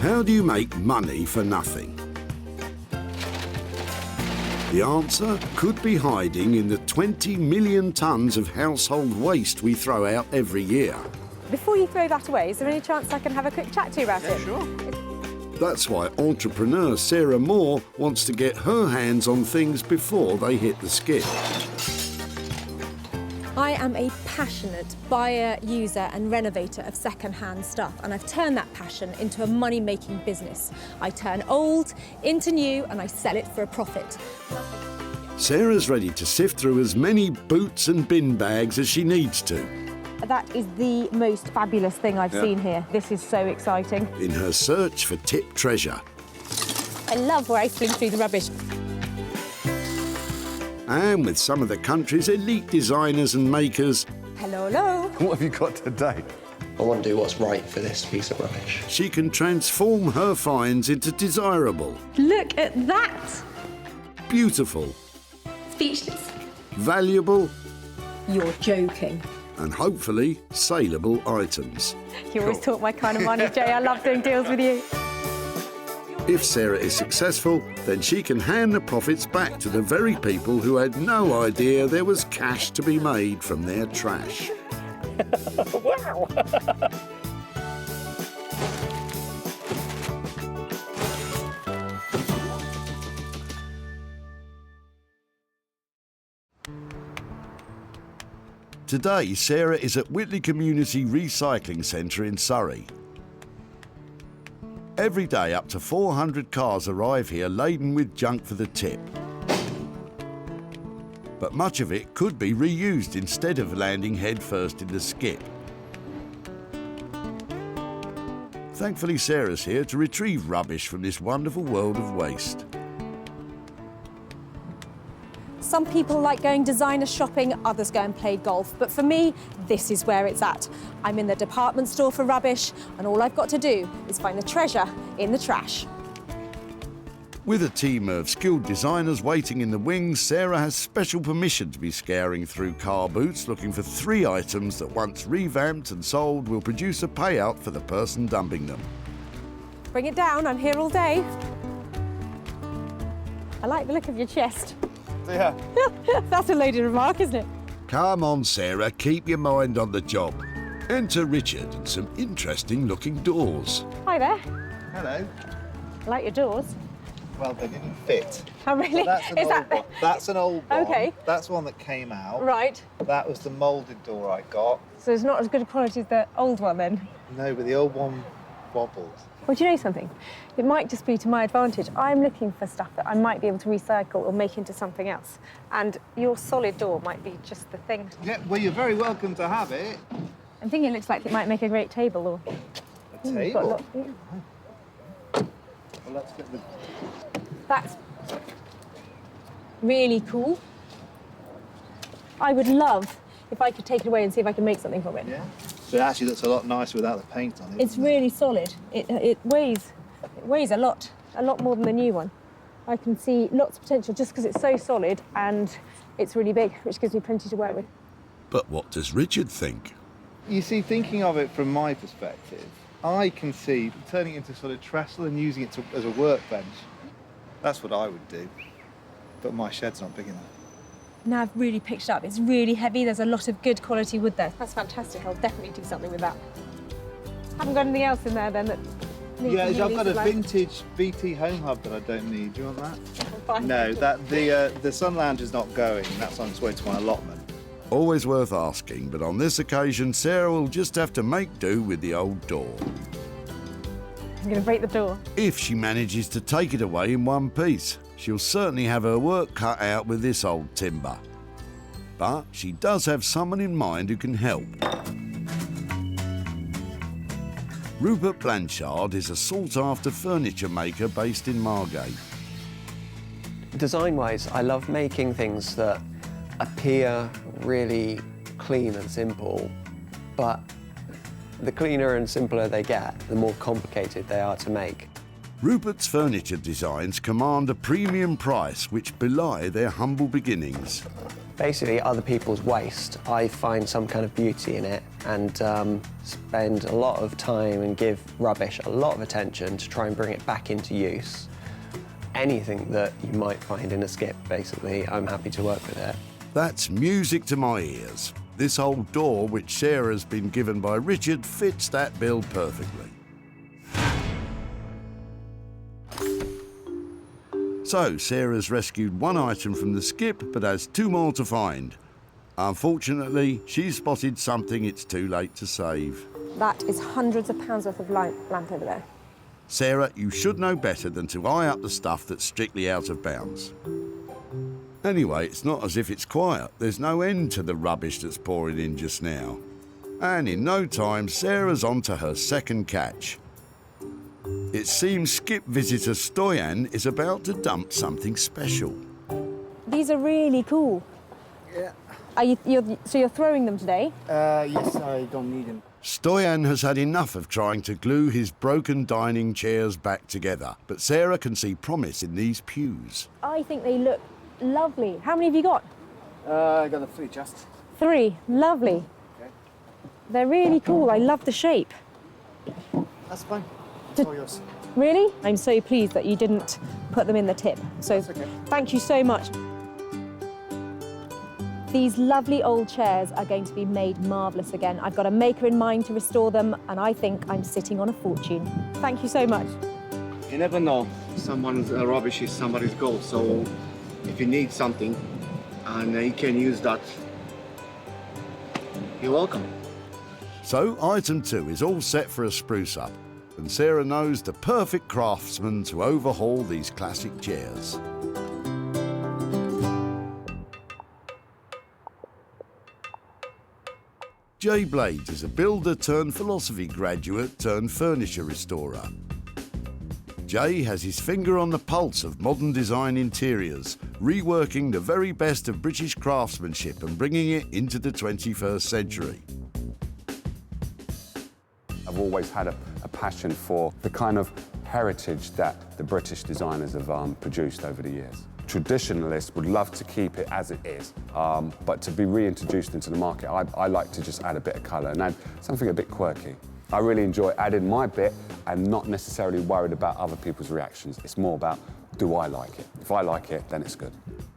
How do you make money for nothing? The answer could be hiding in the 20 million tonnes of household waste we throw out every year. Before you throw that away, is there any chance I can have a quick chat to you about it? Sure. That's why entrepreneur Sarah Moore wants to get her hands on things before they hit the skip. I am a passionate buyer, user and renovator of second-hand stuff, and I've turned that passion into a money-making business. I turn old into new and I sell it for a profit. Sarah's ready to sift through as many boots and bin bags as she needs to. That is the most fabulous thing I've seen here. This is so exciting. In her search for tip treasure. I love rifling through the rubbish. And with some of the country's elite designers and makers, Hello, hello. What have you got today? I want to do what's right for this piece of rubbish. she can transform her finds into desirable, Look at that. beautiful, Speechless. valuable, You're joking. and hopefully saleable items. You always talk my kind of money, Jay. I love doing deals with you. If Sarah is successful, then she can hand the profits back to the very people who had no idea there was cash to be made from their trash. Wow! Today, Sarah is at Whitley Community Recycling Centre in Surrey. Every day, up to 400 cars arrive here laden with junk for the tip. But much of it could be reused instead of landing headfirst in the skip. Thankfully, Sarah's here to retrieve rubbish from this wonderful world of waste. Some people like going designer shopping, others go and play golf. But for me, this is where it's at. I'm in the department store for rubbish, and all I've got to do is find the treasure in the trash. With a team of skilled designers waiting in the wings, Sarah has special permission to be scouring through car boots looking for 3 items that once revamped and sold will produce a payout for the person dumping them. Bring it down, I'm here all day. I like the look of your chest. Yeah. That's a loaded remark, isn't it? Come on, Sarah, keep your mind on the job. Enter Richard and some interesting looking doors. Hi there. Hello. I like your doors. Well, they didn't fit. Oh, really? That's an Is old one. That's an old one. Okay. That's one that came out. Right. That was the moulded door I got. So it's not as good a quality as the old one then? No, but the old one wobbled. Well, do you know something? It might just be to my advantage. I'm looking for stuff that I might be able to recycle or make into something else. And your solid door might be just the thing. Yeah, well, you're very welcome to have it. I'm thinking it looks like it might make a great table or... A You've got a table? lot- yeah. Well, let's get the... That's really cool. I would love if I could take it away and see if I can make something from it. Yeah? So it actually looks a lot nicer without the paint on it. It's really solid. It weighs a lot more than the new one. I can see lots of potential just because it's so solid and it's really big, which gives me plenty to work with. But what does Richard think? You see, thinking of it from my perspective, I can see turning it into sort of trestle and using it as a workbench. That's what I would do. But my shed's not big enough. Now I've really picked it up. It's really heavy. There's a lot of good quality wood there. That's fantastic. I'll definitely do something with that. Haven't got anything else in there then that needs Yeah, to be I've got a utilised? vintage BT home hub that I don't need. Do you want that? Fine. No, the sun lounge is not going. That's on its way to my allotment. Always worth asking, but on this occasion, Sarah will just have to make do with the old door. I'm going to break the door. If she manages to take it away in one piece, she'll certainly have her work cut out with this old timber. But she does have someone in mind who can help. Rupert Blanchard is a sought-after furniture maker based in Margate. Design-wise, I love making things that appear really clean and simple, but the cleaner and simpler they get, the more complicated they are to make. Rupert's furniture designs command a premium price which belie their humble beginnings. Basically, other people's waste, I find some kind of beauty in it and spend a lot of time and give rubbish a lot of attention to try and bring it back into use. Anything that you might find in a skip, basically, I'm happy to work with it. That's music to my ears. This old door, which Sarah's been given by Richard, fits that bill perfectly. So, Sarah's rescued one item from the skip, but has two more to find. Unfortunately, she's spotted something it's too late to save. That is hundreds of pounds worth of lamp over there. Sarah, you should know better than to eye up the stuff that's strictly out of bounds. Anyway, it's not as if it's quiet. There's no end to the rubbish that's pouring in just now. And in no time, Sarah's on to her second catch. It seems skip visitor Stoyan is about to dump something special. These are really cool. Yeah. So you're throwing them today? Yes, I don't need them. Stoyan has had enough of trying to glue his broken dining chairs back together, but Sarah can see promise in these pews. I think they look lovely. How many have you got? I got a 3 just. 3. Lovely. Okay. They're really cool. I love the shape. That's fine. It's all yours. Really? I'm so pleased that you didn't put them in the tip. So That's okay. thank you so much. These lovely old chairs are going to be made marvellous again. I've got a maker in mind to restore them, and I think I'm sitting on a fortune. Thank you so much. You never know. Someone's rubbish is somebody's gold. So if you need something and you can use that, you're welcome. So item 2 is all set for a spruce up, and Sarah knows the perfect craftsman to overhaul these classic chairs. Jay Blades is a builder turned philosophy graduate turned furniture restorer. Jay has his finger on the pulse of modern design interiors, reworking the very best of British craftsmanship and bringing it into the 21st century. I've always had a passion for the kind of heritage that the British designers have produced over the years. Traditionalists would love to keep it as it is, but to be reintroduced into the market, I like to just add a bit of colour and add something a bit quirky. I really enjoy adding my bit and not necessarily worried about other people's reactions. It's more about, do I like it? If I like it, then it's good.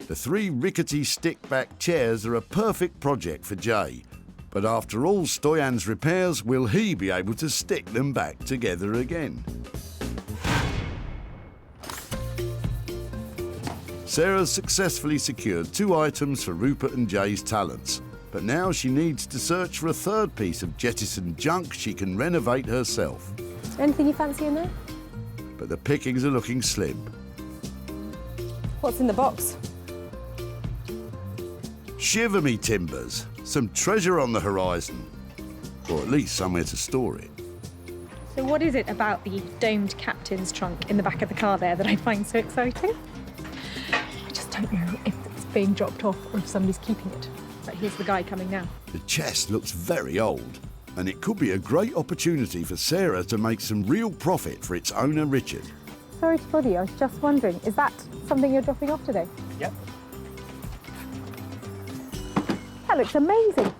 The 3 rickety stick-back chairs are a perfect project for Jay. But after all Stoyan's repairs, will he be able to stick them back together again? Sarah's successfully secured 2 items for Rupert and Jay's talents, but now she needs to search for a 3rd piece of jettisoned junk she can renovate herself. Anything you fancy in there? But the pickings are looking slim. What's in the box? Shiver me timbers, some treasure on the horizon, or at least somewhere to store it. So what is it about the domed captain's trunk in the back of the car there that I find so exciting? I just don't know if it's being dropped off or if somebody's keeping it. But here's the guy coming now. The chest looks very old, and it could be a great opportunity for Sarah to make some real profit for its owner, Richard. Sorry to bother you, I was just wondering, is that something you're dropping off today? Yep. That looks amazing.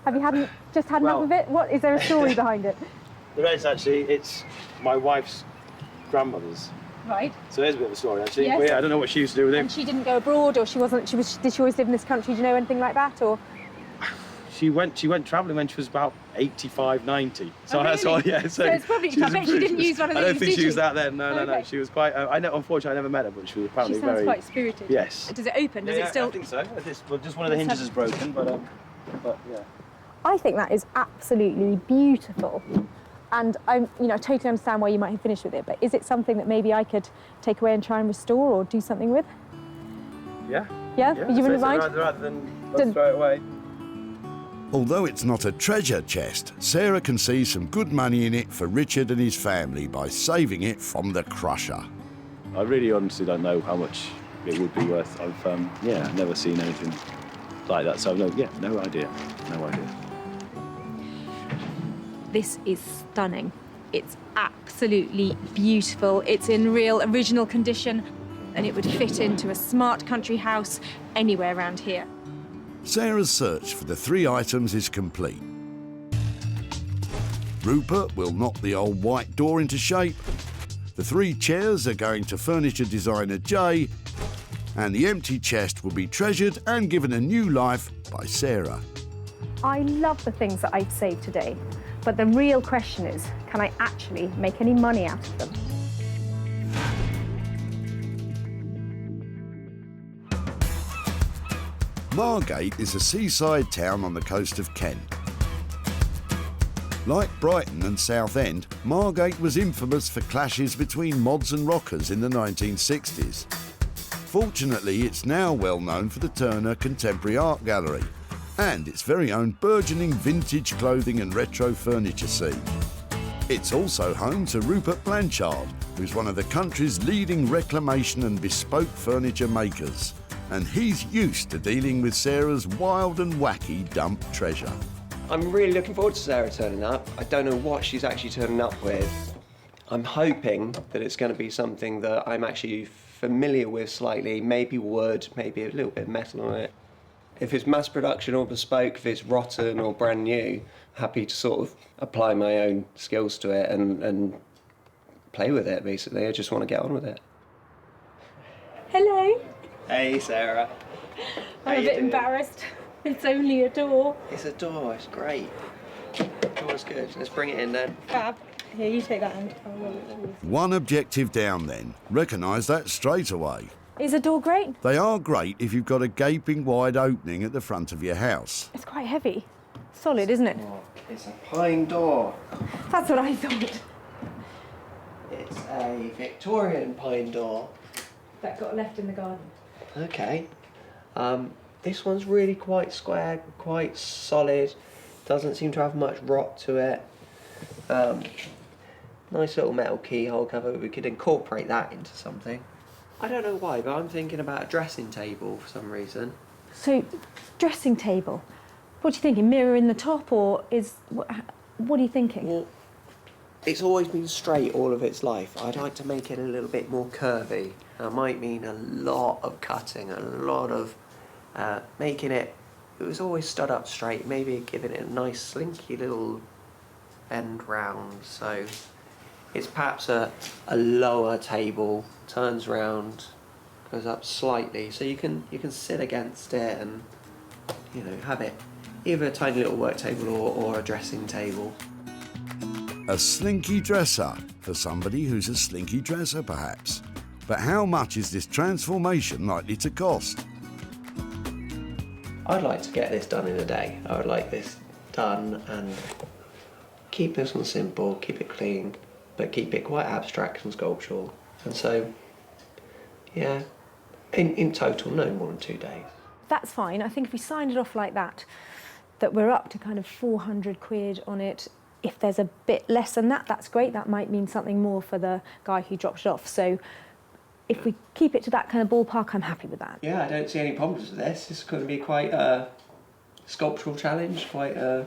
Have you just had enough of it? What, is there a story behind it? There is actually. It's my wife's grandmother's. Right. So there's a bit of a story actually. Yes. Well, yeah, I don't know what she used to do with him. And she didn't go abroad, or did she always live in this country? Do you know anything like that, or? She went travelling when she was about 85, 90. So Oh, that's really? all. Yeah. So it's probably. I bet she didn't use one of these. I don't think did she was she? that then. No. Okay. She was quite. Unfortunately, I never met her, but she was She apparently sounds very. quite spirited. Yes. Does it open? Does it still? I think so. Just one of the hinges is broken, but yeah. I think that is absolutely beautiful. And I totally understand why you might have finished with it, but is it something that maybe I could take away and try and restore or do something with? Yeah. Yeah? You wouldn't mind? Rather than let's throw it away. Although it's not a treasure chest, Sarah can see some good money in it for Richard and his family by saving it from the crusher. I really honestly don't know how much it would be worth. I've never seen anything like that, so no idea. This is stunning. It's absolutely beautiful. It's in real original condition, and it would fit into a smart country house anywhere around here. Sarah's search for the 3 items is complete. Rupert will knock the old white door into shape. The 3 chairs are going to furniture designer Jay, and the empty chest will be treasured and given a new life by Sarah. I love the things that I've saved today, but the real question is, can I actually make any money out of them? Margate is a seaside town on the coast of Kent. Like Brighton and Southend, Margate was infamous for clashes between mods and rockers in the 1960s. Fortunately, it's now well known for the Turner Contemporary Art Gallery and its very own burgeoning vintage clothing and retro furniture scene. It's also home to Rupert Blanchard, who's one of the country's leading reclamation and bespoke furniture makers. And he's used to dealing with Sarah's wild and wacky dump treasure. I'm really looking forward to Sarah turning up. I don't know what she's actually turning up with. I'm hoping that it's going to be something that I'm actually familiar with slightly, maybe wood, maybe a little bit of metal on it. If it's mass production or bespoke, if it's rotten or brand new, happy to sort of apply my own skills to it and play with it, basically. I just want to get on with it. Hello. Hey, Sarah. I'm a bit embarrassed. It's only a door. It's a door, it's great. Door's good. Let's bring it in then. Fab. Here, you take that end. One objective down then. Recognise that straight away. Is a door great? They are great if you've got a gaping wide opening at the front of your house. It's quite heavy. Solid, isn't it? Oh, it's a pine door. That's what I thought. It's a Victorian pine door. That got left in the garden. Okay. This one's really quite square, quite solid. Doesn't seem to have much rot to it. Nice little metal keyhole cover. We could incorporate that into something. I don't know why, but I'm thinking about a dressing table for some reason. So, dressing table. What do you think? A mirror in the top, or is what are you thinking? Well, it's always been straight all of its life. I'd like to make it a little bit more curvy. That might mean a lot of cutting, a lot of making it. It was always stood up straight. Maybe giving it a nice slinky little bend round. So it's perhaps a lower table, turns round, goes up slightly, so you can sit against it and have it either a tiny little work table or a dressing table. A slinky dresser, for somebody who's a slinky dresser perhaps. But how much is this transformation likely to cost? I'd like to get this done in a day. I would like this done and keep this one simple, keep it clean, but keep it quite abstract and sculptural. And so, yeah, in total, no more than 2 days. That's fine. I think if we signed it off like that we're up to kind of 400 quid on it. If there's a bit less than that, that's great. That might mean something more for the guy who dropped it off. So if we keep it to that kind of ballpark, I'm happy with that. Yeah, I don't see any problems with this. It's going to be quite a sculptural challenge, quite a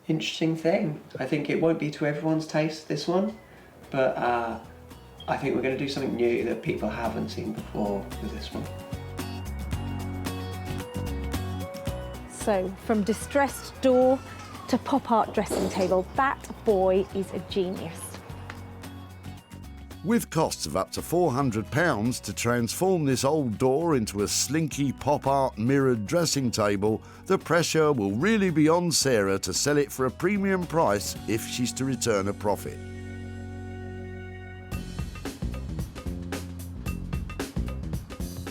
interesting thing. I think it won't be to everyone's taste, this one, but I think we're going to do something new that people haven't seen before with this one. So from distressed door to pop art dressing table, that boy is a genius. With costs of up to £400 to transform this old door into a slinky pop art mirrored dressing table, the pressure will really be on Sarah to sell it for a premium price if she's to return a profit.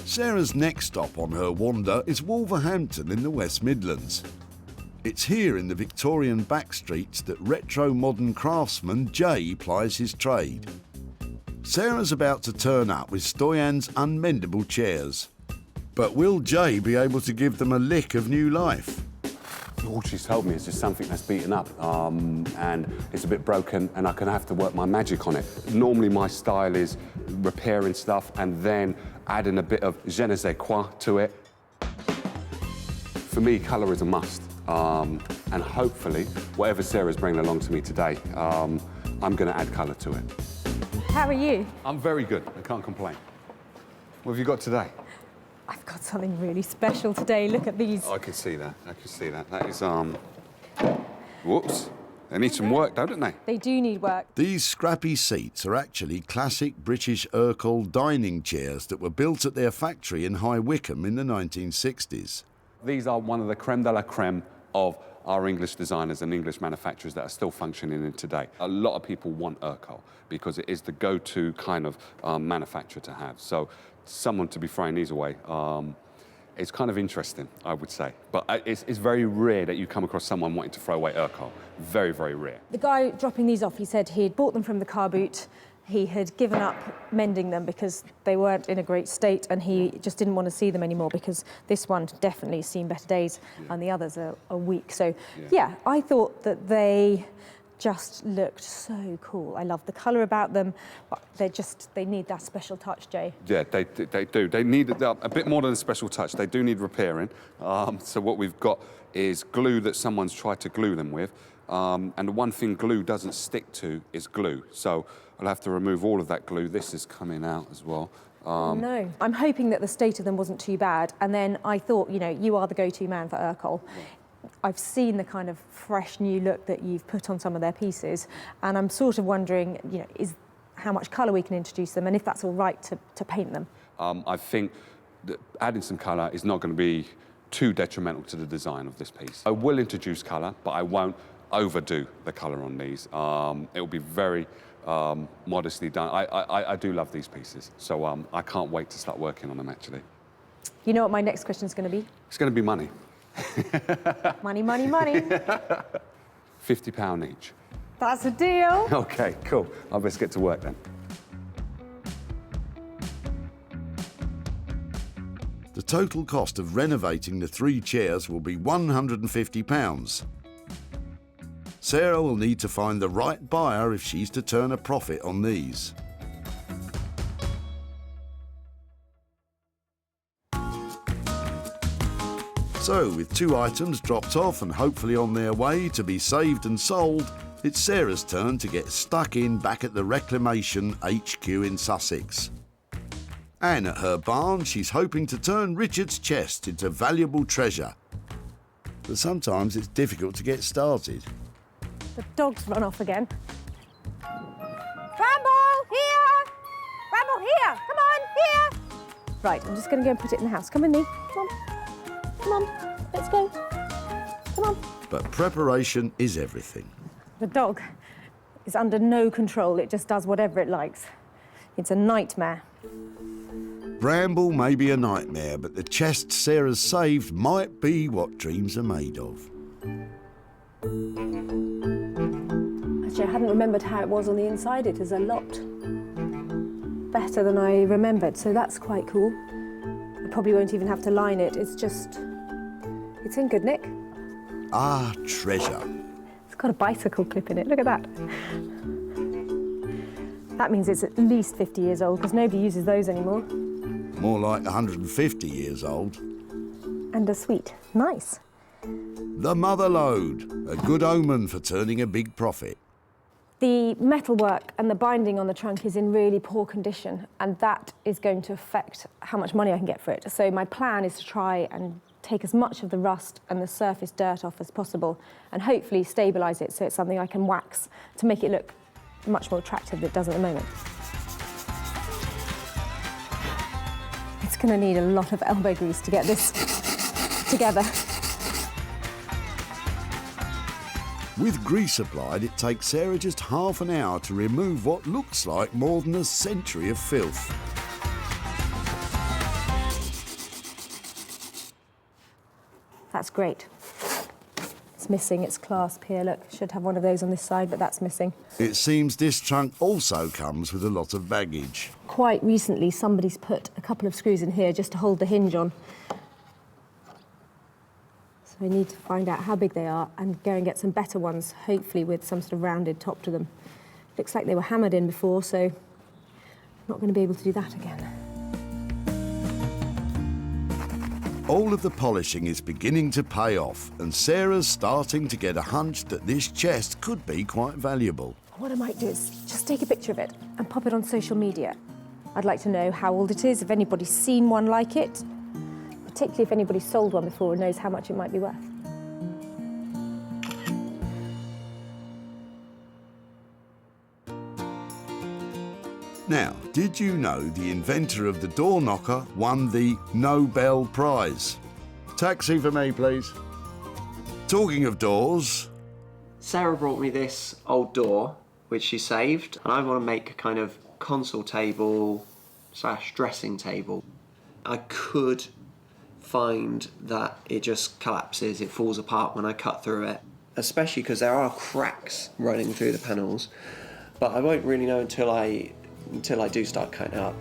Sarah's next stop on her wander is Wolverhampton in the West Midlands. It's here in the Victorian back streets that retro modern craftsman Jay plies his trade. Sarah's about to turn up with Stoyan's unmendable chairs. But will Jay be able to give them a lick of new life? All she's told me is just something that's beaten up and it's a bit broken and I can have to work my magic on it. Normally my style is repairing stuff and then adding a bit of je ne sais quoi to it. For me, colour is a must. And hopefully, whatever Sarah's bringing along to me today, I'm going to add colour to it. How are you? I'm very good. I can't complain. What have you got today? I've got something really special today. Look at these. Oh, I can see that. I can see that. That is, whoops. They need some work, don't they? They do need work. These scrappy seats are actually classic British Urkel dining chairs that were built at their factory in High Wycombe in the 1960s. These are one of the creme de la creme of our English designers and English manufacturers that are still functioning in today. A lot of people want Urkel because it is the go-to kind of manufacturer to have. So someone to be throwing these away, it's kind of interesting, I would say. But it's very rare that you come across someone wanting to throw away Urkel. Very, very rare. The guy dropping these off, he said he'd bought them from the car boot. He had given up mending them because they weren't in a great state, and he just didn't want to see them anymore because this one definitely seen better days and the others are weak. So, yeah, I thought that they just looked so cool. I love the colour about them, but they need that special touch, Jay. Yeah, they do. They need a bit more than a special touch. They do need repairing. So what we've got is glue that someone's tried to glue them with. And the one thing glue doesn't stick to is glue. So I'll have to remove all of that glue. This is coming out as well. No. I'm hoping that the state of them wasn't too bad. And then I thought, you know, you are the go-to man for Urkel. Yeah. I've seen the kind of fresh new look that you've put on some of their pieces, and I'm sort of wondering, you know, is how much colour we can introduce them, and if that's all right to paint them. I think that adding some colour is not going to be too detrimental to the design of this piece. I will introduce colour, but I won't overdo the colour on these. It will be very modestly done. I do love these pieces, so I can't wait to start working on them, actually. You know what my next question is going to be? It's going to be money. Money, money, money. £50 each. That's a deal. OK, cool. I'll best get to work then. The total cost of renovating the 3 chairs will be £150. Sarah will need to find the right buyer if she's to turn a profit on these. So, with 2 items dropped off and hopefully on their way to be saved and sold, it's Sarah's turn to get stuck in back at the Reclamation HQ in Sussex. And at her barn, she's hoping to turn Richard's chest into valuable treasure. But sometimes it's difficult to get started. The dog's run off again. Bramble, here! Bramble, here! Come on, here! Right, I'm just going to go and put it in the house. Come with me. Come on. Come on, let's go. Come on. But preparation is everything. The dog is under no control. It just does whatever it likes. It's a nightmare. Bramble may be a nightmare, but the chest Sarah's saved might be what dreams are made of. Actually, I hadn't remembered how it was on the inside. It is a lot better than I remembered, so that's quite cool. I probably won't even have to line it. It's in good nick. Ah, treasure. It's got a bicycle clip in it. Look at that. That means it's at least 50 years old, because nobody uses those anymore. More like 150 years old. And a sweet. Nice. The mother lode, a good omen for turning a big profit. The metalwork and the binding on the trunk is in really poor condition, and that is going to affect how much money I can get for it. So my plan is to try and take as much of the rust and the surface dirt off as possible, and hopefully stabilise it so it's something I can wax to make it look much more attractive than it does at the moment. It's going to need a lot of elbow grease to get this together. With grease applied, it takes Sarah just half an hour to remove what looks like more than a century of filth. That's great. It's missing its clasp here, look. Should have one of those on this side, but that's missing. It seems this trunk also comes with a lot of baggage. Quite recently, somebody's put a couple of screws in here just to hold the hinge on. So I need to find out how big they are and go and get some better ones, hopefully with some sort of rounded top to them. Looks like they were hammered in before, so I'm not going to be able to do that again. All of the polishing is beginning to pay off, and Sarah's starting to get a hunch that this chest could be quite valuable. What I might do is just take a picture of it and pop it on social media. I'd like to know how old it is, if anybody's seen one like it, particularly if anybody's sold one before and knows how much it might be worth. Now, did you know the inventor of the door knocker won the Nobel Prize? Taxi for me, please. Talking of doors, Sarah brought me this old door, which she saved, and I want to make a kind of console table / dressing table. I could find that it just collapses, it falls apart when I cut through it, especially because there are cracks running through the panels, but I won't really know until I do start cutting it up.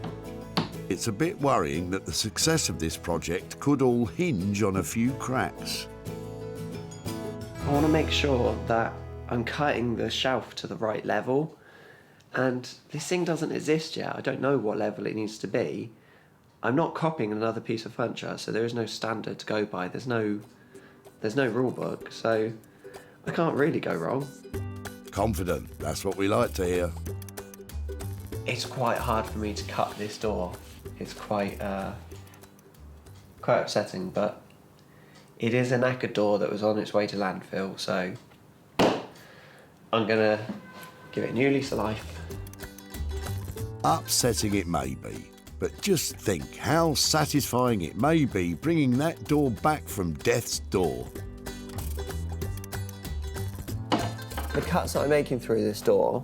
it's a bit worrying that the success of this project could all hinge on a few cracks. I want to make sure that I'm cutting the shelf to the right level, and this thing doesn't exist yet. I don't know what level it needs to be. I'm not copying another piece of furniture, so there is no standard to go by. There's no rule book, so I can't really go wrong. Confident, that's what we like to hear. It's quite hard for me to cut this door. It's quite upsetting, but it is a knackered door that was on its way to landfill, so I'm gonna give it a new lease of life. Upsetting it may be, but just think how satisfying it may be bringing that door back from death's door. The cuts that I'm making through this door,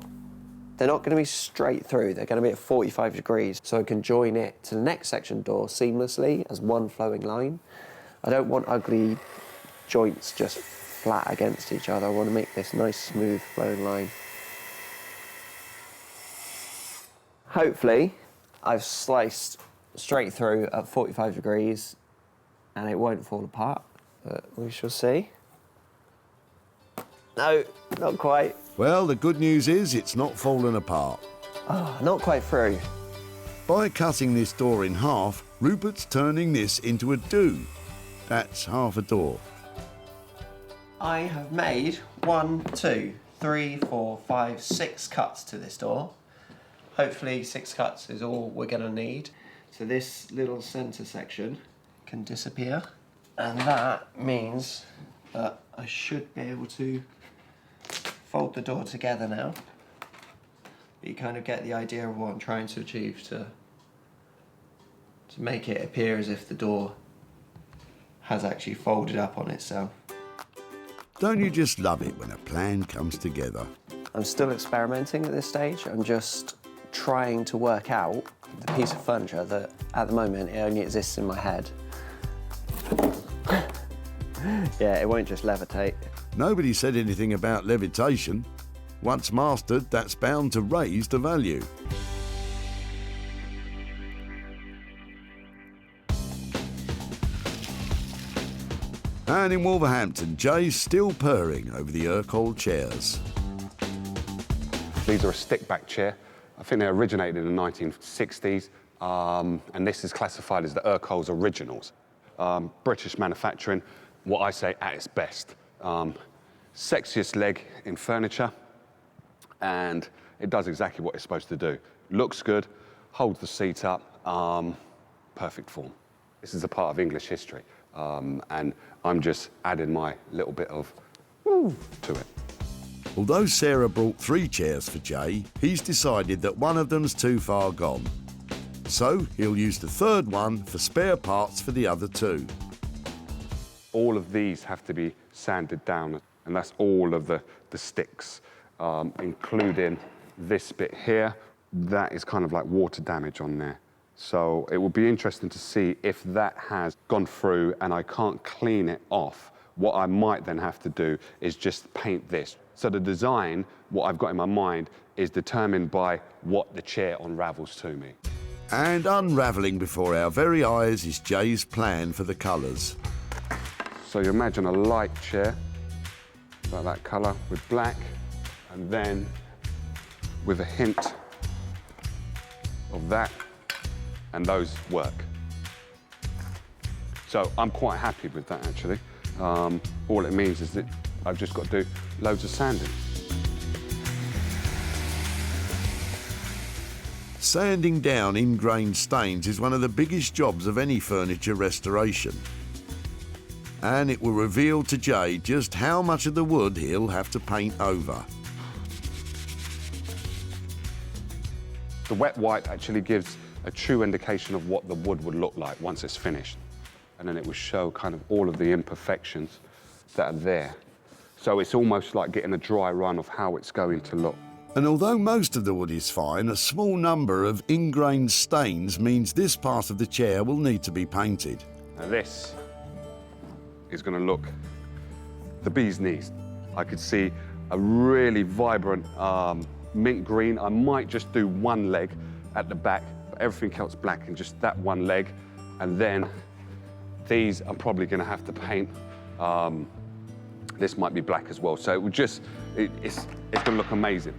they're not going to be straight through, they're going to be at 45 degrees, so I can join it to the next section door seamlessly as one flowing line. I don't want ugly joints just flat against each other. I want to make this nice, smooth, flowing line. Hopefully, I've sliced straight through at 45 degrees and it won't fall apart, but we shall see. No, not quite. Well, the good news is it's not fallen apart. Oh, not quite through. By cutting this door in half, Rupert's turning this into a do. That's half a door. I have made 1, 2, 3, 4, 5, 6 cuts to this door. Hopefully 6 cuts is all we're going to need. So this little centre section can disappear, and that means that I should be able to fold the door together now. But you kind of get the idea of what I'm trying to achieve, to make it appear as if the door has actually folded up on itself. Don't you just love it when a plan comes together? I'm still experimenting at this stage. I'm just trying to work out the piece of furniture that at the moment it only exists in my head. Yeah, it won't just levitate. Nobody said anything about levitation. Once mastered, that's bound to raise the value. And in Wolverhampton, Jay's still purring over the Urquhart chairs. These are a stickback chair. I think they originated in the 1960s, and this is classified as the Urquhart's originals. British manufacturing, what I say at its best. Sexiest leg in furniture, and it does exactly what it's supposed to do. Looks good, holds the seat up, perfect form. This is a part of English history, and I'm just adding my little bit of woo to it. Although Sarah brought 3 chairs for Jay, he's decided that one of them's too far gone. So he'll use the 3rd one for spare parts for the other 2. All of these have to be sanded down, and that's all of the sticks, including this bit here. That is kind of like water damage on there. So it will be interesting to see if that has gone through and I can't clean it off. What I might then have to do is just paint this. So the design, what I've got in my mind, is determined by what the chair unravels to me. And unravelling before our very eyes is Jay's plan for the colours. So you imagine a light chair, like that colour, with black, and then with a hint of that, and those work. So I'm quite happy with that, actually. All it means is that I've just got to do loads of sanding. Sanding down ingrained stains is one of the biggest jobs of any furniture restoration. And it will reveal to Jay just how much of the wood he'll have to paint over. The wet white actually gives a true indication of what the wood would look like once it's finished. And then it will show kind of all of the imperfections that are there. So it's almost like getting a dry run of how it's going to look. And although most of the wood is fine, a small number of ingrained stains means this part of the chair will need to be painted. Now this is going to look the bee's knees. I could see a really vibrant mint green. I might just do one leg at the back, but everything else black and just that one leg. And then these I'm probably going to have to paint. This might be black as well. So it would just, it's going to look amazing.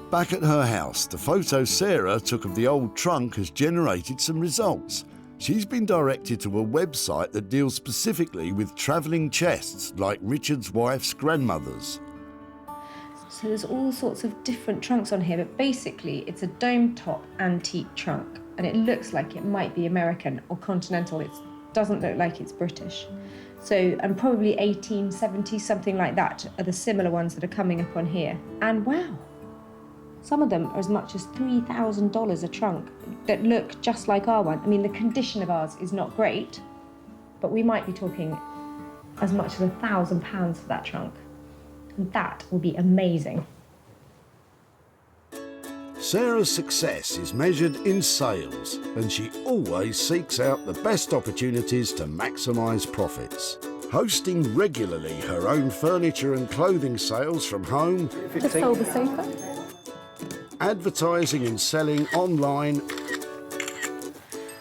Back at her house, the photo Sarah took of the old trunk has generated some results. She's been directed to a website that deals specifically with travelling chests like Richard's wife's grandmother's. So there's all sorts of different trunks on here, but basically it's a dome top antique trunk, and it looks like it might be American or continental. It doesn't look like it's British. So, and probably 1870, something like that, are the similar ones that are coming up on here. And wow, some of them are as much as $3,000 a trunk that look just like our one. I mean, the condition of ours is not great, but we might be talking as much as £1,000 for that trunk. And that will be amazing. Sarah's success is measured in sales, and she always seeks out the best opportunities to maximise profits. Hosting regularly her own furniture and clothing sales from home, Just sold the sofa. advertising and selling online,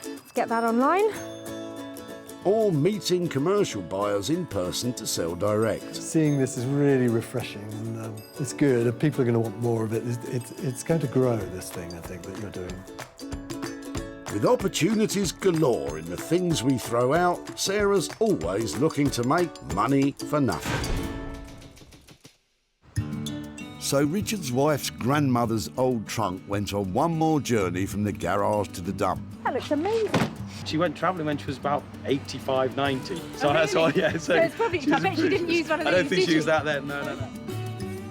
Let's get that online. or meeting commercial buyers in person to sell direct. Seeing this is really refreshing, and it's good, and people are going to want more of it. It's going to grow, this thing, I think, that you're doing. With opportunities galore in the things we throw out, Sarah's always looking to make money for nothing. So Richard's wife's grandmother's old trunk went on one more journey from the garage to the dump. That looks amazing. She went travelling when she was about 85, 90. So Oh, that's why, really? yeah. So it's probably, I bet she didn't use one of these, I don't think did she used she? that then, no.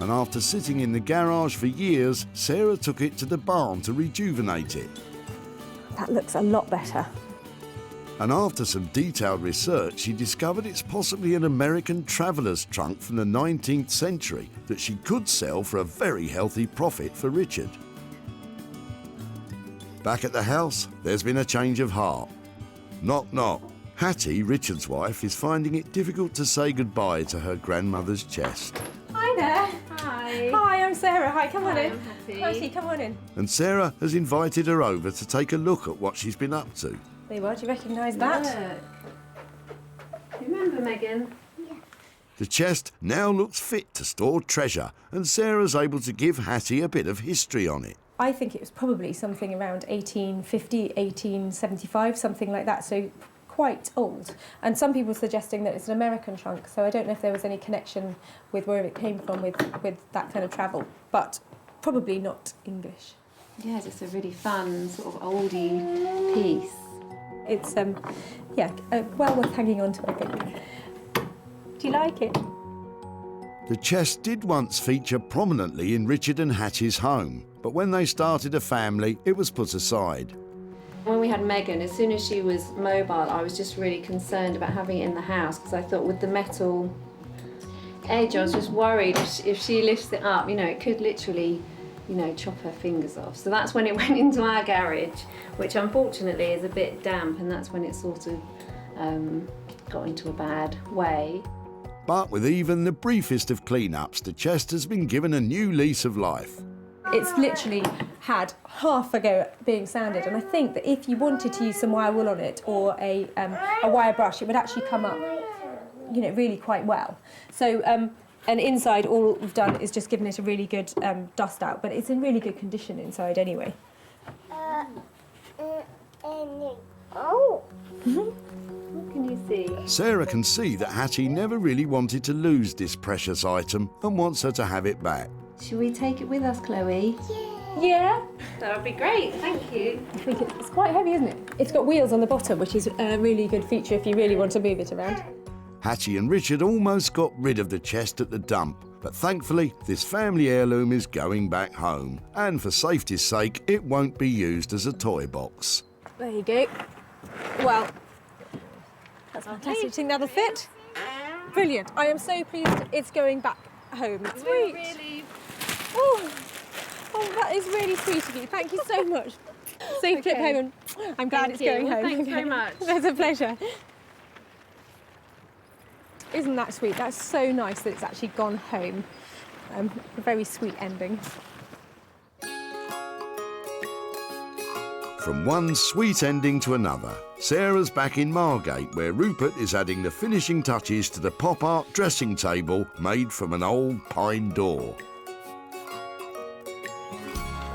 And after sitting in the garage for years, Sarah took it to the barn to rejuvenate it. That looks a lot better. And after some detailed research, she discovered it's possibly an American traveller's trunk from the 19th century that she could sell for a very healthy profit for Richard. Back at the house, there's been a change of heart. Knock, knock. Hattie, Richard's wife, is finding it difficult to say goodbye to her grandmother's chest. Hi there. Hi. Hi, I'm Sarah. Hi, come on Hi, in. I'm Hattie. Hattie, come on in. And Sarah has invited her over to take a look at what she's been up to. There you are. Do you recognise that? Look. Remember, Megan? The chest now looks fit to store treasure, and Sarah's able to give Hattie a bit of history on it. I think it was probably something around 1850, 1875, something like that, so quite old. And some people are suggesting that it's an American trunk, so I don't know if there was any connection with where it came from with that kind of travel, but probably not English. Yeah, just a really fun sort of oldie piece. It's, well worth hanging on to, I think. Do you like it? The chest did once feature prominently in Richard and Hattie's home, but when they started a family, it was put aside. When we had Megan, as soon as she was mobile, I was just really concerned about having it in the house because I thought with the metal edge, I was just worried if she lifts it up, it could literally, chop her fingers off. So that's when it went into our garage, which unfortunately is a bit damp, and that's when it sort of got into a bad way. But with even the briefest of clean-ups, the chest has been given a new lease of life. It's literally had half a go at being sanded, and I think that if you wanted to use some wire wool on it or a wire brush, it would actually come up, really quite well. So And inside, all we've done is just given it a really good dust out, but it's in really good condition inside anyway. Oh! What can you see? Sarah can see that Hattie never really wanted to lose this precious item and wants her to have it back. Should we take it with us, Chloe? Yeah? That would be great, thank you. I think it's quite heavy, isn't it? It's got wheels on the bottom, which is a really good feature if you really want to move it around. Hattie and Richard almost got rid of the chest at the dump, but thankfully this family heirloom is going back home, and for safety's sake it won't be used as a toy box. There you go. Well, that's fantastic. Do you think that'll fit? Brilliant. I am so pleased it's going back home. Sweet. Really. Oh, that is really sweet of you. Thank you so much. Safe trip home, and I'm glad it's going home. Thanks very much. It's a pleasure. Isn't that sweet? That's so nice that it's actually gone home. A very sweet ending. From one sweet ending to another, Sarah's back in Margate, where Rupert is adding the finishing touches to the pop art dressing table made from an old pine door.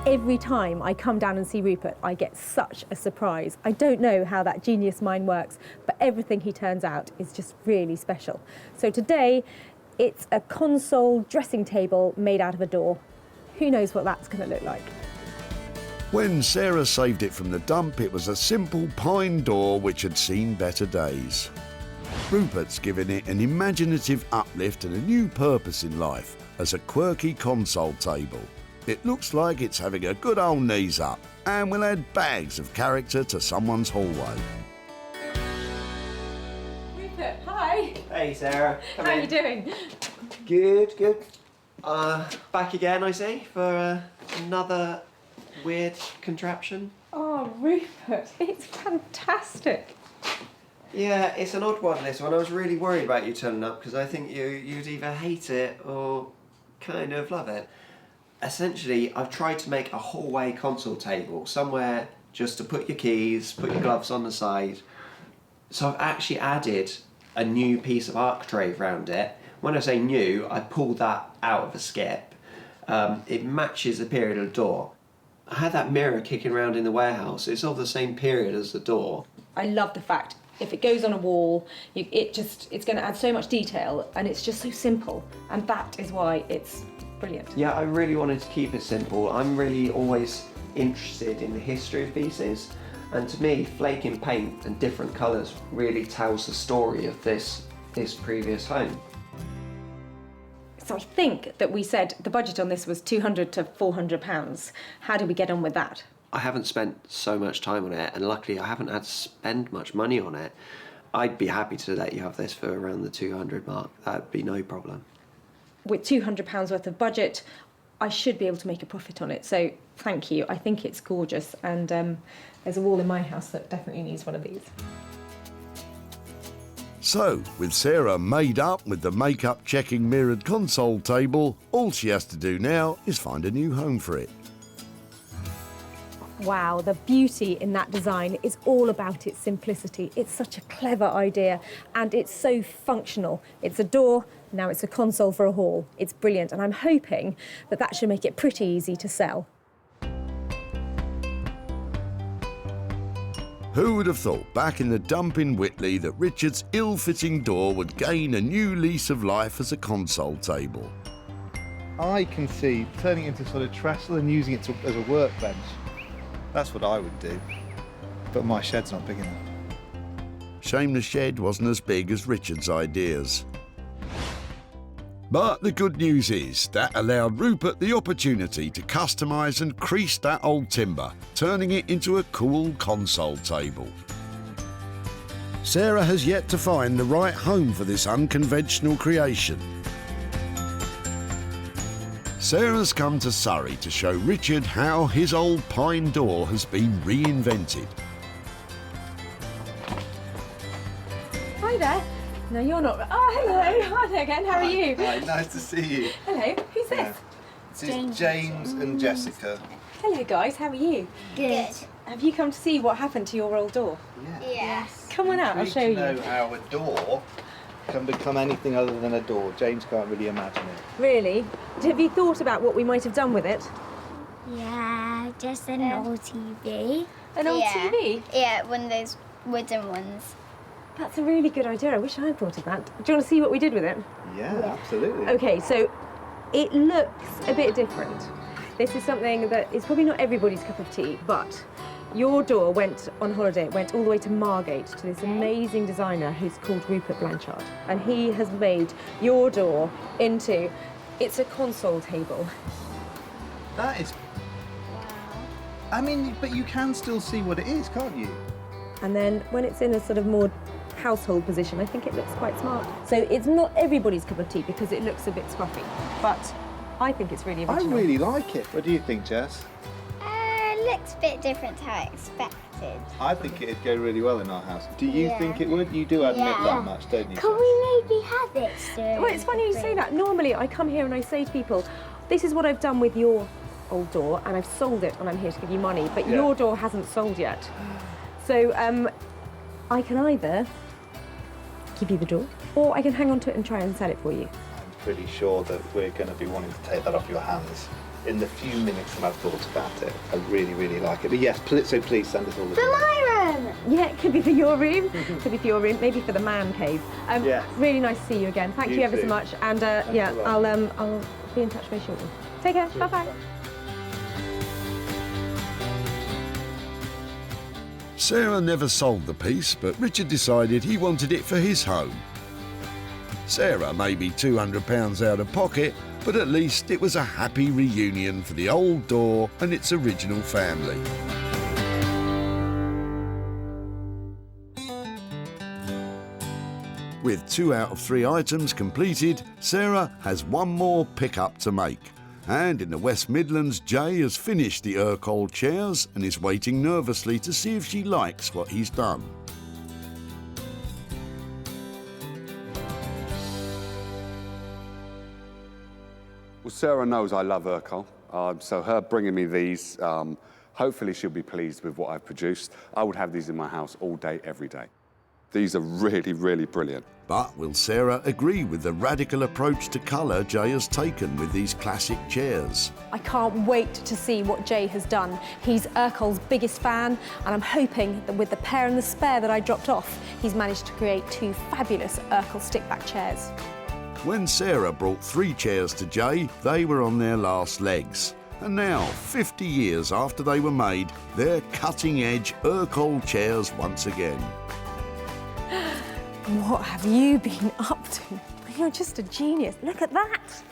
Every time I come down and see Rupert, I get such a surprise. I don't know how that genius mind works, but everything he turns out is just really special. So today, it's a console dressing table made out of a door. Who knows what that's going to look like? When Sarah saved it from the dump, it was a simple pine door which had seen better days. Rupert's given it an imaginative uplift and a new purpose in life as a quirky console table. It looks like it's having a good old knees up and will add bags of character to someone's hallway. Rupert, hi. Hey, Sarah. How are you doing? Good, good. Back again, I see, for another weird contraption. Oh, Rupert, it's fantastic. Yeah, it's an odd one, this one. I was really worried about you turning up because I think you'd either hate it or kind of love it. Essentially, I've tried to make a hallway console table, somewhere just to put your keys, put your gloves on the side. So I've actually added a new piece of architrave around it. When I say new, I pulled that out of a skip. It matches the period of the door. I had that mirror kicking around in the warehouse. It's of the same period as the door. I love the fact if it goes on a wall, it's going to add so much detail, and it's just so simple, and that is why it's brilliant. Yeah, I really wanted to keep it simple. I'm really always interested in the history of pieces, and to me, flaking paint and different colours really tells the story of this previous home. So I think that we said the budget on this was £200 to £400. How did we get on with that? I haven't spent so much time on it, and luckily I haven't had to spend much money on it. I'd be happy to let you have this for around the 200 mark. That'd be no problem. With £200 worth of budget, I should be able to make a profit on it. So thank you. I think it's gorgeous, and there's a wall in my house that definitely needs one of these. So, with Sarah made up with the makeup checking mirrored console table, all she has to do now is find a new home for it. Wow, the beauty in that design is all about its simplicity. It's such a clever idea, and it's so functional. It's a door, now it's a console for a hall. It's brilliant, and I'm hoping that that should make it pretty easy to sell. Who would have thought back in the dump in Whitley that Richard's ill-fitting door would gain a new lease of life as a console table? I can see turning it into sort of trestle and using it as a workbench. That's what I would do, but my shed's not big enough. Shame the shed wasn't as big as Richard's ideas. But the good news is that allowed Rupert the opportunity to customise and crease that old timber, turning it into a cool console table. Sarah has yet to find the right home for this unconventional creation. Sarah's come to Surrey to show Richard how his old pine door has been reinvented. Hi there. No, you're not. Oh, hello. Hi there again. How are you? Hi, nice to see you. Hello. Who's this? This is James and Jessica. Hello, guys. How are you? Good. Have you come to see what happened to your old door? Yes. Come on out. I'll show you. To know how a door can become anything other than a door. James can't really imagine it. Really? Have you thought about what we might have done with it? Yeah, just an old TV. An old TV? Yeah, one of those wooden ones. That's a really good idea. I wish I had thought of that. Do you want to see what we did with it? Yeah, absolutely. Okay, so it looks a bit different. This is something that is probably not everybody's cup of tea, but your door went on holiday, it went all the way to Margate to this amazing designer who's called Rupert Blanchard. And he has made your door into, it's a console table. That is... I mean, but you can still see what it is, can't you? And then when it's in a sort of more household position, I think it looks quite smart. So it's not everybody's cup of tea because it looks a bit scruffy, but I think it's really original. I really like it. What do you think, Jess? It looks a bit different to how I expected. I think it'd go really well in our house. Do you think it would? You do admit that much, don't you? Can we maybe have it soon? Well, it's funny you say that. Normally I come here and I say to people, this is what I've done with your old door and I've sold it and I'm here to give you money, but your door hasn't sold yet. So I can either give you the door or I can hang on to it and try and sell it for you. I'm pretty sure that we're going to be wanting to take that off your hands in the few minutes that I've thought about it. I really, really like it. But yes, so please send us all the... For my room! Yeah, it could be for your room, could be for your room, maybe for the man cave. Really nice to see you again. Thank you ever so much. And I'll be in touch very shortly. Take care, bye-bye. Sarah never sold the piece, but Richard decided he wanted it for his home. Sarah may be £200 out of pocket, but at least it was a happy reunion for the old door and its original family. With 2 out of 3 items completed, Sarah has one more pickup to make. And in the West Midlands, Jay has finished the Urkel chairs and is waiting nervously to see if she likes what he's done. Well, Sarah knows I love Urkel, so her bringing me these, hopefully she'll be pleased with what I've produced. I would have these in my house all day, every day. These are really, really brilliant. But will Sarah agree with the radical approach to colour Jay has taken with these classic chairs? I can't wait to see what Jay has done. He's Urkel's biggest fan, and I'm hoping that with the pair and the spare that I dropped off, he's managed to create 2 fabulous Urkel stickback chairs. When Sarah brought 3 chairs to Jay, they were on their last legs. And now, 50 years after they were made, they're cutting-edge Urkel chairs once again. What have you been up to? You're just a genius. Look at that.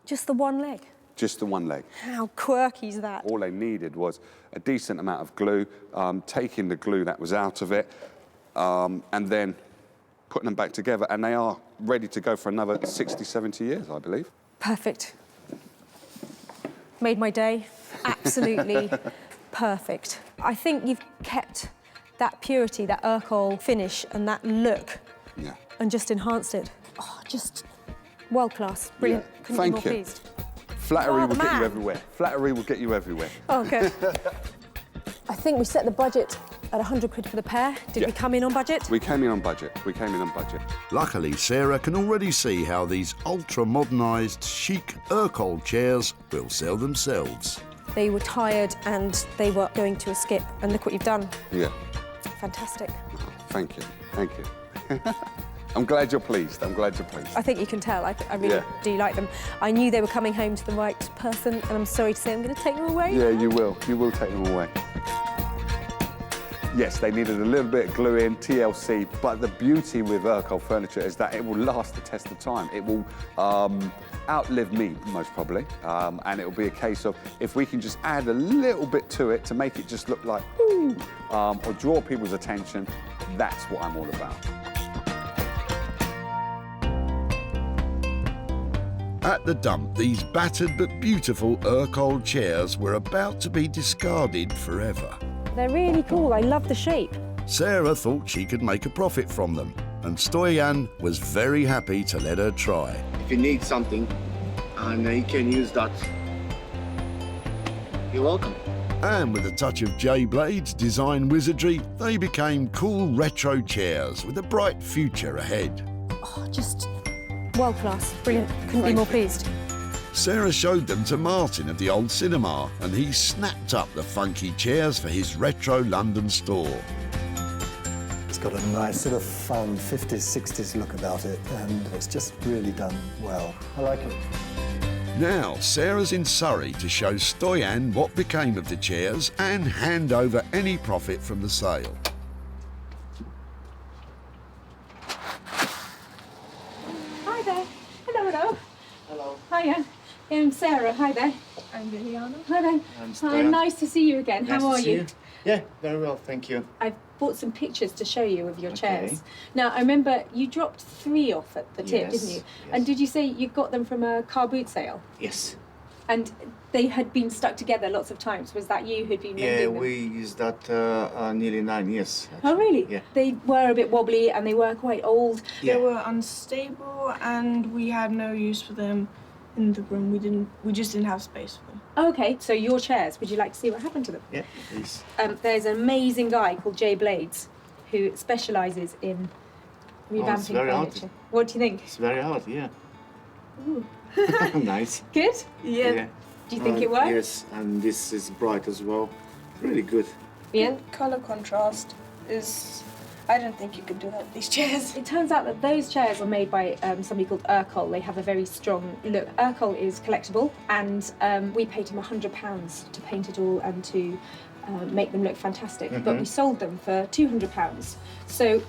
Just the one leg. Just the one leg. How quirky is that? All they needed was a decent amount of glue, taking the glue that was out of it, and then putting them back together, and they are ready to go for another 60, 70 years, I believe. Perfect. Made my day. Absolutely perfect. I think you've kept that purity, that Urkel finish and that look, and just enhanced it. Oh, just world class, brilliant. Yeah. Couldn't be more pleased. Flattery will get you everywhere. Flattery will get you everywhere. Oh, good. I think we set the budget at 100 quid for the pair. Did we come in on budget? We came in on budget. We came in on budget. Luckily, Sarah can already see how these ultra-modernised, chic Urkel chairs will sell themselves. They were tired and they were going to a skip, and look what you've done. Yeah. Fantastic. Thank you. Thank you. I'm glad you're pleased. I'm glad you're pleased. I think you can tell. I really do like them. I knew they were coming home to the right person, and I'm sorry to say I'm going to take them away. Yeah, you will. You will take them away. Yes, they needed a little bit of glue in, TLC, but the beauty with Urkel furniture is that it will last the test of time. It will outlive me, most probably, and it will be a case of if we can just add a little bit to it to make it just look like, ooh, or draw people's attention, that's what I'm all about. At the dump, these battered but beautiful Urkel chairs were about to be discarded forever. They're really cool. I love the shape. Sarah thought she could make a profit from them, and Stoyan was very happy to let her try. If you need something and you can use that, you're welcome. And with a touch of J-Blade's design wizardry, they became cool retro chairs with a bright future ahead. Oh, just world class. Brilliant. Couldn't be more pleased. Sarah showed them to Martin of the Old Cinema, and he snapped up the funky chairs for his retro London store. It's got a nice sort of fun 50s, 60s look about it, and it's just really done well. I like it. Now, Sarah's in Surrey to show Stoyan what became of the chairs and hand over any profit from the sale. Hi there. Hello. Hello. Hiya. I'm Sarah. Hi there. I'm Liliana. Hi there. I'm Hi, nice to see you again. Nice How to are see you? Yeah, very well, thank you. I've bought some pictures to show you of your Okay. chairs. Now, I remember you dropped 3 off at the tip, Yes, didn't you? yes. And did you say you got them from a car boot sale? Yes. And they had been stuck together lots of times. Was that you who'd been Yeah, mending them? we used that nearly 9 years. Oh, really? Yeah. They were a bit wobbly and they were quite old. Yeah. They were unstable and we had no use for them in the room. We just didn't have space for them. Okay, so your chairs, would you like to see what happened to them? Yeah, please. There's an amazing guy called Jay Blades who specialises in revamping very hard. furniture. What do you think? It's very hard, yeah. Ooh. Nice. Good? Yeah. Do you think it works? Yes, and this is bright as well. Really good. Yeah. Color contrast is. I don't think you could do that with these chairs. It turns out that those chairs are made by somebody called Urkel. They have a very strong look. Urkel is collectible, and we paid him £100 to paint it all and to make them look fantastic. But we sold them for £200. So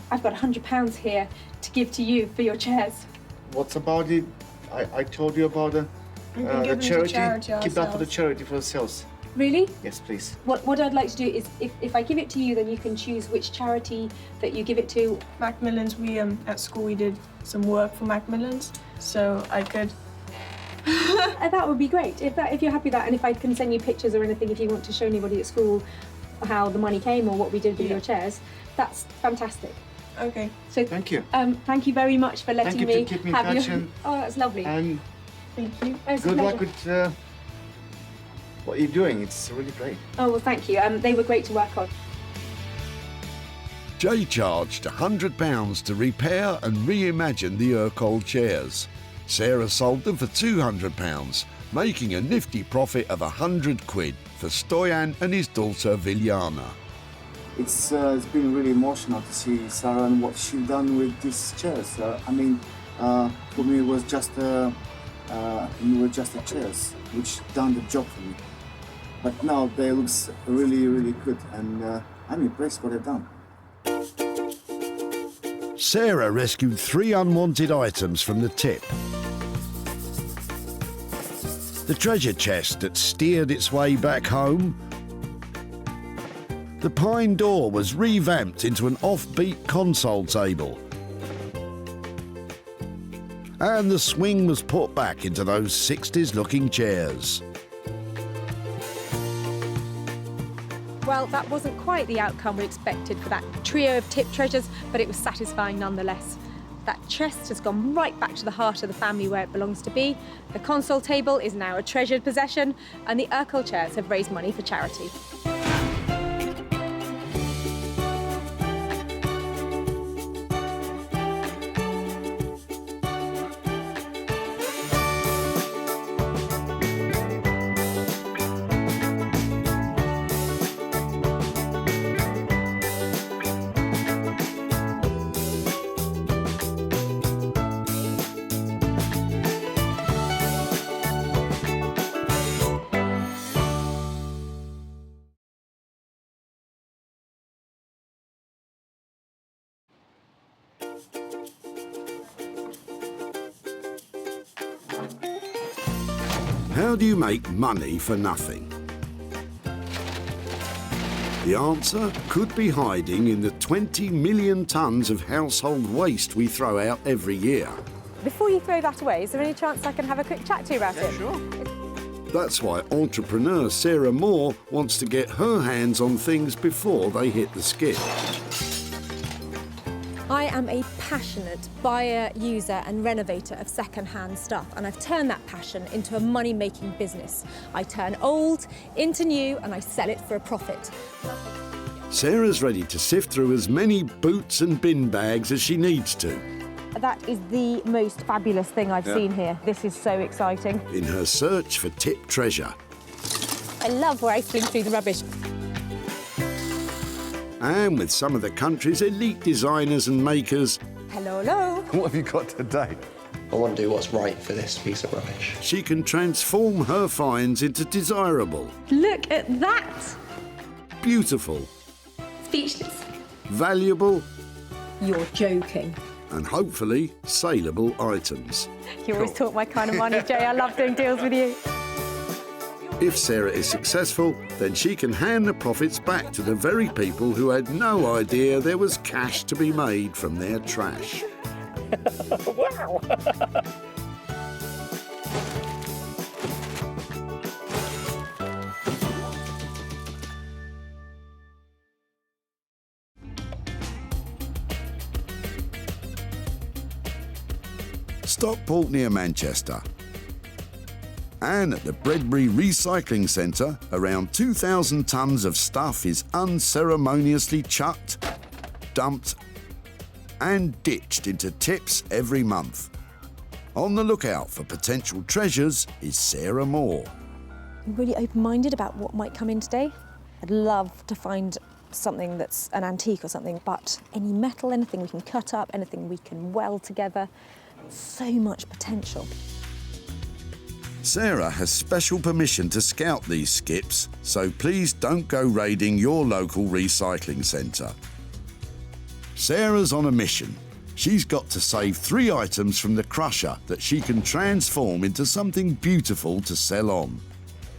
I've got £100 here to give to you for your chairs. What's about it? I told you about the We can give them to charity Keep that for the ourselves. charity for ourselves. Really? Yes, please. What I'd like to do is, if I give it to you, then you can choose which charity that you give it to. Macmillan's, we at school we did some work for Macmillan's, so I could. That would be great if you're happy with that, and if I can send you pictures or anything if you want to show anybody at school how the money came or what we did with your chairs. That's fantastic. Okay. So Thank you. Thank you very much for letting Thank you me for keeping in have touch your. and- Oh, that's lovely. And Thank you. It's a good luck pleasure. with what you're doing. It's really great. Oh well, thank you. They were great to work on. Jay charged £100 to repair and reimagine the Urkel chairs. Sarah sold them for £200, making a nifty profit of £100 for Stoyan and his daughter Viljana. It's been really emotional to see Sarah and what she's done with these chairs. For me, it was just the chairs which done the job for me. But now they look really, really good, and I'm impressed what they've done. Sarah rescued 3 unwanted items from the tip. The treasure chest that steered its way back home. The pine door was revamped into an offbeat console table. And the swing was put back into those 60s-looking chairs. Well, that wasn't quite the outcome we expected for that trio of tip treasures, but it was satisfying nonetheless. That chest has gone right back to the heart of the family where it belongs to be. The console table is now a treasured possession, and the Urkel chairs have raised money for charity. How do you make money for nothing? The answer could be hiding in the 20 million tonnes of household waste we throw out every year. Before you throw that away, is there any chance I can have a quick chat to you about it? Sure. That's why entrepreneur Sarah Moore wants to get her hands on things before they hit the skip. I am a passionate buyer, user and renovator of second-hand stuff, and I've turned that passion into a money-making business. I turn old into new and I sell it for a profit. Sarah's ready to sift through as many boots and bin bags as she needs to. That is the most fabulous thing I've seen here. This is so exciting. In her search for tip treasure. I love where I fling through the rubbish. And with some of the country's elite designers and makers. Hello, hello. What have you got today? I want to do what's right for this piece of rubbish. She can transform her finds into desirable. Look at that. Beautiful. Speechless. Valuable. You're joking. And hopefully saleable items. You always talk my kind of money, Jay. I love doing deals with you. If Sarah is successful, then she can hand the profits back to the very people who had no idea there was cash to be made from their trash. Wow! Stockport near Manchester. And at the Bredbury Recycling Centre, around 2,000 tonnes of stuff is unceremoniously chucked, dumped and ditched into tips every month. On the lookout for potential treasures is Sarah Moore. I'm really open-minded about what might come in today. I'd love to find something that's an antique or something, but any metal, anything we can cut up, anything we can weld together, so much potential. Sarah has special permission to scout these skips, so please don't go raiding your local recycling centre. Sarah's on a mission. She's got to save 3 items from the crusher that she can transform into something beautiful to sell on.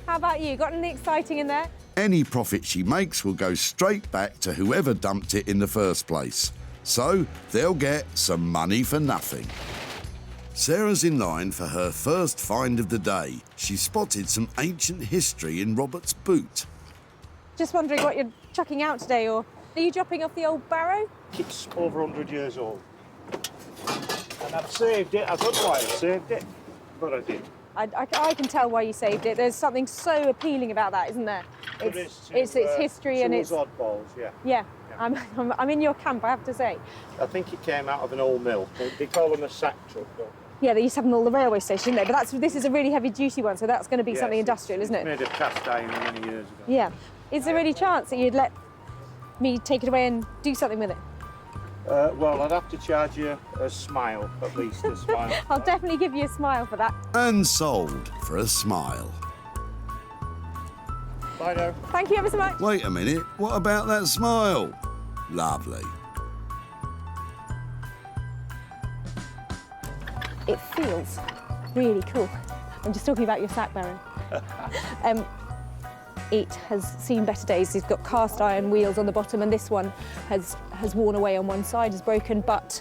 How about you? Got anything exciting in there? Any profit she makes will go straight back to whoever dumped it in the first place. So they'll get some money for nothing. Sarah's in line for her first find of the day. She spotted some ancient history in Robert's boot. Just wondering what you're chucking out today, or are you dropping off the old barrow? It's over 100 years old. And I've saved it. I don't know why I saved it, but I did. I can tell why you saved it. There's something so appealing about that, isn't there? It's history and it's oddballs, yeah. Yeah. I'm in your camp, I have to say. I think it came out of an old mill. They call them a sack truck, though. Yeah, they used to have them all the railway station, didn't they? But this is a really heavy-duty one, so that's going to be something industrial, isn't it? Made of cast iron many years ago. Yeah. Is there any chance that you'd let me take it away and do something with it? Well, I'd have to charge you a smile, at least a smile. I'll definitely give you a smile for that. And sold for a smile. Bye now. Thank you ever so much. Wait a minute, what about that smile? Lovely. It feels really cool. I'm just talking about your sack, Baron. It has seen better days. It's got cast iron wheels on the bottom, and this one has worn away on one side, is broken, but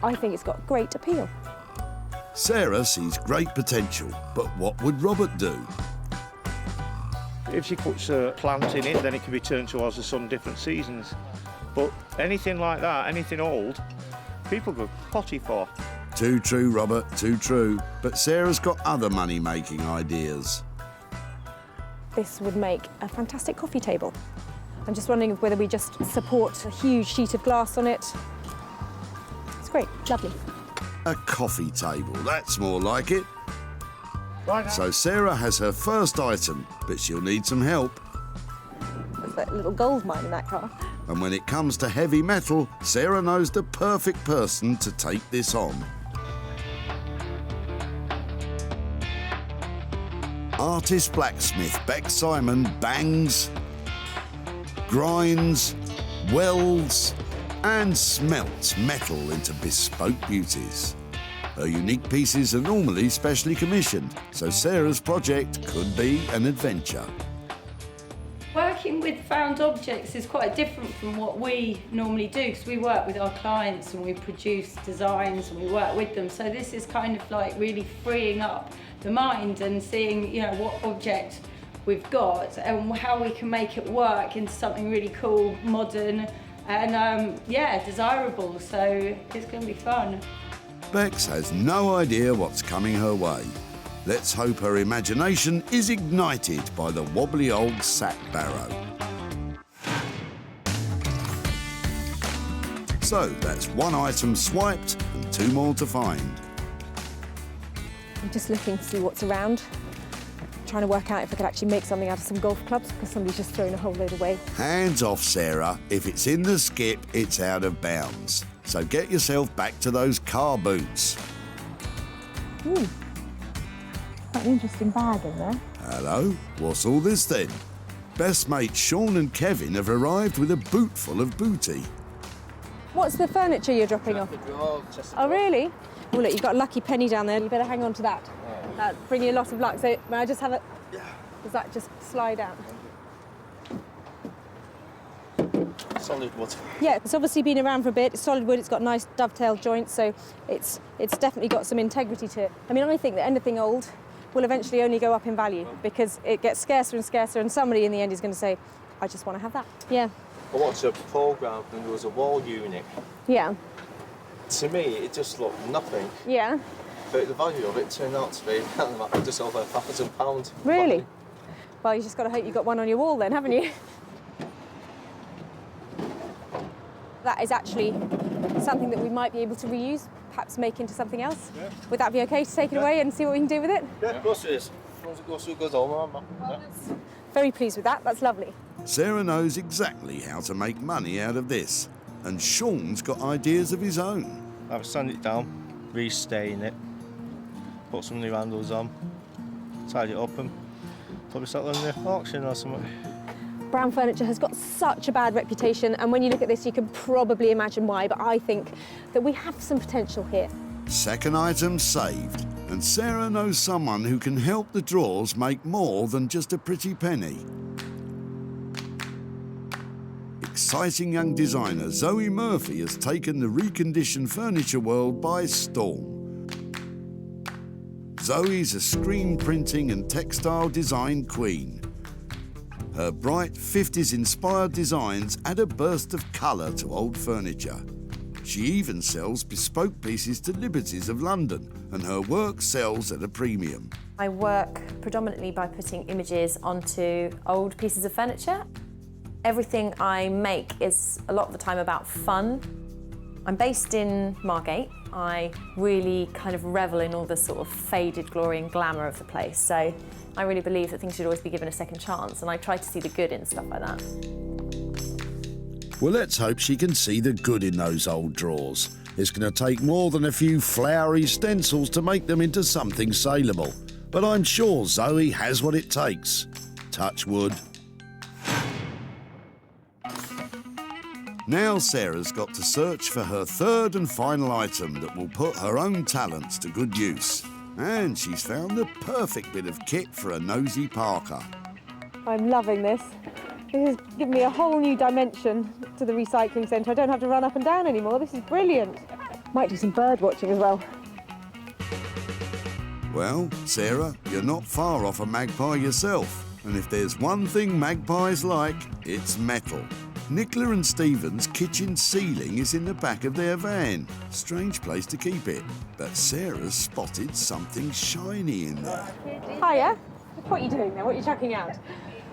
I think it's got great appeal. Sarah sees great potential, but what would Robert do? If she puts a plant in it, then it can be turned towards the sun different seasons. But anything like that, anything old, people go potty for. Too true, Robert, too true. But Sarah's got other money-making ideas. This would make a fantastic coffee table. I'm just wondering whether we just support a huge sheet of glass on it. It's great, lovely. A coffee table, that's more like it. Right now. So Sarah has her first item, but she'll need some help. There's that little gold mine in that car. And when it comes to heavy metal, Sarah knows the perfect person to take this on. Artist blacksmith Beck Simon bangs, grinds, welds and smelts metal into bespoke beauties. Her unique pieces are normally specially commissioned, so Sarah's project could be an adventure. Working with found objects is quite different from what we normally do, because we work with our clients and we produce designs and we work with them. So this is kind of like really freeing up the mind and seeing, you know, what object we've got and how we can make it work into something really cool, modern, and yeah, desirable, so it's going to be fun. Bex has no idea what's coming her way. Let's hope her imagination is ignited by the wobbly old sack barrow. So that's one item swiped and 2 more to find. I'm just looking to see what's around. Trying to work out if I could actually make something out of some golf clubs because somebody's just thrown a whole load away. Hands off, Sarah. If it's in the skip, it's out of bounds. So get yourself back to those car boots. Quite an interesting bag in there. Hello, what's all this then? Best mates Sean and Kevin have arrived with a boot full of booty. What's the furniture you're dropping off? Oh, really? Oh, look, you've got a lucky penny down there. You better hang on to that. That'll bring you a lot of luck. So, may I just have it? Yeah. Does that just slide out? Solid wood. Yeah, it's obviously been around for a bit. It's solid wood. It's got nice dovetail joints, so it's definitely got some integrity to it. I mean, I think that anything old will eventually only go up in value because it gets scarcer and scarcer, and somebody in the end is going to say, I just want to have that. Yeah. I watched a programme and there was a wall unit. Yeah. To me, it just looked nothing. Yeah. But the value of it turned out to be just over £1,000. Really? Well, you just got to hope you've got one on your wall then, haven't you? That is actually something that we might be able to reuse, perhaps make into something else. Yeah. Would that be okay to take it away and see what we can do with it? Yeah, of course it is. As long as it goes through good home, Very pleased with that. That's lovely. Sarah knows exactly how to make money out of this, and Sean's got ideas of his own. I've sand it down, restain it, put some new handles on, tidy it up and probably sell it on the auction or something. Brown furniture has got such a bad reputation, and when you look at this you can probably imagine why, but I think that we have some potential here. Second item saved, and Sarah knows someone who can help the drawers make more than just a pretty penny. Exciting young designer Zoe Murphy has taken the reconditioned furniture world by storm. Zoe's a screen printing and textile design queen. Her bright 50s-inspired designs add a burst of colour to old furniture. She even sells bespoke pieces to Liberties of London, and her work sells at a premium. I work predominantly by putting images onto old pieces of furniture. Everything I make is a lot of the time about fun. I'm based in Margate. I really kind of revel in all the sort of faded glory and glamour of the place. So I really believe that things should always be given a second chance, and I try to see the good in stuff like that. Well, let's hope she can see the good in those old drawers. It's going to take more than a few flowery stencils to make them into something saleable. But I'm sure Zoe has what it takes. Touch wood. Now Sarah's got to search for her third and final item that will put her own talents to good use. And she's found the perfect bit of kit for a nosy Parker. I'm loving this. This has given me a whole new dimension to the recycling centre. I don't have to run up and down anymore. This is brilliant. Might do some bird watching as well. Well, Sarah, you're not far off a magpie yourself. And if there's one thing magpies like, it's metal. Nicola and Stephen's kitchen ceiling is in the back of their van. Strange place to keep it. But Sarah's spotted something shiny in there. Hiya. What are you doing there? What are you chucking out?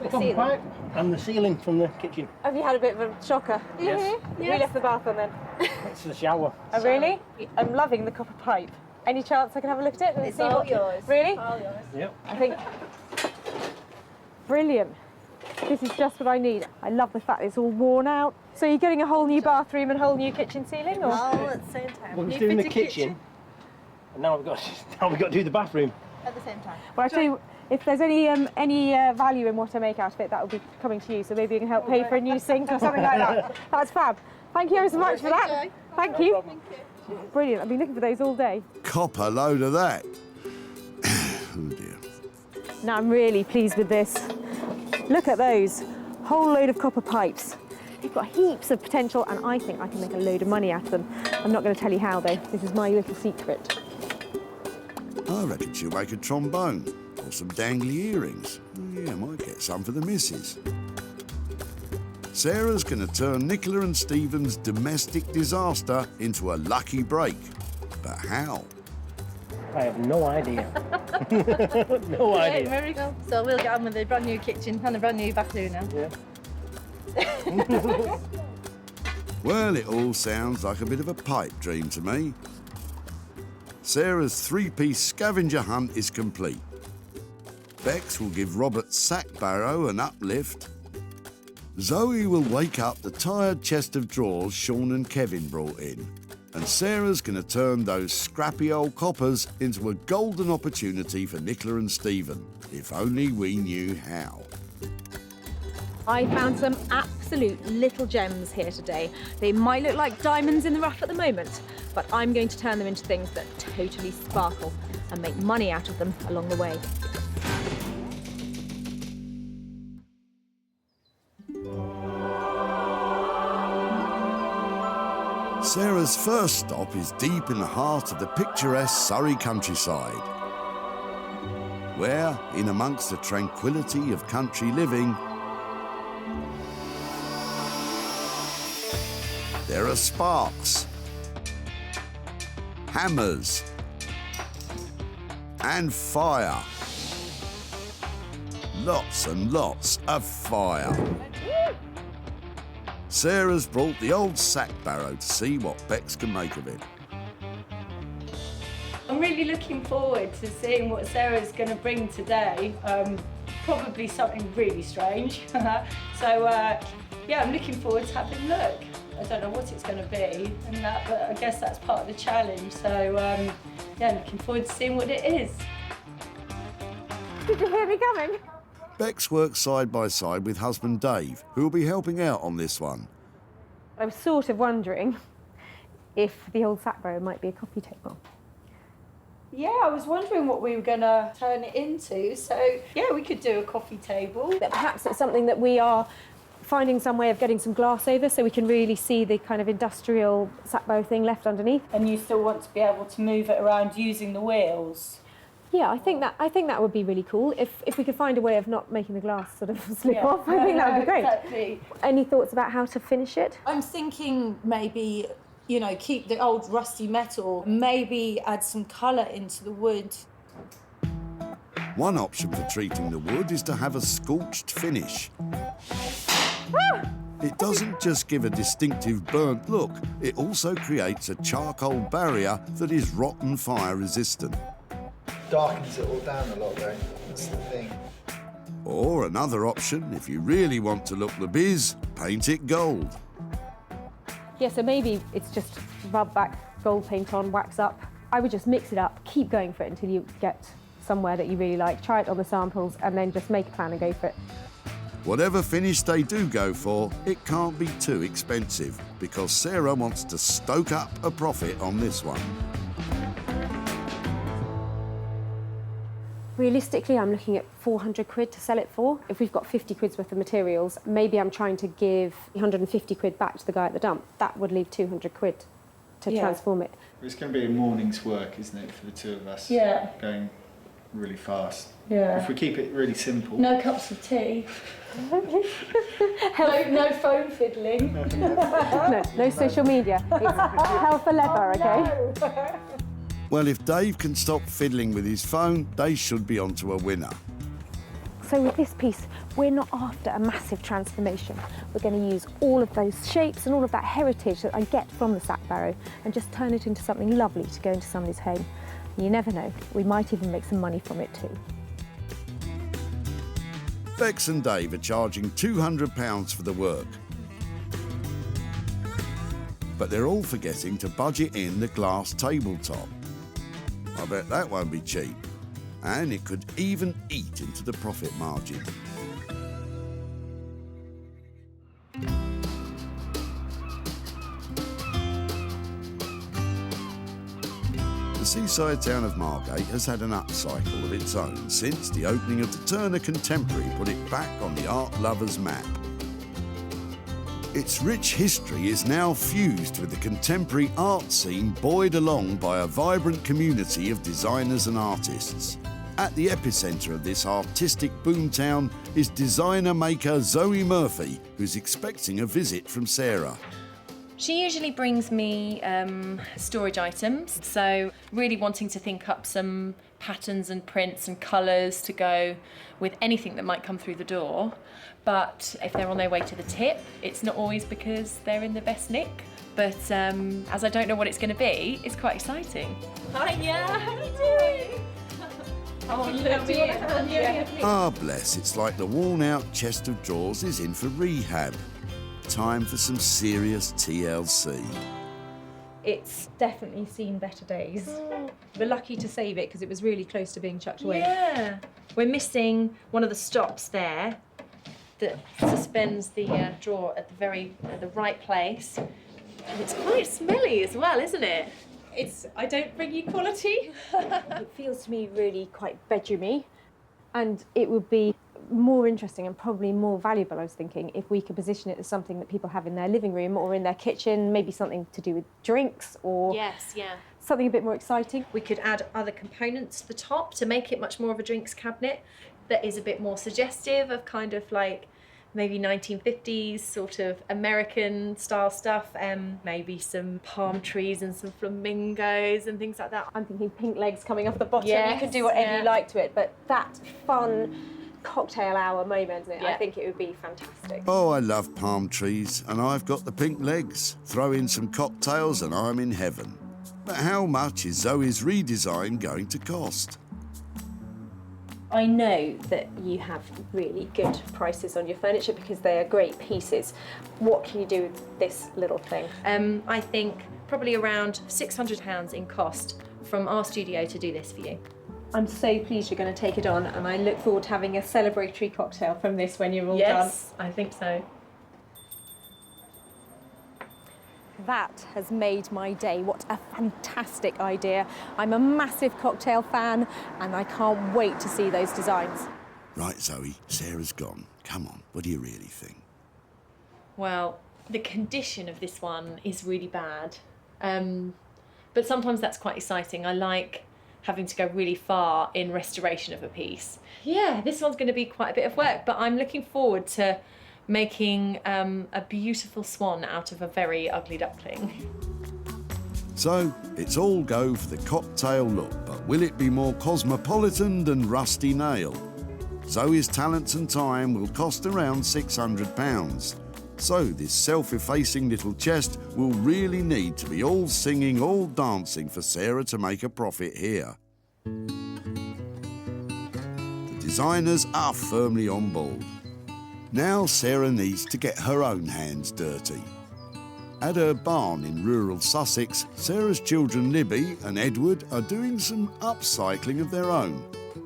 The pipe and the ceiling from the kitchen. Have you had a bit of a shocker? Yes. We left the bath on then. It's the shower. Oh, really? I'm loving the copper pipe. Any chance I can have a look at it? And It's see all what... yours. Really? All yours. Yep. I think... Brilliant. This is just what I need. I love the fact it's all worn out. So you're getting a whole new bathroom and a whole new kitchen ceiling, or? All at the same time. Well, we're doing the kitchen, and now we've got to do the bathroom. At the same time. Well, I tell you, if there's any value in what I make out of it, that will be coming to you. So maybe you can help pay for a new sink or something like that. That's fab. Thank you ever so much for that. Thank you. Brilliant. I've been looking for those all day. Copper load of that. Oh dear. Now I'm really pleased with this. Look at those. Whole load of copper pipes. They've got heaps of potential, and I think I can make a load of money out of them. I'm not going to tell you how, though. This is my little secret. I reckon she'll make a trombone or some dangly earrings. Oh, yeah, might get some for the missus. Sarah's going to turn Nicola and Stephen's domestic disaster into a lucky break. But how? I have no idea. No idea. There we go. So we'll get on with the brand new kitchen and the brand new bathroom now. Yeah. Well, it all sounds like a bit of a pipe dream to me. Sarah's three-piece scavenger hunt is complete. Bex will give Robert's sack barrow an uplift. Zoe will wake up the tired chest of drawers Sean and Kevin brought in. And Sarah's going to turn those scrappy old coppers into a golden opportunity for Nicola and Stephen. If only we knew how. I found some absolute little gems here today. They might look like diamonds in the rough at the moment, but I'm going to turn them into things that totally sparkle and make money out of them along the way. Sarah's first stop is deep in the heart of the picturesque Surrey countryside, where, in amongst the tranquility of country living, there are sparks, hammers, and fire. Lots and lots of fire. Sarah's brought the old sack barrow to see what Bex can make of it. I'm really looking forward to seeing what Sarah's going to bring today. Probably something really strange. Yeah, I'm looking forward to having a look. I don't know what it's going to be, but I guess that's part of the challenge. So yeah, looking forward to seeing what it is. Did you hear me coming? Bex works side by side with husband Dave, who will be helping out on this one. I was sort of wondering if the old sack barrow might be a coffee table. Yeah, I was wondering what we were going to turn it into. So yeah, we could do a coffee table. But perhaps it's something that we are finding some way of getting some glass over so we can really see the kind of industrial sack barrow thing left underneath. And you still want to be able to move it around using the wheels. Yeah, I think that would be really cool. If we could find a way of not making the glass sort of slip off, I think that would be great. Exactly. Any thoughts about how to finish it? I'm thinking maybe, you know, keep the old rusty metal, maybe add some colour into the wood. One option for treating the wood is to have a scorched finish. It doesn't just give a distinctive burnt look, it also creates a charcoal barrier that is rotten fire resistant. Darkens it all down a lot though, that's the thing. Or another option, if you really want to look the biz, paint it gold. Yeah, so maybe it's just rub back, gold paint on, wax up. I would just mix it up, keep going for it until you get somewhere that you really like. Try it on the samples and then just make a plan and go for it. Whatever finish they do go for, it can't be too expensive because Sarah wants to stoke up a profit on this one. Realistically, I'm looking at 400 quid to sell it for. If we've got 50 quid's worth of materials, maybe I'm trying to give 150 quid back to the guy at the dump. That would leave 200 quid to transform it. It's going to be a morning's work, isn't it, for the two of us? Yeah. Going really fast. Yeah. If we keep it really simple. No cups of tea. no phone fiddling. No social media. It's hell for leather, okay? No. Well, if Dave can stop fiddling with his phone, they should be onto a winner. So with this piece, we're not after a massive transformation. We're going to use all of those shapes and all of that heritage that I get from the sack barrow and just turn it into something lovely to go into somebody's home. And you never know, we might even make some money from it too. Bex and Dave are charging £200 for the work. But they're all forgetting to budget in the glass tabletop. I bet that won't be cheap. And it could even eat into the profit margin. The seaside town of Margate has had an upcycle of its own since the opening of the Turner Contemporary put it back on the art lovers' map. Its rich history is now fused with the contemporary art scene buoyed along by a vibrant community of designers and artists. At the epicentre of this artistic boomtown is designer-maker Zoe Murphy, who's expecting a visit from Sarah. She usually brings me storage items, so really wanting to think up some patterns and prints and colours to go with anything that might come through the door. But if they're on their way to the tip, it's not always because they're in the best nick. But as I don't know what it's going to be, it's quite exciting. Hiya, how are you doing? Ah, bless, it's like the worn-out chest of drawers is in for rehab. Time for some serious TLC. It's definitely seen better days. We're lucky to save it because it was really close to being chucked away. Yeah. We're missing one of the stops there that suspends the drawer at the right place. And it's quite smelly as well, isn't it? I don't bring you quality. It feels to me really quite bedroomy, and it would be more interesting and probably more valuable, I was thinking, if we could position it as something that people have in their living room or in their kitchen, maybe something to do with drinks or something a bit more exciting. We could add other components to the top to make it much more of a drinks cabinet that is a bit more suggestive of kind of like maybe 1950s sort of American style stuff, maybe some palm trees and some flamingos and things like that. I'm thinking pink legs coming off the bottom. Yes, you could do whatever you like to it, but that fun cocktail hour moment, isn't it? I think it would be fantastic. Oh, I love palm trees, and I've got the pink legs. Throw in some cocktails and I'm in heaven. But how much is Zoe's redesign going to cost? I know that you have really good prices on your furniture because they are great pieces. What can you do with this little thing? I think probably around £600 in cost from our studio to do this for you. I'm so pleased you're going to take it on, and I look forward to having a celebratory cocktail from this when you're all done. Yes, I think so. That has made my day. What a fantastic idea. I'm a massive cocktail fan, and I can't wait to see those designs. Right, Zoe, Sarah's gone. Come on, what do you really think? Well, the condition of this one is really bad. But sometimes that's quite exciting. I like having to go really far in restoration of a piece. Yeah, this one's going to be quite a bit of work, but I'm looking forward to making a beautiful swan out of a very ugly duckling. So, it's all go for the cocktail look, but will it be more cosmopolitan than Rusty Nail? Zoe's talents and time will cost around £600. So this self-effacing little chest will really need to be all singing, all dancing for Sarah to make a profit here. The designers are firmly on board. Now Sarah needs to get her own hands dirty. At her barn in rural Sussex, Sarah's children Libby and Edward are doing some upcycling of their own.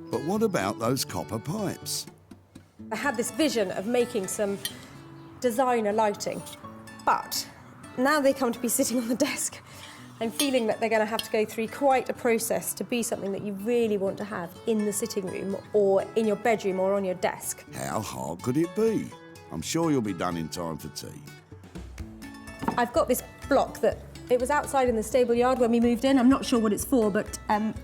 But what about those copper pipes? I had this vision of making some designer lighting, but now they come to be sitting on the desk. I'm feeling that they're going to have to go through quite a process to be something that you really want to have in the sitting room or in your bedroom or on your desk. How hard could it be? I'm sure you'll be done in time for tea. I've got this block that it was outside in the stable yard when we moved in. I'm not sure what it's for, but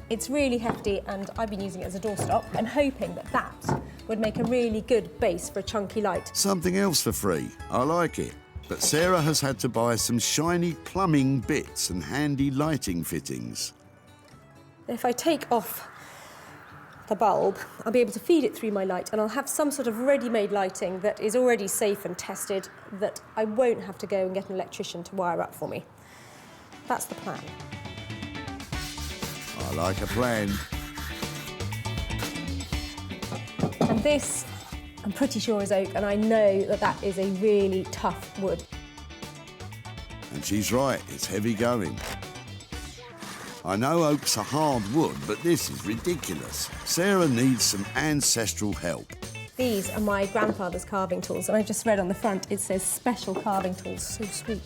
it's really hefty and I've been using it as a doorstop. I'm hoping that that would make a really good base for a chunky light. Something else for free. I like it. But Sarah has had to buy some shiny plumbing bits and handy lighting fittings. If I take off the bulb, I'll be able to feed it through my light and I'll have some sort of ready-made lighting that is already safe and tested that I won't have to go and get an electrician to wire up for me. That's the plan. I like a plan. And this, I'm pretty sure is oak, and I know that that is a really tough wood. And she's right, it's heavy going. I know oak's a hard wood, but this is ridiculous. Sarah needs some ancestral help. These are my grandfather's carving tools, and I just read on the front it says special carving tools. So sweet.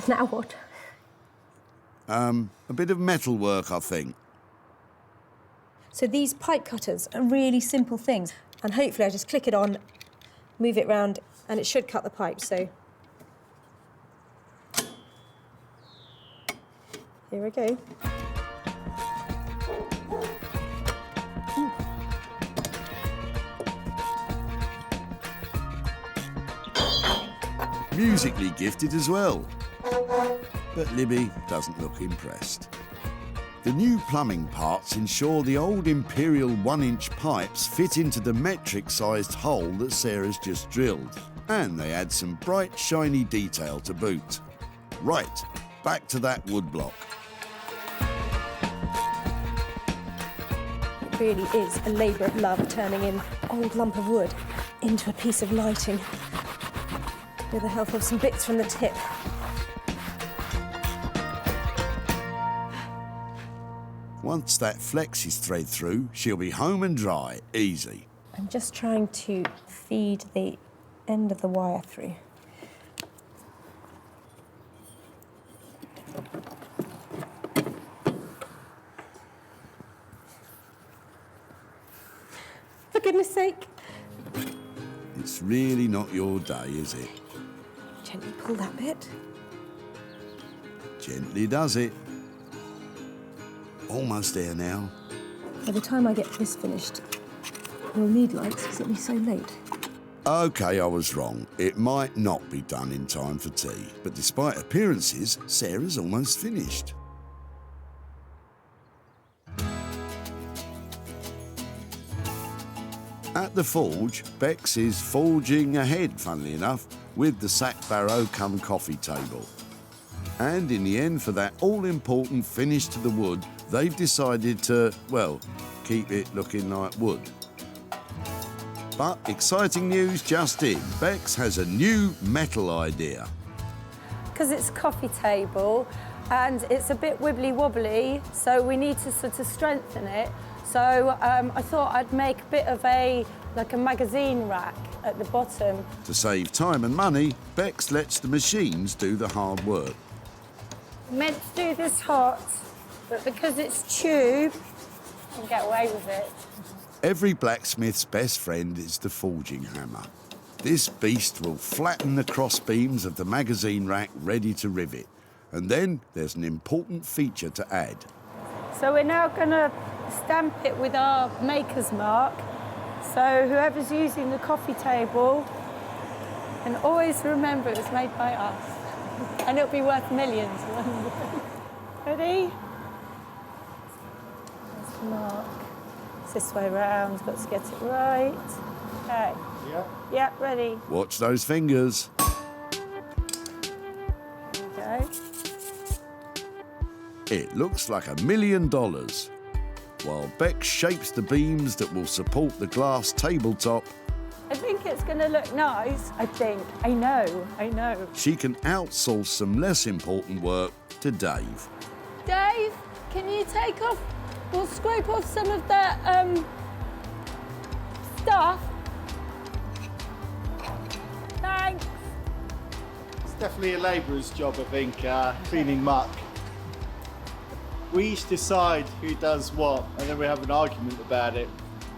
Now what? A bit of metal work, I think. So these pipe cutters are really simple things, and hopefully I just click it on, move it round, and it should cut the pipe, so Here we go. Musically gifted as well. But Libby doesn't look impressed. The new plumbing parts ensure the old Imperial 1-inch pipes fit into the metric-sized hole that Sarah's just drilled. And they add some bright, shiny detail to boot. Right, back to that wood block. It really is a labour of love turning an old lump of wood into a piece of lighting with the help of some bits from the tip. Once that flex is thread through, she'll be home and dry, easy. I'm just trying to feed the end of the wire through. For goodness sake. It's really not your day, is it? Gently pull that bit. Gently does it. Almost there now. By the time I get this finished, we'll need lights because it'll be so late. OK, I was wrong. It might not be done in time for tea, but despite appearances, Sarah's almost finished. At the forge, Bex is forging ahead, funnily enough, with the sack barrow come coffee table. And in the end, for that all-important finish to the wood, they've decided to, well, keep it looking like wood. But exciting news just in. Bex has a new metal idea. Because it's a coffee table and it's a bit wibbly-wobbly, so we need to sort of strengthen it. So I thought I'd make a bit of like a magazine rack at the bottom. To save time and money, Bex lets the machines do the hard work. Meant to do this hot, but because it's tube, I can get away with it. Every blacksmith's best friend is the forging hammer. This beast will flatten the cross beams of the magazine rack ready to rivet. And then there's an important feature to add. So we're now going to stamp it with our maker's mark. So whoever's using the coffee table can always remember it was made by us. And it'll be worth millions. Ready? There's the mark. It's this way round, got to get it right. Okay. Yeah. Yeah, ready. Watch those fingers. There we go. It looks like $1 million. While Bex shapes the beams that will support the glass tabletop, I think it's going to look nice. I think. I know. she can outsource some less important work to Dave. Dave, can you take off, we'll scrape off some of that stuff. Thanks. It's definitely a labourer's job, I think, cleaning muck. We each decide who does what, and then we have an argument about it.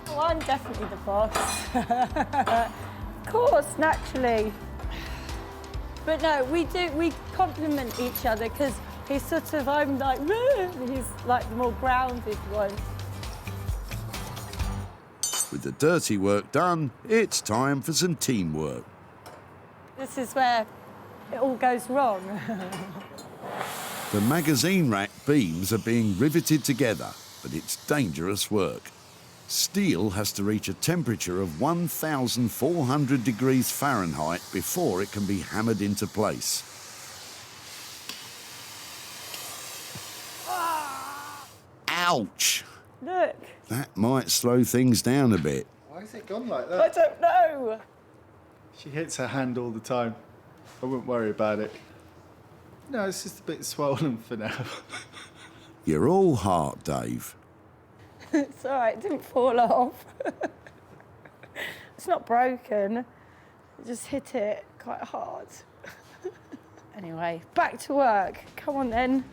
Well, I'm definitely the boss. Of course, naturally. But no, we compliment each other because he's sort of, I'm like, he's like the more grounded one. With the dirty work done, it's time for some teamwork. This is where it all goes wrong. The magazine rack beams are being riveted together, but it's dangerous work. Steel has to reach a temperature of 1,400 degrees Fahrenheit before it can be hammered into place. Ouch! Look. That might slow things down a bit. Why has it gone like I that? don't know. She hits her hand all the time. I wouldn't worry about it. No, it's just a bit swollen for now. You're all heart, Dave. It's all right, it didn't fall off. It's not broken. I just hit it quite hard. Anyway, back to work. Come on then.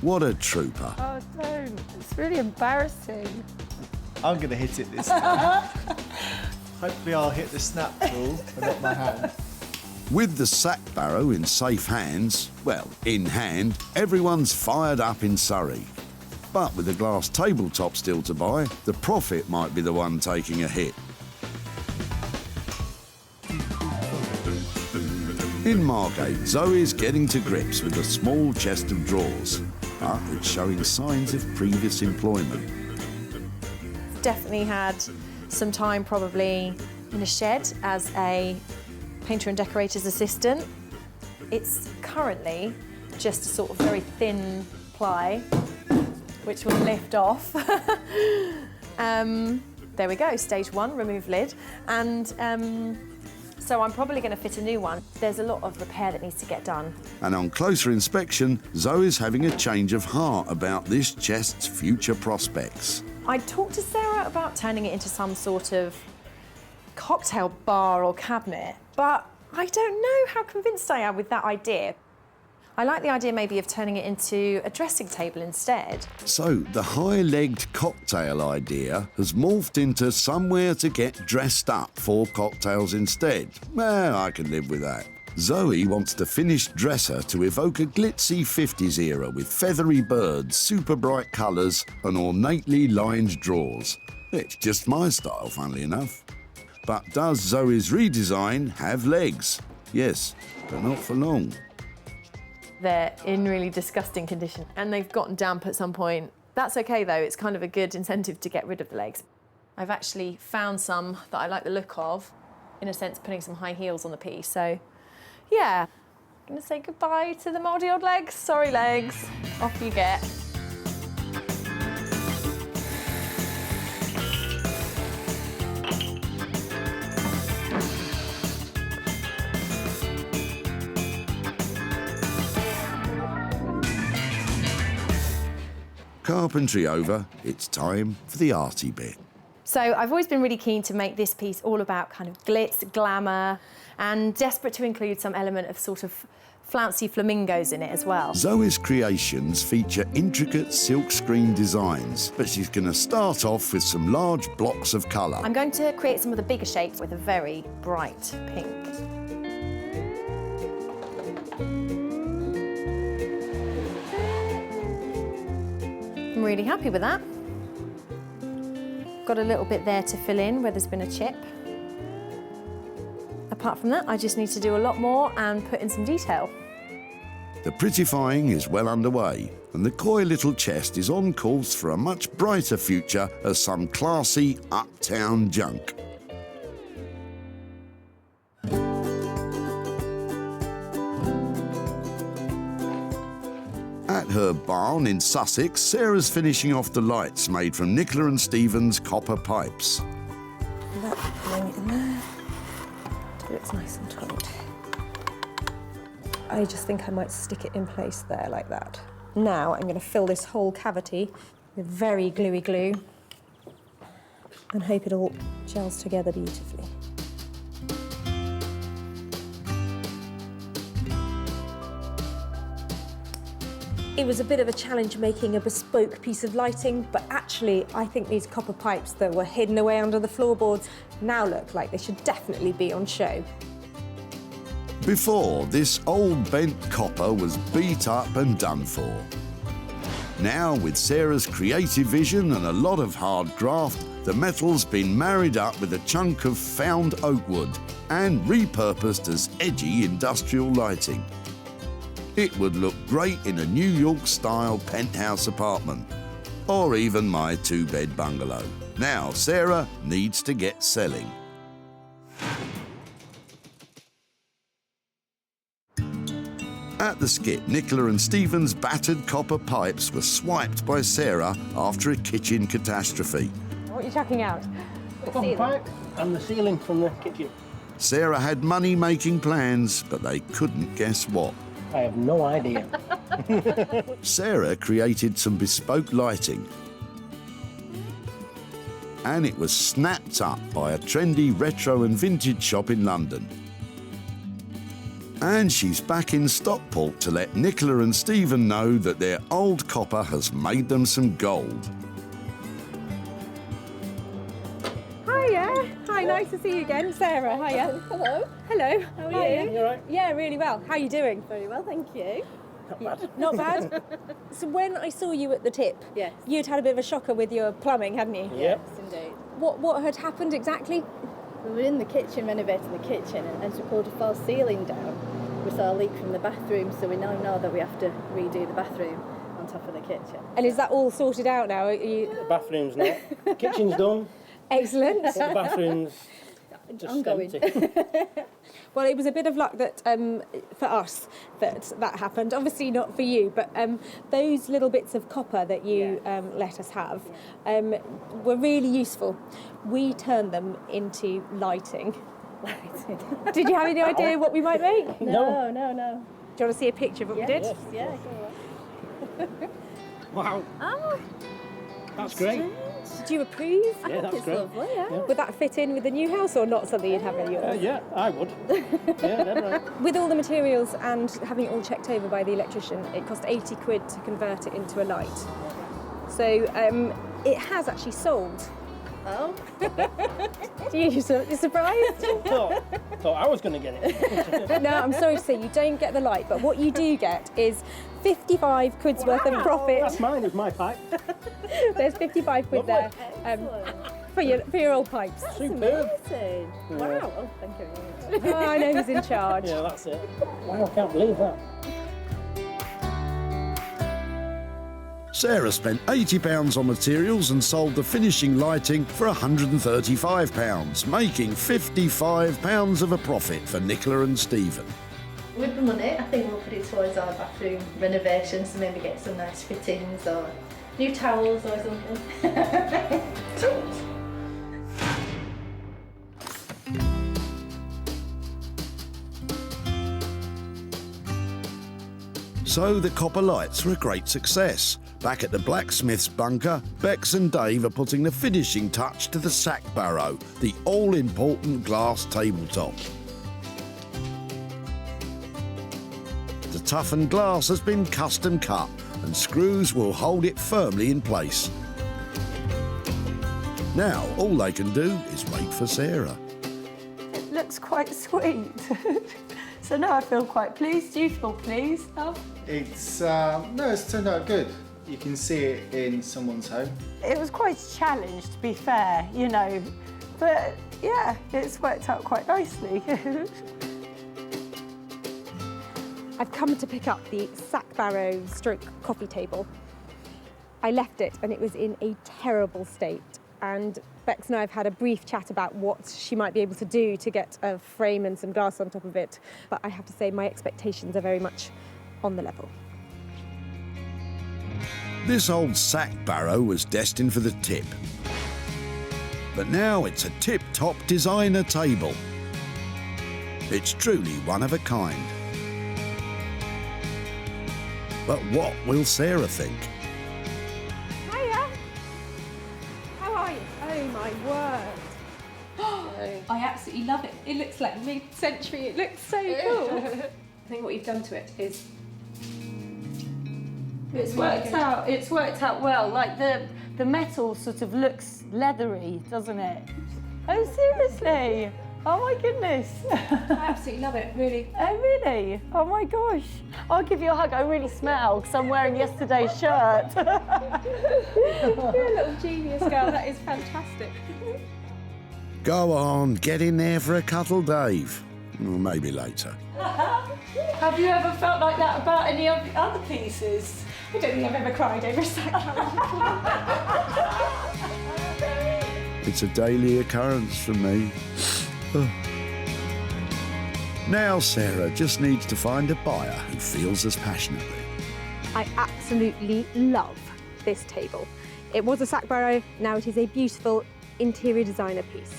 What a trooper. Oh, don't. It's really embarrassing. I'm going to hit it this time. Hopefully I'll hit the snap tool and not my hand. With the sack barrow in safe hands, well, in hand, everyone's fired up in Surrey. But with a glass tabletop still to buy, the profit might be the one taking a hit. In Margate, Zoe's getting to grips with a small chest of drawers, but it's showing signs of previous employment. Definitely had some time probably in a shed as a painter and decorator's assistant. It's currently just a sort of very thin ply, which will lift off. There we go, stage 1, remove lid. And so I'm probably going to fit a new one. There's a lot of repair that needs to get done. And on closer inspection, Zoe's having a change of heart about this chest's future prospects. I talked to Sarah about turning it into some sort of cocktail bar or cabinet, but I don't know how convinced I am with that idea. I like the idea maybe of turning it into a dressing table instead. So the high-legged cocktail idea has morphed into somewhere to get dressed up for cocktails instead. Well, I can live with that. Zoe wants the finished dresser to evoke a glitzy 50s era with feathery birds, super bright colours and ornately lined drawers. It's just my style, funnily enough. But does Zoe's redesign have legs? Yes, but not for long. They're in really disgusting condition and they've gotten damp at some point. That's okay though, it's kind of a good incentive to get rid of the legs. I've actually found some that I like the look of, in a sense putting some high heels on the piece, so yeah. I'm gonna say goodbye to the mouldy old legs. Sorry legs, off you get. Carpentry over, it's time for the arty bit. So I've always been really keen to make this piece all about kind of glitz, glamour, and desperate to include some element of sort of flouncy flamingos in it as well. Zoe's creations feature intricate silkscreen designs, but she's going to start off with some large blocks of colour. I'm going to create some of the bigger shapes with a very bright pink. I'm really happy with that. Got a little bit there to fill in where there's been a chip. Apart from that, I just need to do a lot more and put in some detail. The prettifying is well underway, and the coy little chest is on course for a much brighter future as some classy uptown junk. At her barn in Sussex, Sarah's finishing off the lights made from Nicola and Stephen's copper pipes. Bring it in there. Till it's nice and taut. I just think I might stick it in place there like that. Now I'm going to fill this whole cavity with very gluey glue and hope it all gels together beautifully. It was a bit of a challenge making a bespoke piece of lighting, but actually I think these copper pipes that were hidden away under the floorboards now look like they should definitely be on show. Before, this old bent copper was beat up and done for. Now, with Sarah's creative vision and a lot of hard graft, the metal's been married up with a chunk of found oak wood and repurposed as edgy industrial lighting. It would look great in a New York-style penthouse apartment, or even my two-bed bungalow. Now, Sarah needs to get selling. At the skip, Nicola and Stephen's battered copper pipes were swiped by Sarah after a kitchen catastrophe. What are you chucking out? The copper pipe and the ceiling from the kitchen. Sarah had money-making plans, but they couldn't guess what. I have no idea. Sarah created some bespoke lighting, and it was snapped up by a trendy retro and vintage shop in London. And she's back in Stockport to let Nicola and Stephen know that their old copper has made them some gold. Hiya, Hi, nice to see you again. Sarah, hiya. Hello. Hello. How are Hiya. you? You all right? Yeah, really well. How are you doing? Very well, thank you. Not bad. Not bad? So when I saw you at the tip, Yes. you'd had a bit of a shocker with your plumbing, hadn't you? Yes, indeed. What had happened exactly? We were in the kitchen, renovating the kitchen, and as we pulled a false ceiling down, we saw a leak from the bathroom, so we now know that we have to redo the bathroom on top of the kitchen. And is that all sorted out now? The bathroom's not. Kitchen's done. Excellent. But the bathroom's just ongoing. empty. Well, it was a bit of luck that for us that happened. Obviously not for you, but those little bits of copper that you let us have were really useful. We turned them into lighting. Did you have any idea what we might make? No. Do you want to see a picture of what we did? Yes, yeah, go on. Wow. Oh, That's great. Do you approve? Yeah, I think that's it's great. lovely, yeah. Would that fit in with the new house or not something you'd have in yours? Yeah, I would. Yeah, dead right. With all the materials and having it all checked over by the electrician, it cost 80 quid to convert it into a light. So it has actually sold. Oh. You're surprised? Thought I was going to get it. No, I'm sorry to say you don't get the light, but what you do get is 55 quid's worth of profit. That's mine, it's my pipe. There's 55 quid there for your old pipes. Superb. Amazing. Yeah. Wow. Oh, thank you very much. Oh, I know who's in charge. Yeah, that's it. Wow, I can't believe that. Sarah spent £80 on materials and sold the finishing lighting for £135, making £55 of a profit for Nicola and Stephen. With the money, I think we'll put it towards our bathroom renovations, so maybe get some nice fittings or new towels or something. So the copper lights were a great success. Back at the blacksmith's bunker, Bex and Dave are putting the finishing touch to the sack barrow, the all-important glass tabletop. The toughened glass has been custom cut and screws will hold it firmly in place. Now all they can do is wait for Sarah. It looks quite sweet. So now I feel quite pleased. Do you feel pleased, love? It's turned out good. You can see it in someone's home. It was quite a challenge, to be fair, you know, but yeah, it's worked out quite nicely. I've come to pick up the sack barrow stroke coffee table. I left it and it was in a terrible state. And Bex and I have had a brief chat about what she might be able to do to get a frame and some glass on top of it. But I have to say my expectations are very much on the level. This old sack barrow was destined for the tip. But now it's a tip-top designer table. It's truly one of a kind. But what will Sarah think? Hiya! How are you? Oh my word! I absolutely love it. It looks like mid-century. It looks so cool. I think what you've done to it is It's worked out well. Like the metal sort of looks leathery, doesn't it? Oh, seriously? Oh my goodness. I absolutely love it, really. Oh, really? Oh my gosh. I'll give you a hug. I really smell because I'm wearing yesterday's shirt. You're a little genius, girl. That is fantastic. Go on, get in there for a cuddle, Dave. Or maybe later. Have you ever felt like that about any of the other pieces? I don't think I've ever cried over a sack barrow. It's a daily occurrence for me. Now Sarah just needs to find a buyer who feels as passionately. I absolutely love this table. It was a sack barrow, now it is a beautiful interior designer piece.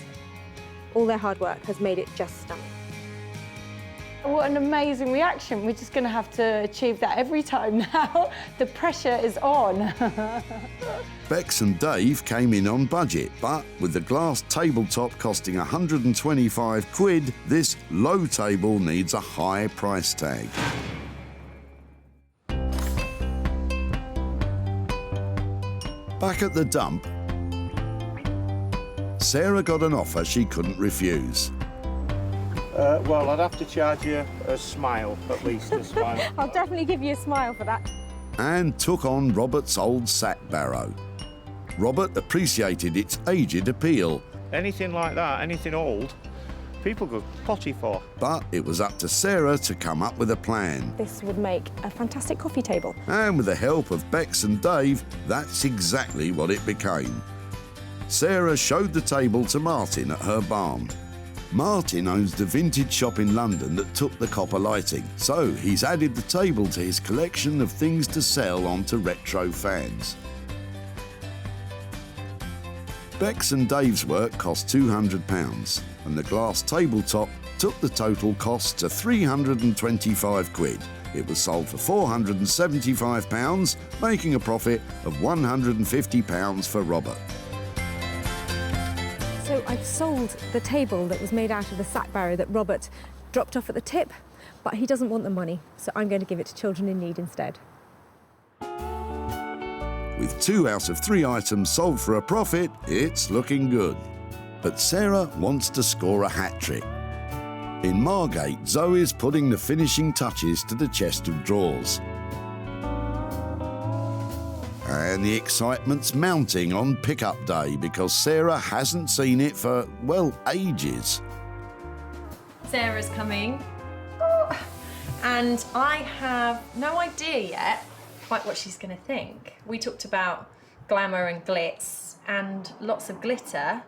All their hard work has made it just stunning. What an amazing reaction. We're just going to have to achieve that every time now. The pressure is on. Bex and Dave came in on budget, but with the glass tabletop costing 125 quid, this low table needs a high price tag. Back at the dump, Sarah got an offer she couldn't refuse. Well, I'd have to charge you a smile, at least a smile. I'll definitely give you a smile for that. And took on Robert's old sack barrow. Robert appreciated its aged appeal. Anything like that, anything old, people go potty for. But it was up to Sarah to come up with a plan. This would make a fantastic coffee table. And with the help of Bex and Dave, that's exactly what it became. Sarah showed the table to Martin at her barn. Martin owns the vintage shop in London that took the copper lighting, so he's added the table to his collection of things to sell on to retro fans. Bex and Dave's work cost £200, and the glass tabletop took the total cost to £325. It was sold for £475, making a profit of £150 for Robert. So I've sold the table that was made out of the sack barrow that Robert dropped off at the tip, but he doesn't want the money, so I'm going to give it to children in need instead. With 2 out of 3 items sold for a profit, it's looking good. But Sarah wants to score a hat-trick. In Margate, Zoe's putting the finishing touches to the chest of drawers. And the excitement's mounting on pick-up day because Sarah hasn't seen it for, well, ages. Sarah's coming. Oh, and I have no idea yet quite what she's going to think. We talked about glamour and glitz and lots of glitter.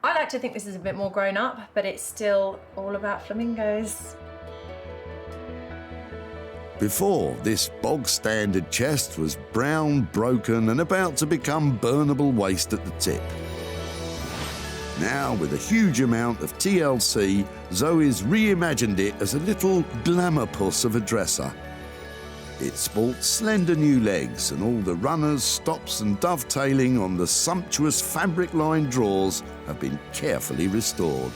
I like to think this is a bit more grown up, but it's still all about flamingos. Before, this bog-standard chest was brown, broken and about to become burnable waste at the tip. Now, with a huge amount of TLC, Zoe's reimagined it as a little glamour puss of a dresser. It sports slender new legs, and all the runners, stops and dovetailing on the sumptuous fabric-lined drawers have been carefully restored.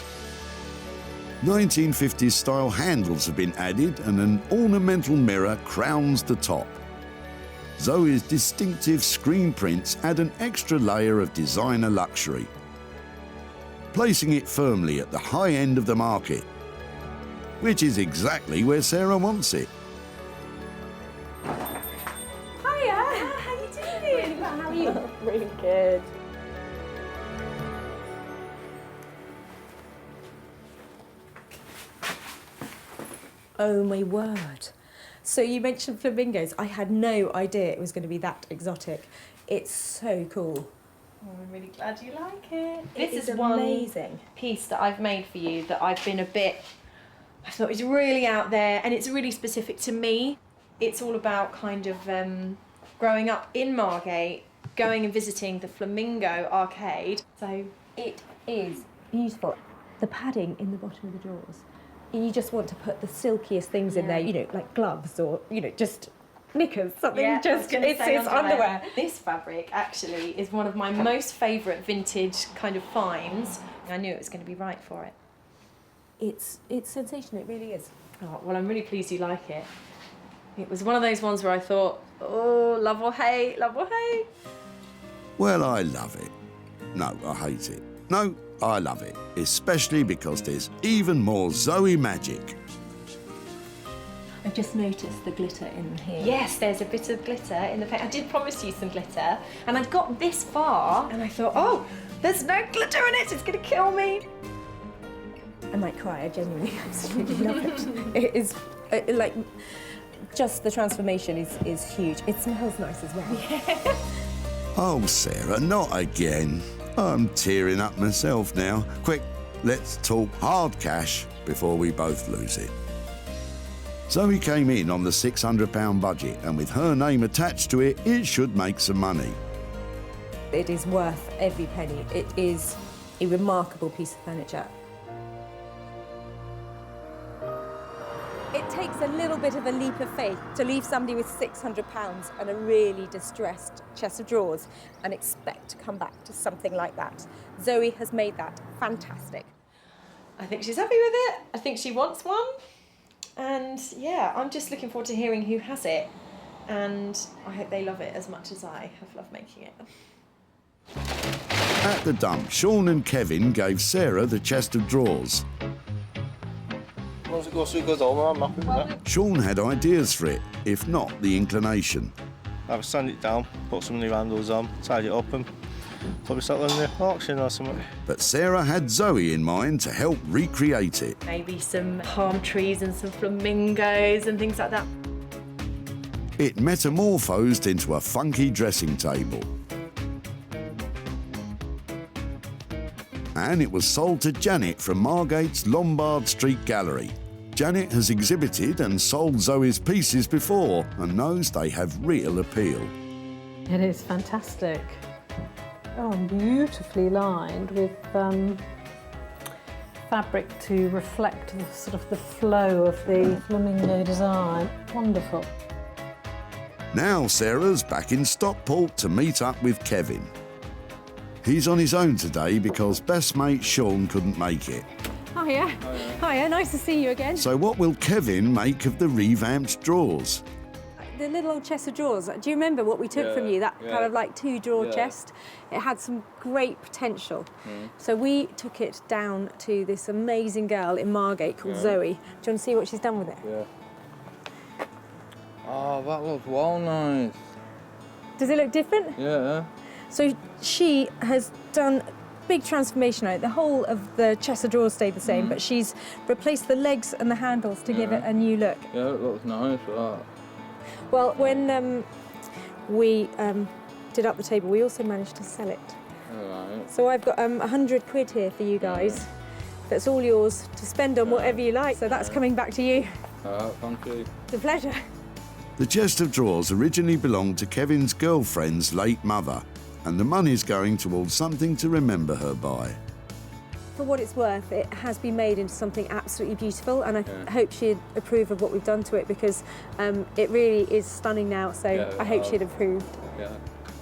1950s style handles have been added, and an ornamental mirror crowns the top. Zoe's distinctive screen prints add an extra layer of designer luxury, placing it firmly at the high end of the market, which is exactly where Sarah wants it. How you doing? How are you? Really good. Oh my word. So you mentioned flamingos. I had no idea it was going to be that exotic. It's so cool. Oh, I'm really glad you like it. It This is is one amazing. piece that I've made for you that I've been I thought it's really out there and it's really specific to me. It's all about kind of growing up in Margate, going and visiting the Flamingo arcade. So It is beautiful. The padding in the bottom of the drawers. You just want to put the silkiest things in there, you know, like gloves or, you know, just knickers, something it's underwear. This fabric actually is one of my most favourite vintage kind of finds. I knew it was going to be right for it. It's sensational, it really is. Oh, well, I'm really pleased you like it. It was one of those ones where I thought, oh, love or hate, love or hate. Well, I love it. No, I hate it. No, I love it, especially because there's even more Zoe magic. I just noticed the glitter in here. Yes, there's a bit of glitter in the paint. I did promise you some glitter, and I got this far, and I thought, oh, there's no glitter in it, it's going to kill me. I might cry, I genuinely absolutely love it. It is, like, just the transformation is huge. It smells nice as well. Yeah. Oh, Sarah, not again. I'm tearing up myself now. Quick, let's talk hard cash before we both lose it. Zoe came in on the £600 budget, and with her name attached to it, it should make some money. It is worth every penny. It is a remarkable piece of furniture. It takes a little bit of a leap of faith to leave somebody with £600 and a really distressed chest of drawers and expect to come back to something like that. Zoe has made that fantastic. I think she's happy with it. I think she wants one. And yeah, I'm just looking forward to hearing who has it. And I hope they love it as much as I have loved making it. At the dump, Sean and Kevin gave Sarah the chest of drawers. Once it goes through, it goes over. I'm happy with that. Sean had ideas for it, if not the inclination. I would sand it down, put some new handles on, tidy it up and probably settle in the auction or something. But Sarah had Zoe in mind to help recreate it. Maybe some palm trees and some flamingos and things like that. It metamorphosed into a funky dressing table. And it was sold to Janet from Margate's Lombard Street Gallery. Janet has exhibited and sold Zoe's pieces before and knows they have real appeal. It is fantastic. Oh, beautifully lined with fabric to reflect the sort of the flow of the flamingo design. Wonderful. Now Sarah's back in Stockport to meet up with Kevin. He's on his own today because best mate Sean couldn't make it. Hiya. Hiya, nice to see you again. So what will Kevin make of the revamped drawers? The little old chest of drawers, do you remember what we took from you? That kind of like 2-drawer chest? It had some great potential. So we took it down to this amazing girl in Margate called Zoe. Do you want to see what she's done with it? Yeah. Oh, that looks well nice. Does it look different? Yeah. So she has done big transformation on it. The whole of the chest of drawers stayed the same, but she's replaced the legs and the handles to give it a new look. Yeah, it looks nice, that. Well, when we did up the table, we also managed to sell it. Alright. So I've got 100 quid here for you guys. That's all yours to spend on whatever you like. So that's coming back to you. Thank you. It's a pleasure. The chest of drawers originally belonged to Kevin's girlfriend's late mother, and the money's going towards something to remember her by. For what it's worth, it has been made into something absolutely beautiful, and I hope she'd approve of what we've done to it, because it really is stunning now, so I hope she'd approve. Yeah.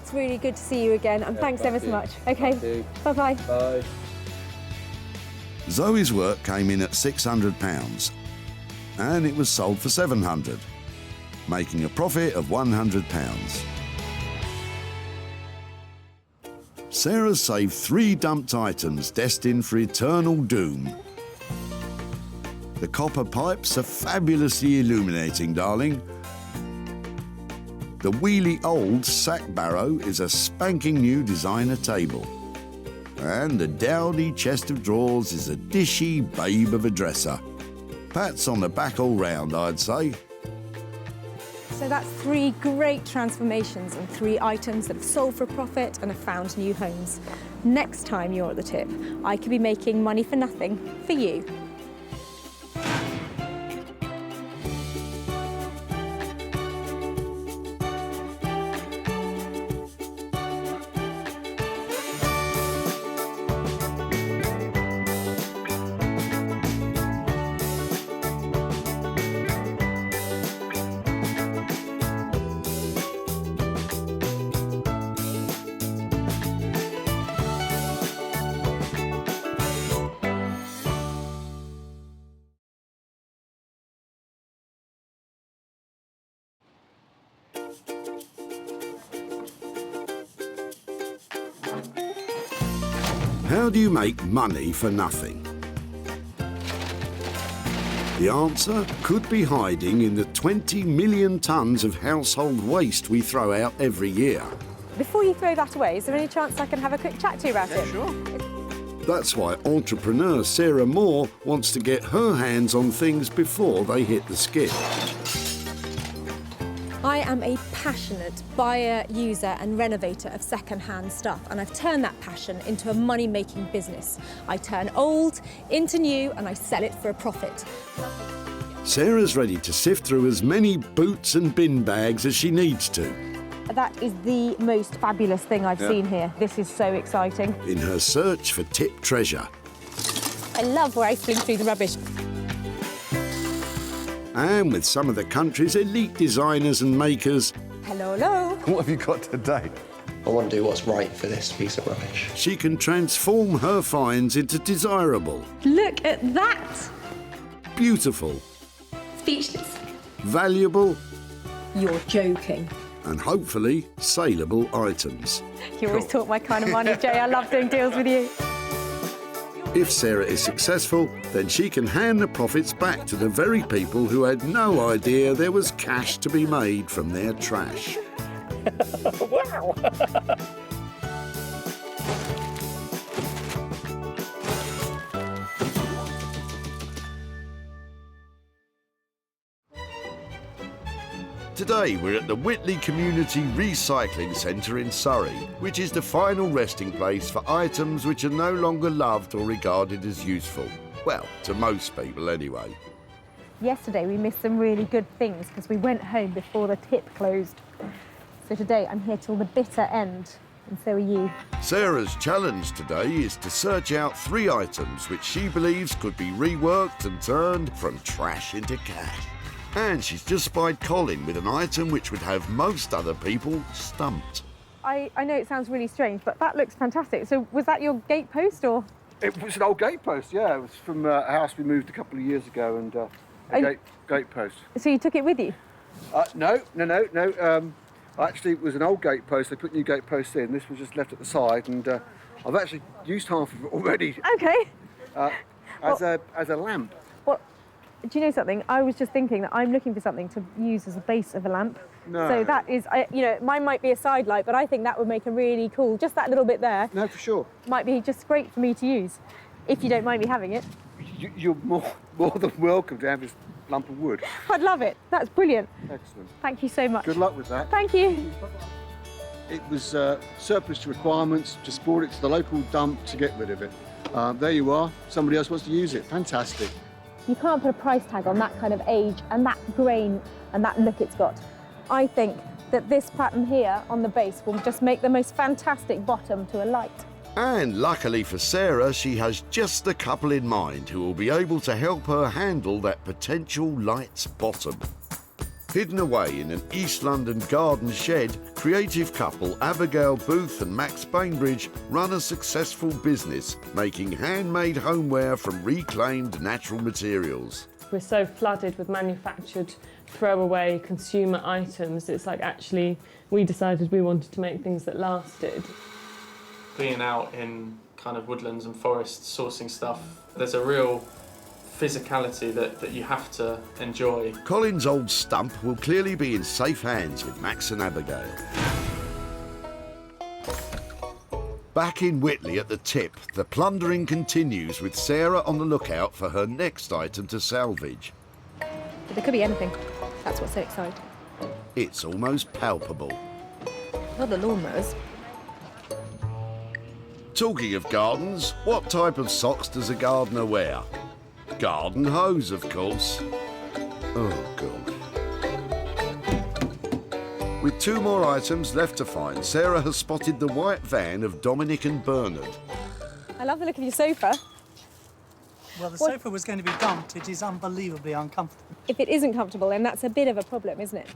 It's really good to see you again, and thanks ever so much. Okay, bye-bye. Bye. Zoe's work came in at £600, and it was sold for £700, making a profit of £100. Sarah saved 3 dumped items destined for eternal doom. The copper pipes are fabulously illuminating, darling. The wheelie old sack barrow is a spanking new designer table. And the dowdy chest of drawers is a dishy babe of a dresser. Pats on the back all round, I'd say. So that's 3 great transformations and 3 items that have sold for a profit and have found new homes. Next time you're at the tip, I could be making money for nothing for you. How do you make money for nothing? The answer could be hiding in the 20 million tonnes of household waste we throw out every year. Before you throw that away, is there any chance I can have a quick chat to you about it? Sure. That's why entrepreneur Sarah Moore wants to get her hands on things before they hit the skip. I am a passionate buyer, user and renovator of second-hand stuff, and I've turned that passion into a money-making business. I turn old into new and I sell it for a profit. Sarah's ready to sift through as many boots and bin bags as she needs to. That is the most fabulous thing I've seen here. This is so exciting. In her search for tip treasure. I love rifling through the rubbish. And with some of the country's elite designers and makers. Hello, hello. What have you got today? I want to do what's right for this piece of rubbish. She can transform her finds into desirable. Look at that. Beautiful. Speechless. Valuable. You're joking. and hopefully saleable items. You always talk my kind of money, Jay. I love doing deals with you. If Sarah is successful, then she can hand the profits back to the very people who had no idea there was cash to be made from their trash. Wow! Today we're at the Whitley Community Recycling Centre in Surrey, which is the final resting place for items which are no longer loved or regarded as useful. Well, to most people anyway. Yesterday we missed some really good things because we went home before the tip closed. So today I'm here till the bitter end, and so are you. Sarah's challenge today is to search out 3 items which she believes could be reworked and turned from trash into cash. And she's just spied Colin with an item which would have most other people stumped. I know it sounds really strange, but that looks fantastic. So was that your gatepost or? It was an old gatepost, yeah. It was from a house we moved a couple of years ago, and a gatepost. So you took it with you? No. Actually, it was an old gatepost. They put new gateposts in. This was just left at the side, and I've actually used half of it already. Okay. As a lamp. Well, do you know something? I was just thinking that I'm looking for something to use as a base of a lamp. No. So that is, mine might be a side light, but I think that would make a really cool, just that little bit there. No, for sure. Might be just great for me to use, if you don't mind me having it. You're more than welcome to have this lump of wood. I'd love it. That's brilliant. Excellent. Thank you so much. Good luck with that. Thank you. It was surplus to requirements, just brought it to the local dump to get rid of it. There you are. Somebody else wants to use it. Fantastic. You can't put a price tag on that kind of age and that grain and that look it's got. I think that this pattern here on the base will just make the most fantastic bottom to a light. And luckily for Sarah, she has just a couple in mind who will be able to help her handle that potential light's bottom. Hidden away in an East London garden shed, creative couple Abigail Booth and Max Bainbridge run a successful business making handmade homeware from reclaimed natural materials. We're so flooded with manufactured throwaway consumer items. It's like actually we decided we wanted to make things that lasted. Being out in kind of woodlands and forests sourcing stuff, there's a real physicality that you have to enjoy. Colin's old stump will clearly be in safe hands with Max and Abigail. Back in Whitley at the tip, the plundering continues with Sarah on the lookout for her next item to salvage. But there could be anything. That's what's so exciting. It's almost palpable. Not the lawnmowers. Talking of gardens, what type of socks does a gardener wear? Garden hose, of course. Oh, God. With 2 more items left to find, Sarah has spotted the white van of Dominic and Bernard. I love the look of your sofa. Well, the sofa was going to be dumped. It is unbelievably uncomfortable. If it isn't comfortable, then that's a bit of a problem, isn't it?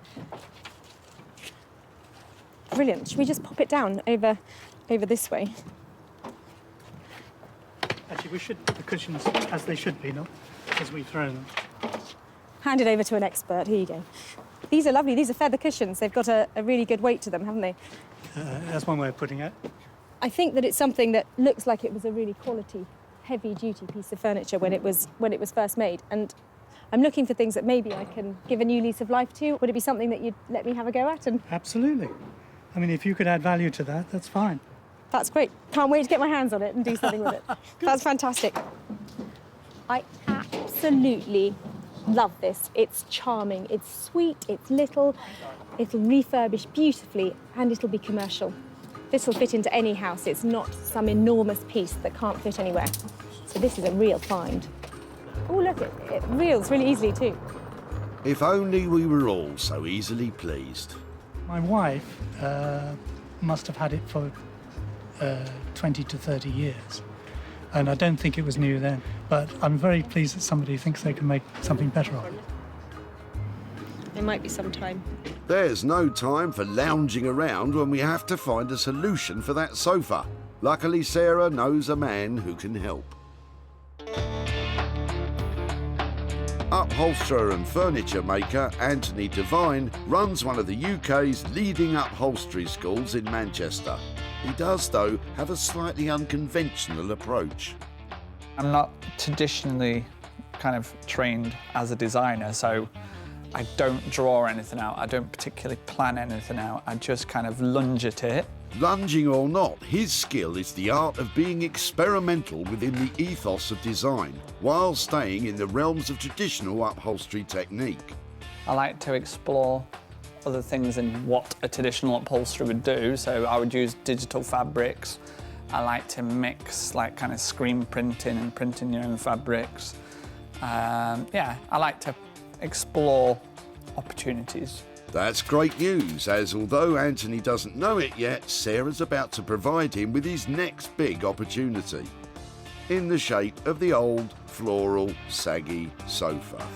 Brilliant. Should we just pop it down over this way? Actually, we should put the cushions as they should be, not as we throw them. Hand it over to an expert. Here you go. These are lovely. These are feather cushions. They've got a really good weight to them, haven't they? That's one way of putting it. I think that it's something that looks like it was a really quality, heavy-duty piece of furniture when it was first made. And I'm looking for things that maybe I can give a new lease of life to. Would it be something that you'd let me have a go at? Absolutely. I mean, if you could add value to that, that's fine. That's great. Can't wait to get my hands on it and do something with it. That's fantastic. I absolutely love this. It's charming, it's sweet, it's little, it'll refurbish beautifully, and it'll be commercial. This will fit into any house. It's not some enormous piece that can't fit anywhere. So this is a real find. Oh, look, it reels really easily too. If only we were all so easily pleased. My wife must have had it for 20 to 30 years. And I don't think it was new then. But I'm very pleased that somebody thinks they can make something better of it. It might be some time. There's no time for lounging around when we have to find a solution for that sofa. Luckily, Sarah knows a man who can help. Upholsterer and furniture maker Anthony Devine runs one of the UK's leading upholstery schools in Manchester. He does, though, have a slightly unconventional approach. I'm not traditionally kind of trained as a designer, so I don't draw anything out. I don't particularly plan anything out. I just kind of lunge at it. Lunging or not, his skill is the art of being experimental within the ethos of design, while staying in the realms of traditional upholstery technique. I like to explore other things in what a traditional upholsterer would do, so I would use digital fabrics. I like to mix like kind of screen printing and printing your own fabrics. Yeah, I like to explore opportunities. That's great news, as although Anthony doesn't know it yet, Sarah's about to provide him with his next big opportunity, in the shape of the old, floral, saggy sofa.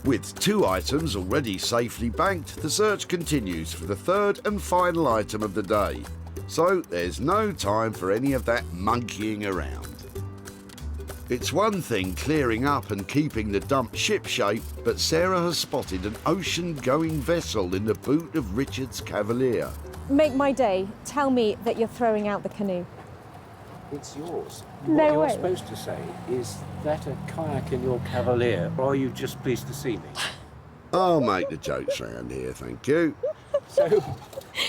With 2 items already safely banked, the search continues for the third and final item of the day. So there's no time for any of that monkeying around. It's one thing clearing up and keeping the dump shipshape, but Sarah has spotted an ocean-going vessel in the boot of Richard's Cavalier. Make my day. Tell me that you're throwing out the canoe. It's yours. No what you're way. supposed to say is that a kayak in your Cavalier, or are you just pleased to see me? I'll make the jokes round here, thank you. So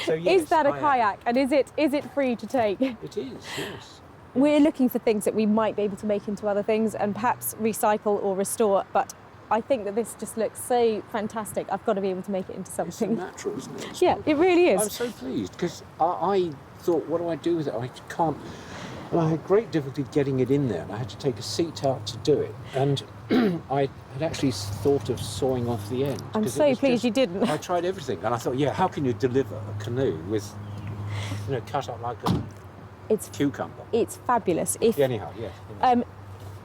yes, Is that a kayak, and is it free to take? It is, yes. We're looking for things that we might be able to make into other things and perhaps recycle or restore, but I think that this just looks so fantastic. I've got to be able to make it into something. It's natural, isn't it? Yeah, it really is. I'm so pleased, because I thought, what do I do with it? I can't. And I had great difficulty getting it in there, and I had to take a seat out to do it. And I had actually thought of sawing off the end. I'm so pleased you didn't. I tried everything, and I thought, yeah, how can you deliver a canoe with, cut up like a cucumber? It's fabulous. Anyhow, yes.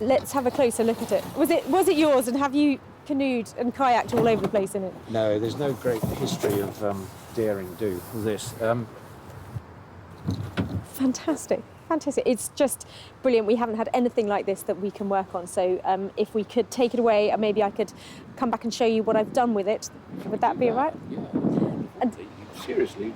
Let's have a closer look at it. Was it yours, and have you canoed and kayaked all over the place in it? No, there's no great history of daring do with this. Fantastic. Fantastic. It's just brilliant. We haven't had anything like this that we can work on. So if we could take it away, and maybe I could come back and show you what I've done with it. Would that be all right? Yeah. And seriously,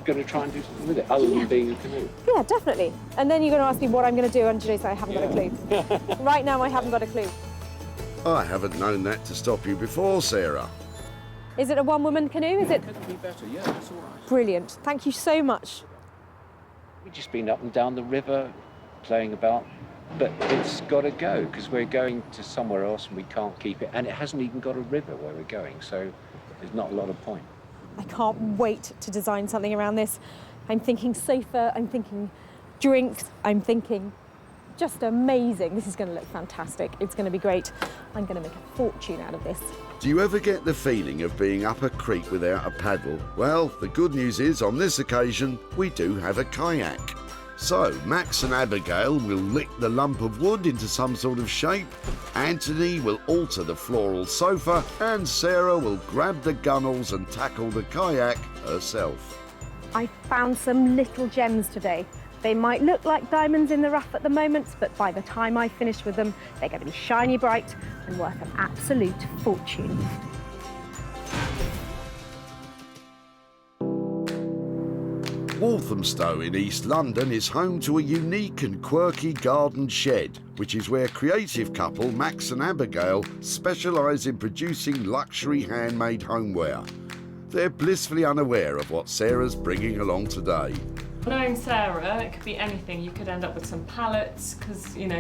going to try and do something with it, other than being a canoe? Yeah, definitely. And then you're going to ask me what I'm going to do, and I haven't got a clue. Right now, I haven't got a clue. I haven't known that to stop you before, Sarah. Is it a one-woman canoe? Is it? Could be better, yeah, that's all right. Brilliant. Thank you so much. We've just been up and down the river, playing about, but it's got to go, because we're going to somewhere else and we can't keep it, and it hasn't even got a river where we're going, so there's not a lot of point. I can't wait to design something around this. I'm thinking sofa, I'm thinking drinks, I'm thinking just amazing. This is going to look fantastic. It's going to be great. I'm going to make a fortune out of this. Do you ever get the feeling of being up a creek without a paddle? Well, the good news is, on this occasion, we do have a kayak. So, Max and Abigail will lick the lump of wood into some sort of shape, Anthony will alter the floral sofa, and Sarah will grab the gunnels and tackle the kayak herself. I found some little gems today. They might look like diamonds in the rough at the moment, but by the time I finish with them, they're going to be shiny bright and worth an absolute fortune. Walthamstow in East London is home to a unique and quirky garden shed, which is where creative couple Max and Abigail specialise in producing luxury handmade homeware. They're blissfully unaware of what Sarah's bringing along today. Knowing Sarah, it could be anything. You could end up with some pallets, because, it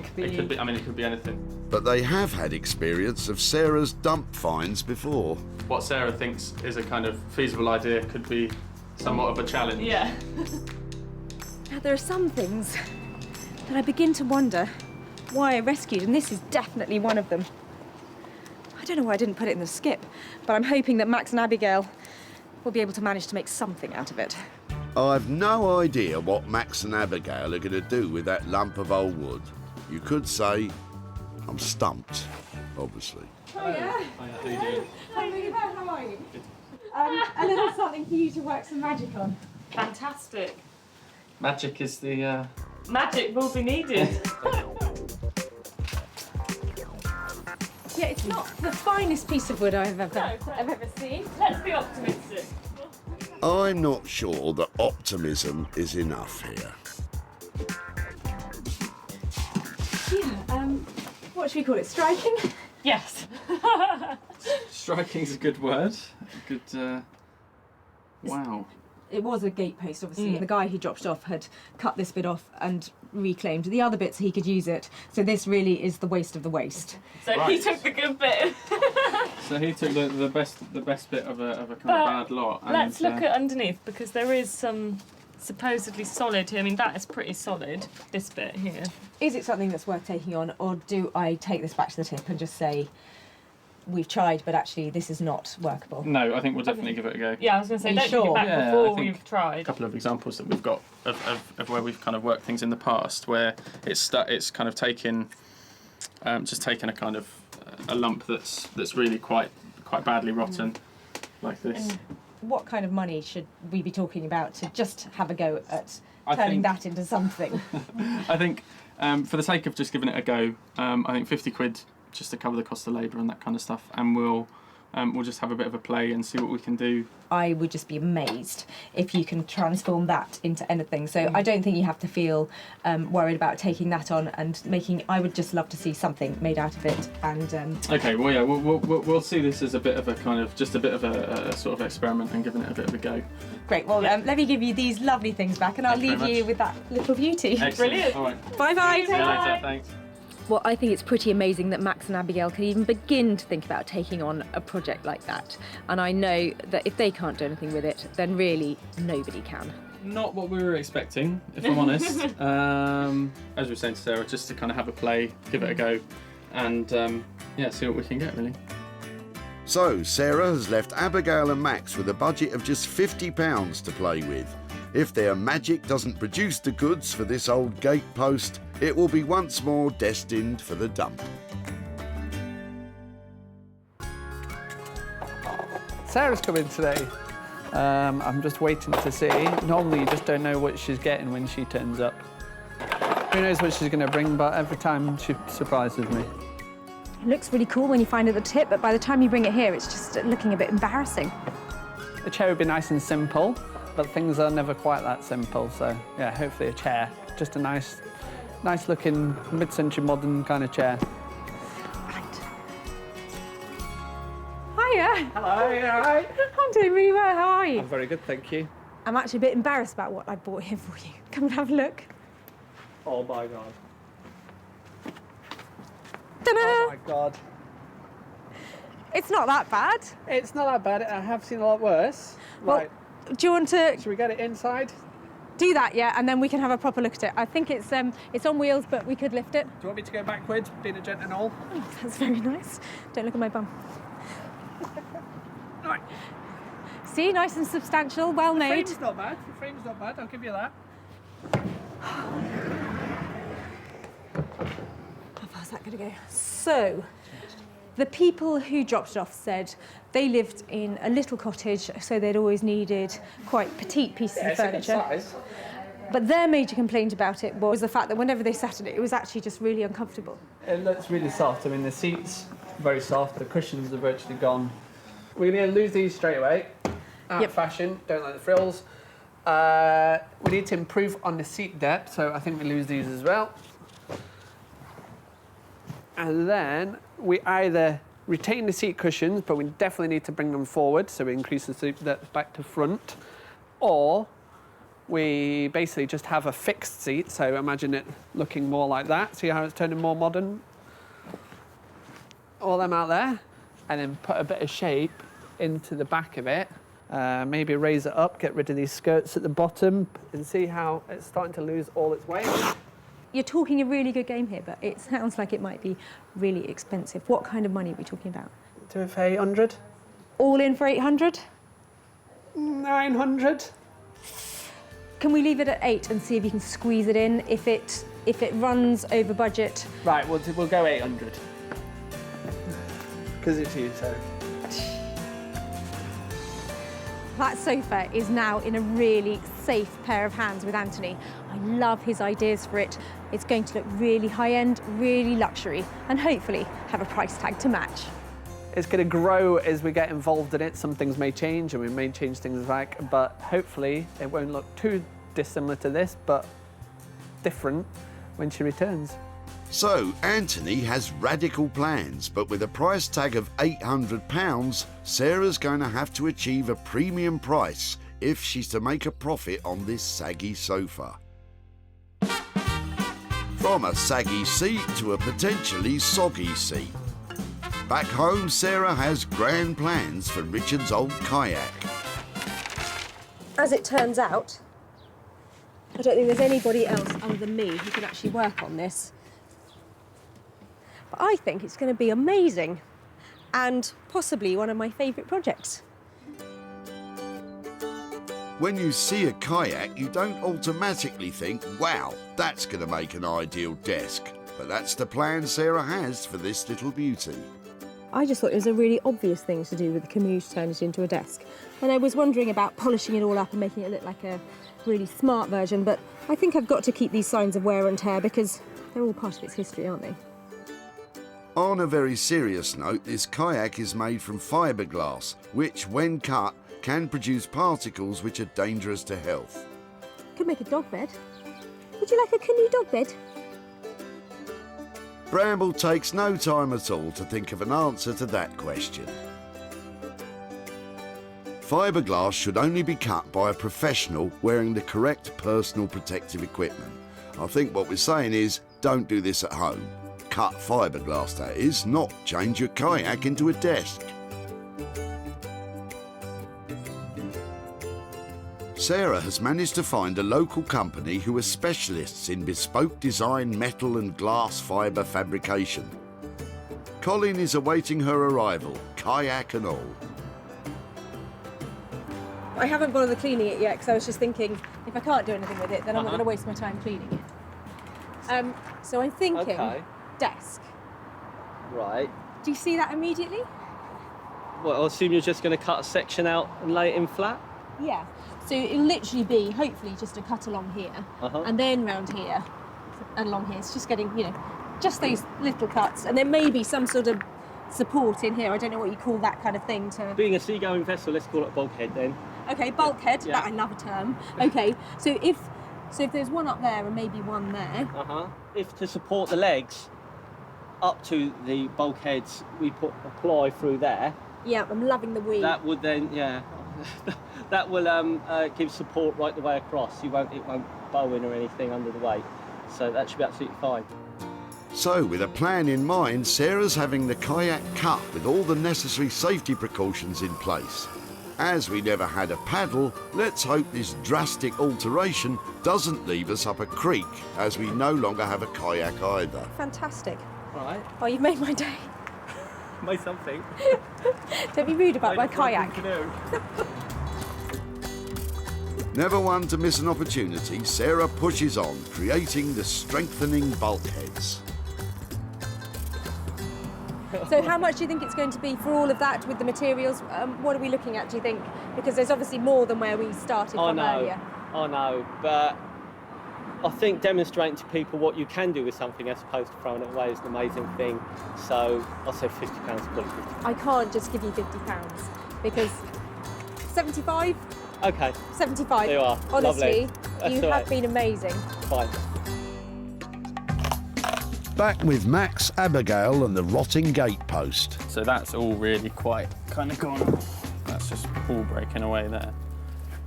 could be... It could be anything. But they have had experience of Sarah's dump finds before. What Sarah thinks is a kind of feasible idea could be somewhat of a challenge. Yeah. Now, there are some things that I begin to wonder why I rescued, and this is definitely one of them. I don't know why I didn't put it in the skip, but I'm hoping that Max and Abigail will be able to manage to make something out of it. I've no idea what Max and Abigail are going to do with that lump of old wood. You could say I'm stumped, obviously. Oh, yeah. How are you doing? Hi, how are you? A little something for you to work some magic on. Fantastic. Magic is the... Magic will be needed. Yeah, it's not the finest piece of wood I've ever seen. Let's be optimistic. I'm not sure that optimism is enough here. Yeah, what should we call it? Striking? Yes. Striking's a good word. Good. Wow. It was a gate post, obviously. The guy who dropped it off had cut this bit off and reclaimed the other bits. He could use it. So this really is the waste of the waste. So he took the good bit. So he took the best bit of a kind of bad lot. And, let's look at underneath, because there is some supposedly solid here. I mean, that is pretty solid, this bit here. Is it something that's worth taking on, or do I take this back to the tip and just say, we've tried, but actually this is not workable? No, I think we'll definitely give it a go. Yeah, I was going to say, don't take it back before we've tried. A couple of examples that we've got of where we've kind of worked things in the past, where it's kind of taken a kind of a lump that's really quite badly rotten, like this. And what kind of money should we be talking about to just have a go at turning that into something? I think, for the sake of just giving it a go, I think 50 quid just to cover the cost of labour and that kind of stuff, and we'll just have a bit of a play and see what we can do. I would just be amazed if you can transform that into anything. So I don't think you have to feel worried about taking that on and making. I would just love to see something made out of it. And okay, well, yeah, we'll see this as a bit of a kind of just a bit of a sort of experiment and giving it a bit of a go. Great. Well, let me give you these lovely things back, and I'll leave you with that little beauty. Excellent. Brilliant. All right. Bye bye. See you later. Thanks. Well, I think it's pretty amazing that Max and Abigail can even begin to think about taking on a project like that. And I know that if they can't do anything with it, then really nobody can. Not what we were expecting, if I'm honest. As we were saying to Sarah, just to kind of have a play, give it a go, and see what we can get, really. So, Sarah has left Abigail and Max with a budget of just £50 to play with. If their magic doesn't produce the goods for this old gatepost, it will be once more destined for the dump. Sarah's coming today. I'm just waiting to see. Normally you just don't know what she's getting when she turns up. Who knows what she's going to bring, but every time she surprises me. It looks really cool when you find it at the tip, but by the time you bring it here, it's just looking a bit embarrassing. A chair would be nice and simple, but things are never quite that simple. So yeah, hopefully a chair, just a nice looking mid-century modern kind of chair. Hiya. Hello, you all right? I'm doing really well. How are you? I'm very good, thank you. I'm actually a bit embarrassed about what I brought here for you. Come and have a look. Oh my God. Ta-da! Oh my God. It's not that bad. It's not that bad. I have seen a lot worse. Well, Right. do you want to... Should we get it inside? Do that, yeah, and then we can have a proper look at it. I think it's on wheels, but we could lift it. Do you want me to go backwards, being a gent and all? Oh, that's very nice. Don't look at my bum. Right. See, nice and substantial, well made. The frame's not bad. The frame's not bad. I'll give you that. How far's that going to go? So, the people who dropped it off said they lived in a little cottage, so they'd always needed quite petite pieces of furniture. Size. But their major complaint about it was the fact that whenever they sat in it, it was actually just really uncomfortable. It looks really soft. I mean, the seats are very soft. The cushions are virtually gone. We're going to lose these straight away. Out of fashion. Don't like the frills. We need to improve on the seat depth, so I think we lose these as well. And then we either retain the seat cushions, but we definitely need to bring them forward, so we increase the seat depth back to front, or we basically just have a fixed seat, so imagine it looking more like that. See how it's turning more modern? All them out there, and then put a bit of shape into the back of it. Maybe raise it up, get rid of these skirts at the bottom, and see how it's starting to lose all its weight. You're talking a really good game here, but it sounds like it might be really expensive. What kind of money are we talking about? Do it for 800. All in for 800? 900. Can we leave it at 8 and see if you can squeeze it in? If it runs over budget. Right, we'll go 800. Because it's you, so. That sofa is now in a really safe pair of hands with Anthony. I love his ideas for it. It's going to look really high-end, really luxury, and hopefully have a price tag to match. It's going to grow as we get involved in it. Some things may change, and we may change things back, but hopefully it won't look too dissimilar to this, but different when she returns. So, Anthony has radical plans, but with a price tag of £800, Sarah's going to have to achieve a premium price if she's to make a profit on this saggy sofa. From a saggy seat to a potentially soggy seat. Back home, Sarah has grand plans for Richard's old kayak. As it turns out, I don't think there's anybody else other than me who can actually work on this. But I think it's going to be amazing and possibly one of my favourite projects. When you see a kayak, you don't automatically think, wow, that's going to make an ideal desk. But that's the plan Sarah has for this little beauty. I just thought it was a really obvious thing to do with the Camus to turn it into a desk. And I was wondering about polishing it all up and making it look like a really smart version, but I think I've got to keep these signs of wear and tear because they're all part of its history, aren't they? On a very serious note, this kayak is made from fiberglass, which, when cut, can produce particles which are dangerous to health. Could make a dog bed. Would you like a canoe dog bed? Bramble takes no time at all to think of an answer to that question. Fiberglass should only be cut by a professional wearing the correct personal protective equipment. I think what we're saying is, don't do this at home. Cut fiberglass, that is, not change your kayak into a desk. Sarah has managed to find a local company who are specialists in bespoke design, metal and glass fibre fabrication. Colin is awaiting her arrival, kayak and all. I haven't bothered cleaning it yet because I was just thinking if I can't do anything with it, then I'm not going to waste my time cleaning it. So I'm thinking desk. Right. Do you see that immediately? Well, I assume you're just going to cut a section out and lay it in flat? Yeah. So it'll literally be, hopefully, just a cut along here, and then round here, and along here. It's just getting, you know, just those little cuts, and there may be some sort of support in here. I don't know what you call that kind of thing to... Being a seagoing vessel, let's call it a bulkhead then. Okay, bulkhead. Yeah. That I love a term. Okay, so if there's one up there and maybe one there. If to support the legs up to the bulkheads, we put a ply through there. Yeah, I'm loving the weave. That would then, yeah. That will give support right the way across. It won't bow in or anything under the weight. So that should be absolutely fine. So, with a plan in mind, Sarah's having the kayak cut with all the necessary safety precautions in place. As we never had a paddle, let's hope this drastic alteration doesn't leave us up a creek, as we no longer have a kayak either. Fantastic. Right. Oh, you've made my day. Made something. Don't be rude about my kayak. Never one to miss an opportunity, Sarah pushes on, creating the strengthening bulkheads. So how much do you think it's going to be for all of that with the materials? What are we looking at, do you think? Because there's obviously more than where we started from earlier. I know, but I think demonstrating to people what you can do with something as opposed to throwing it away is an amazing thing. So I'll say £50, call it 50. I can't just give you £50 because 75? Okay. 75. There you are. Honestly, Lovely. you have been amazing. Fine. Back with Max, Abigail and the rotting gatepost. So that's all really quite kind of gone. That's just all breaking away there.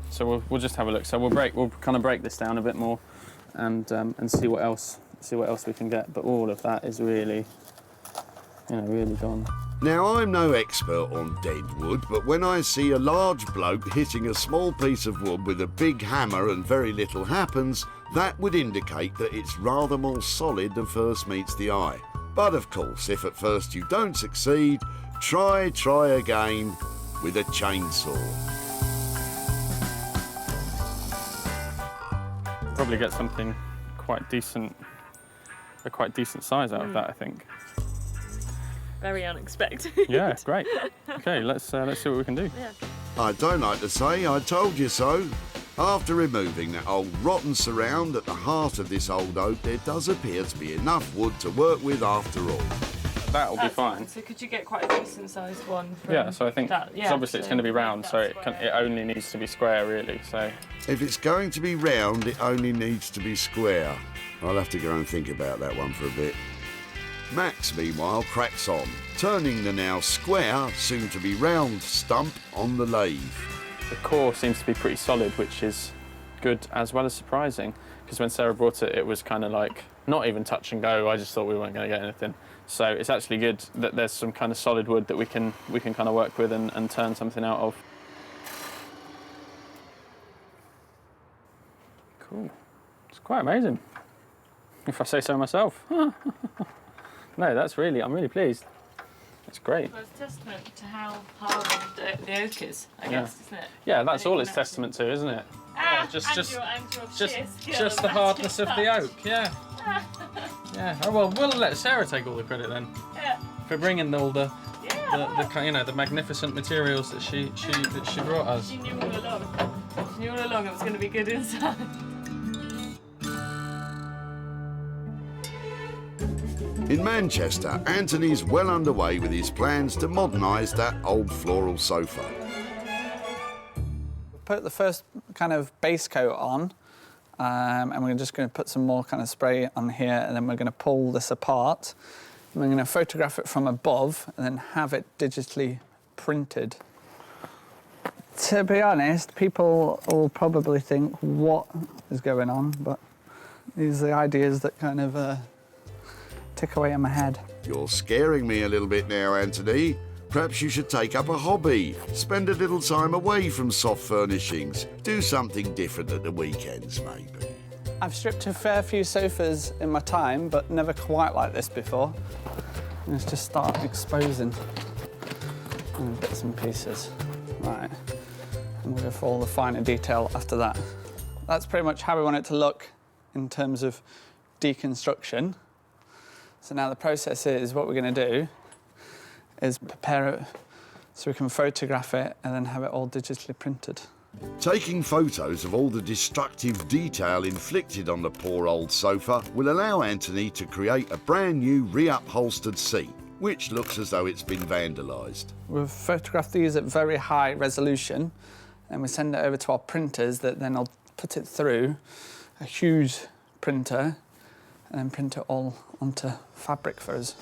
So we'll just have a look. So we'll kind of break this down a bit more and see what else we can get. But all of that is really, really gone. Now, I'm no expert on dead wood, but when I see a large bloke hitting a small piece of wood with a big hammer and very little happens, that would indicate that it's rather more solid than first meets the eye. But of course, if at first you don't succeed, try again with a chainsaw. Probably get something quite decent size out of that, I think. Very unexpected. Yeah, great. Okay, let's see what we can do. Yeah. I don't like to say I told you so. After removing that old rotten surround at the heart of this old oak, there does appear to be enough wood to work with after all. That'll be fine. So could you get quite a decent sized one? From Yeah, so I think, that? because obviously it's going to be round, so it only needs to be square, really, so... If it's going to be round, it only needs to be square. I'll have to go and think about that one for a bit. Max, meanwhile, cracks on, turning the now square, soon to be round stump on the lathe. The core seems to be pretty solid, which is good as well as surprising, because when Sarah brought it, it was kind of like not even touch and go. I just thought we weren't going to get anything. So it's actually good that there's some kind of solid wood that we can kind of work with and turn something out of. Cool. It's quite amazing, if I say so myself. No, I'm really pleased. It's great. Well, it's testament to how hard the oak is, I guess, isn't it? Yeah, that's all it's testament to, isn't it? Just the hardness of the oak, yeah. Yeah. Oh well, we'll let Sarah take all the credit then. Yeah. For bringing all the the magnificent materials that she brought us. She knew all along. She knew all along it was going to be good inside. In Manchester, Anthony's well underway with his plans to modernise that old floral sofa. Put the first kind of base coat on, and we're just going to put some more kind of spray on here, and then we're going to pull this apart. And we're going to photograph it from above and then have it digitally printed. To be honest, people will probably think, what is going on? But these are the ideas that kind of tick away in my head. You're scaring me a little bit now, Anthony. Perhaps you should take up a hobby. Spend a little time away from soft furnishings. Do something different at the weekends, maybe. I've stripped a fair few sofas in my time, but never quite like this before. Let's just start exposing bits and pieces. Right, and we'll go for all the finer detail after that. That's pretty much how we want it to look in terms of deconstruction. So now the process is, what we're going to do is prepare it so we can photograph it and then have it all digitally printed. Taking photos of all the destructive detail inflicted on the poor old sofa will allow Anthony to create a brand new re-upholstered seat, which looks as though it's been vandalised. We've photographed these at very high resolution and we send it over to our printers that then will put it through a huge printer and then print it all onto fabric for us.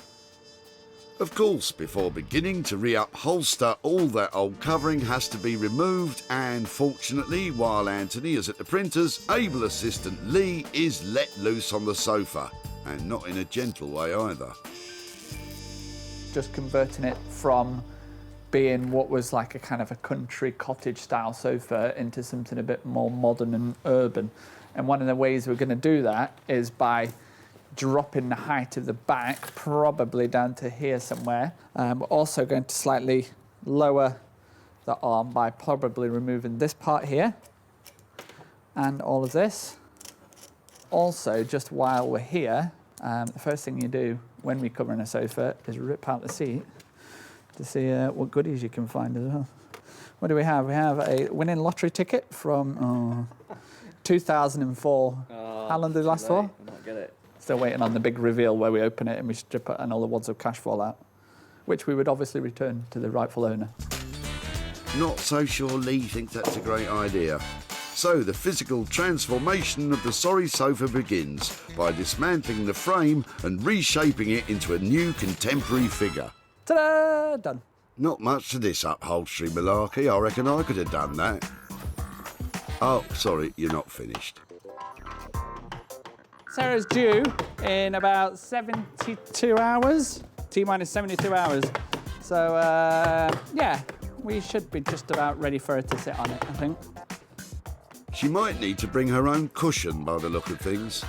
Of course, before beginning to re-upholster, all that old covering has to be removed, and fortunately, while Anthony is at the printers, able assistant Lee is let loose on the sofa, and not in a gentle way either. Just converting it from being what was like a kind of a country cottage style sofa into something a bit more modern and urban. And one of the ways we're going to do that is by dropping the height of the back, probably down to here somewhere. We're also going to slightly lower the arm by probably removing this part here and all of this. Also, just while we're here, the first thing you do when we're covering a sofa is rip out the seat to see what goodies you can find as well. What do we have? We have a winning lottery ticket from 2004. How long did it last for? I might get it. Still waiting on the big reveal where we open it and we strip it and all the wads of cash fall out, which we would obviously return to the rightful owner. Not so sure Lee thinks that's a great idea. So the physical transformation of the sorry sofa begins by dismantling the frame and reshaping it into a new contemporary figure. Ta-da! Done. Not much to this upholstery malarkey. I reckon I could have done that. Oh, sorry, you're not finished. Sarah's due in about 72 hours, T-minus 72 hours. So, yeah, we should be just about ready for her to sit on it, I think. She might need to bring her own cushion by the look of things.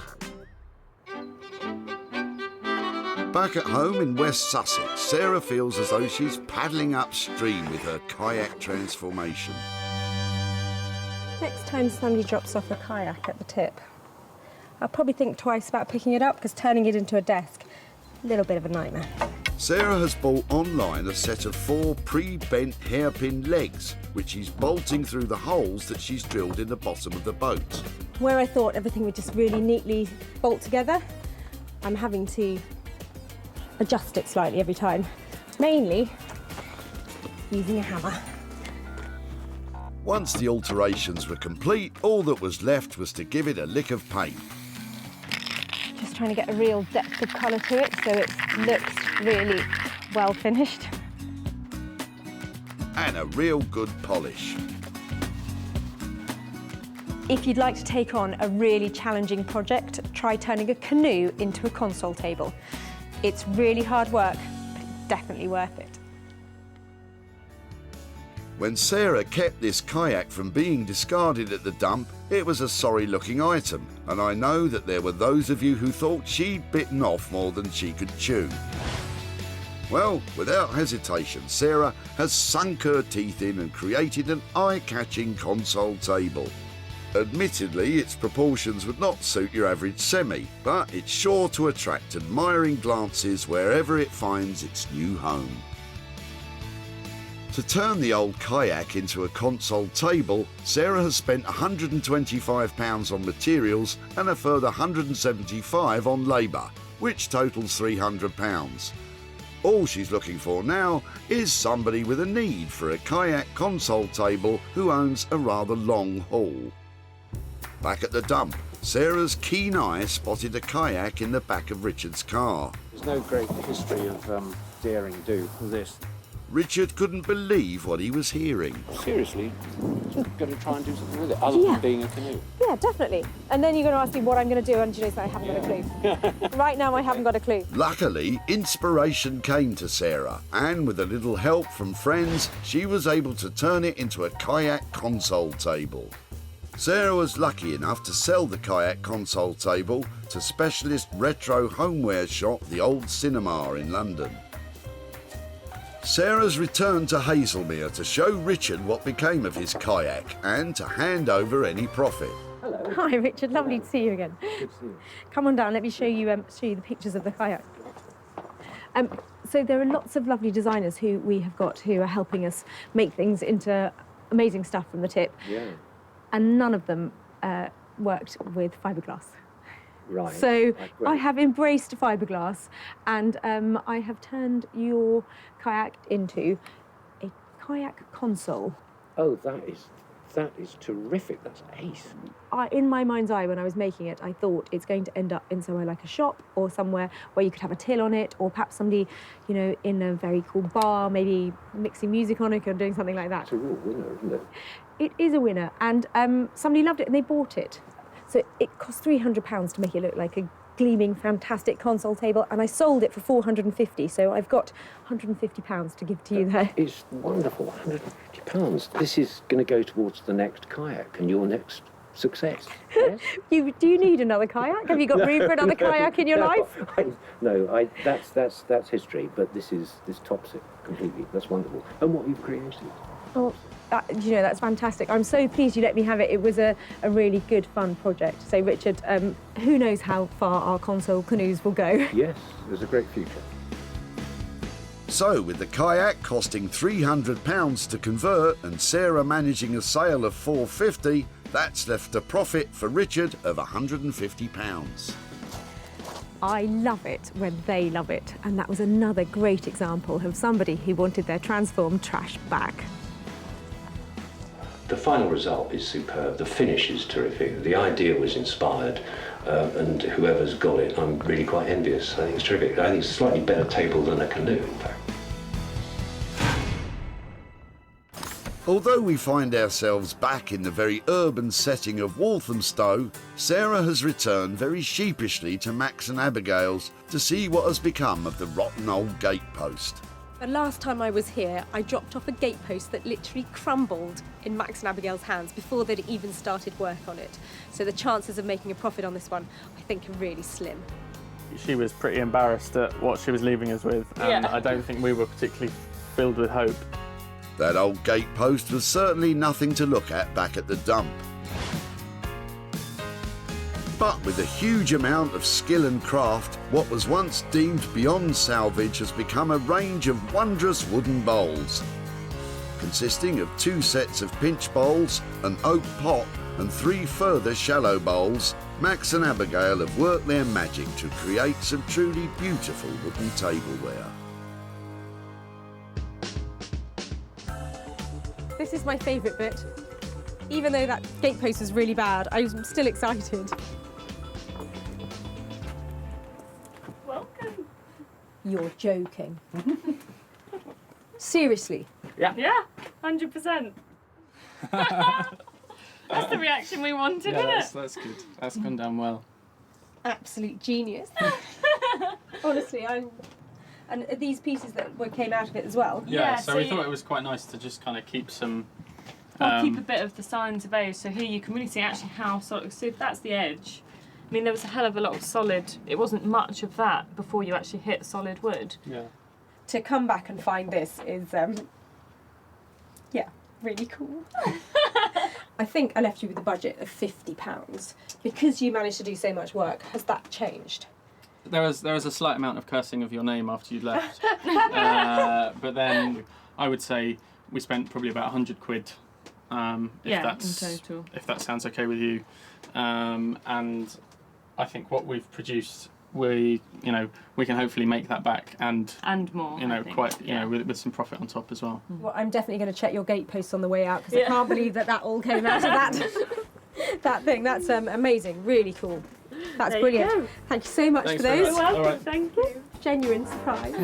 Back at home in West Sussex, Sarah feels as though she's paddling upstream with her kayak transformation. Next time somebody drops off a kayak at the tip, I'll probably think twice about picking it up, because turning it into a desk, a little bit of a nightmare. Sarah has bought online a set of 4 pre-bent hairpin legs, which she's bolting through the holes that she's drilled in the bottom of the boat. Where I thought everything would just really neatly bolt together, I'm having to adjust it slightly every time, mainly using a hammer. Once the alterations were complete, all that was left was to give it a lick of paint. Just trying to get a real depth of colour to it so it looks really well finished. And a real good polish. If you'd like to take on a really challenging project, try turning a canoe into a console table. It's really hard work, but it's definitely worth it. When Sarah kept this kayak from being discarded at the dump, it was a sorry-looking item, and I know that there were those of you who thought she'd bitten off more than she could chew. Well, without hesitation, Sarah has sunk her teeth in and created an eye-catching console table. Admittedly, its proportions would not suit your average semi, but it's sure to attract admiring glances wherever it finds its new home. To turn the old kayak into a console table, Sarah has spent £125 on materials and a further £175 on labour, which totals £300. All she's looking for now is somebody with a need for a kayak console table who owns a rather long haul. Back at the dump, Sarah's keen eye spotted a kayak in the back of Richard's car. There's no great history of daring do for this. Richard couldn't believe what he was hearing. Seriously, you're going to try and do something with it, other than being a canoe. Yeah, definitely. And then you're going to ask me what I'm going to do, and you know, I haven't got a clue. Right now, I haven't got a clue. Luckily, inspiration came to Sarah, and with a little help from friends, she was able to turn it into a kayak console table. Sarah was lucky enough to sell the kayak console table to specialist retro homeware shop The Old Cinema in London. Sarah's returned to Hazelmere to show Richard what became of his kayak and to hand over any profit. Hello. Hi, Richard. Lovely to see you again. Good to see you. Come on down. Let me show you the pictures of the kayak. So there are lots of lovely designers who we have got who are helping us make things into amazing stuff from the tip. Yeah. And none of them worked with fiberglass. Right. So I have embraced fiberglass, and I have turned your kayak into a kayak console. Oh, that is terrific. That's ace. In my mind's eye, when I was making it, I thought it's going to end up in somewhere like a shop or somewhere where you could have a till on it, or perhaps somebody, you know, in a very cool bar, maybe mixing music on it or doing something like that. It's a real winner, isn't it? It is a winner, and somebody loved it and they bought it. So it cost £300 to make it look like a gleaming, fantastic console table, and I sold it for £450. So I've got £150 to give to you there. It's wonderful, £150. This is going to go towards the next kayak and your next success. Yes? Do you need another kayak? Have you got room for another kayak in your life? That's history, but this tops it completely. That's wonderful. And what you've created. Oh, you know, that's fantastic. I'm so pleased you let me have it. It was a really good, fun project. So, Richard, who knows how far our console canoes will go? Yes, there's a great future. So, with the kayak costing £300 to convert and Sarah managing a sale of £450, that's left a profit for Richard of £150. I love it when they love it. And that was another great example of somebody who wanted their transformed trash back. The final result is superb. The finish is terrific. The idea was inspired, and whoever's got it, I'm really quite envious. I think it's terrific. I think it's a slightly better table than a canoe, in fact. Although we find ourselves back in the very urban setting of Walthamstow, Sarah has returned very sheepishly to Max and Abigail's to see what has become of the rotten old gatepost. The last time I was here, I dropped off a gatepost that literally crumbled in Max and Abigail's hands before they'd even started work on it. So the chances of making a profit on this one, I think, are really slim. She was pretty embarrassed at what she was leaving us with, and I don't think we were particularly filled with hope. That old gatepost was certainly nothing to look at back at the dump. But with a huge amount of skill and craft, what was once deemed beyond salvage has become a range of wondrous wooden bowls. Consisting of 2 sets of pinch bowls, an oak pot and 3 further shallow bowls, Max and Abigail have worked their magic to create some truly beautiful wooden tableware. This is my favourite bit. Even though that gate post was really bad, I'm still excited. Welcome. You're joking. Seriously? Yeah. Yeah, 100%. That's the reaction we wanted, isn't it? That's good. That's gone down well. Absolute genius. Honestly, and these pieces that came out of it as well. Yeah, so we thought it was quite nice to just kind of keep some... We'll keep a bit of the signs of age, so here you can really see actually how solid, so if that's the edge, I mean there was a hell of a lot of solid, it wasn't much of that before you actually hit solid wood. Yeah. To come back and find this is, yeah, really cool. I think I left you with a budget of £50. Because you managed to do so much work, has that changed? There was a slight amount of cursing of your name after you'd left, but then I would say we spent probably about 100 quid. In total. If that sounds okay with you, and I think what we've produced, we can hopefully make that back and more. With some profit on top as well. Well, I'm definitely going to check your gate posts on the way out because I can't believe that all came out of that thing. That's amazing, really cool. That's brilliant. Thank you so much for those. You're welcome. Thank you. Genuine surprise.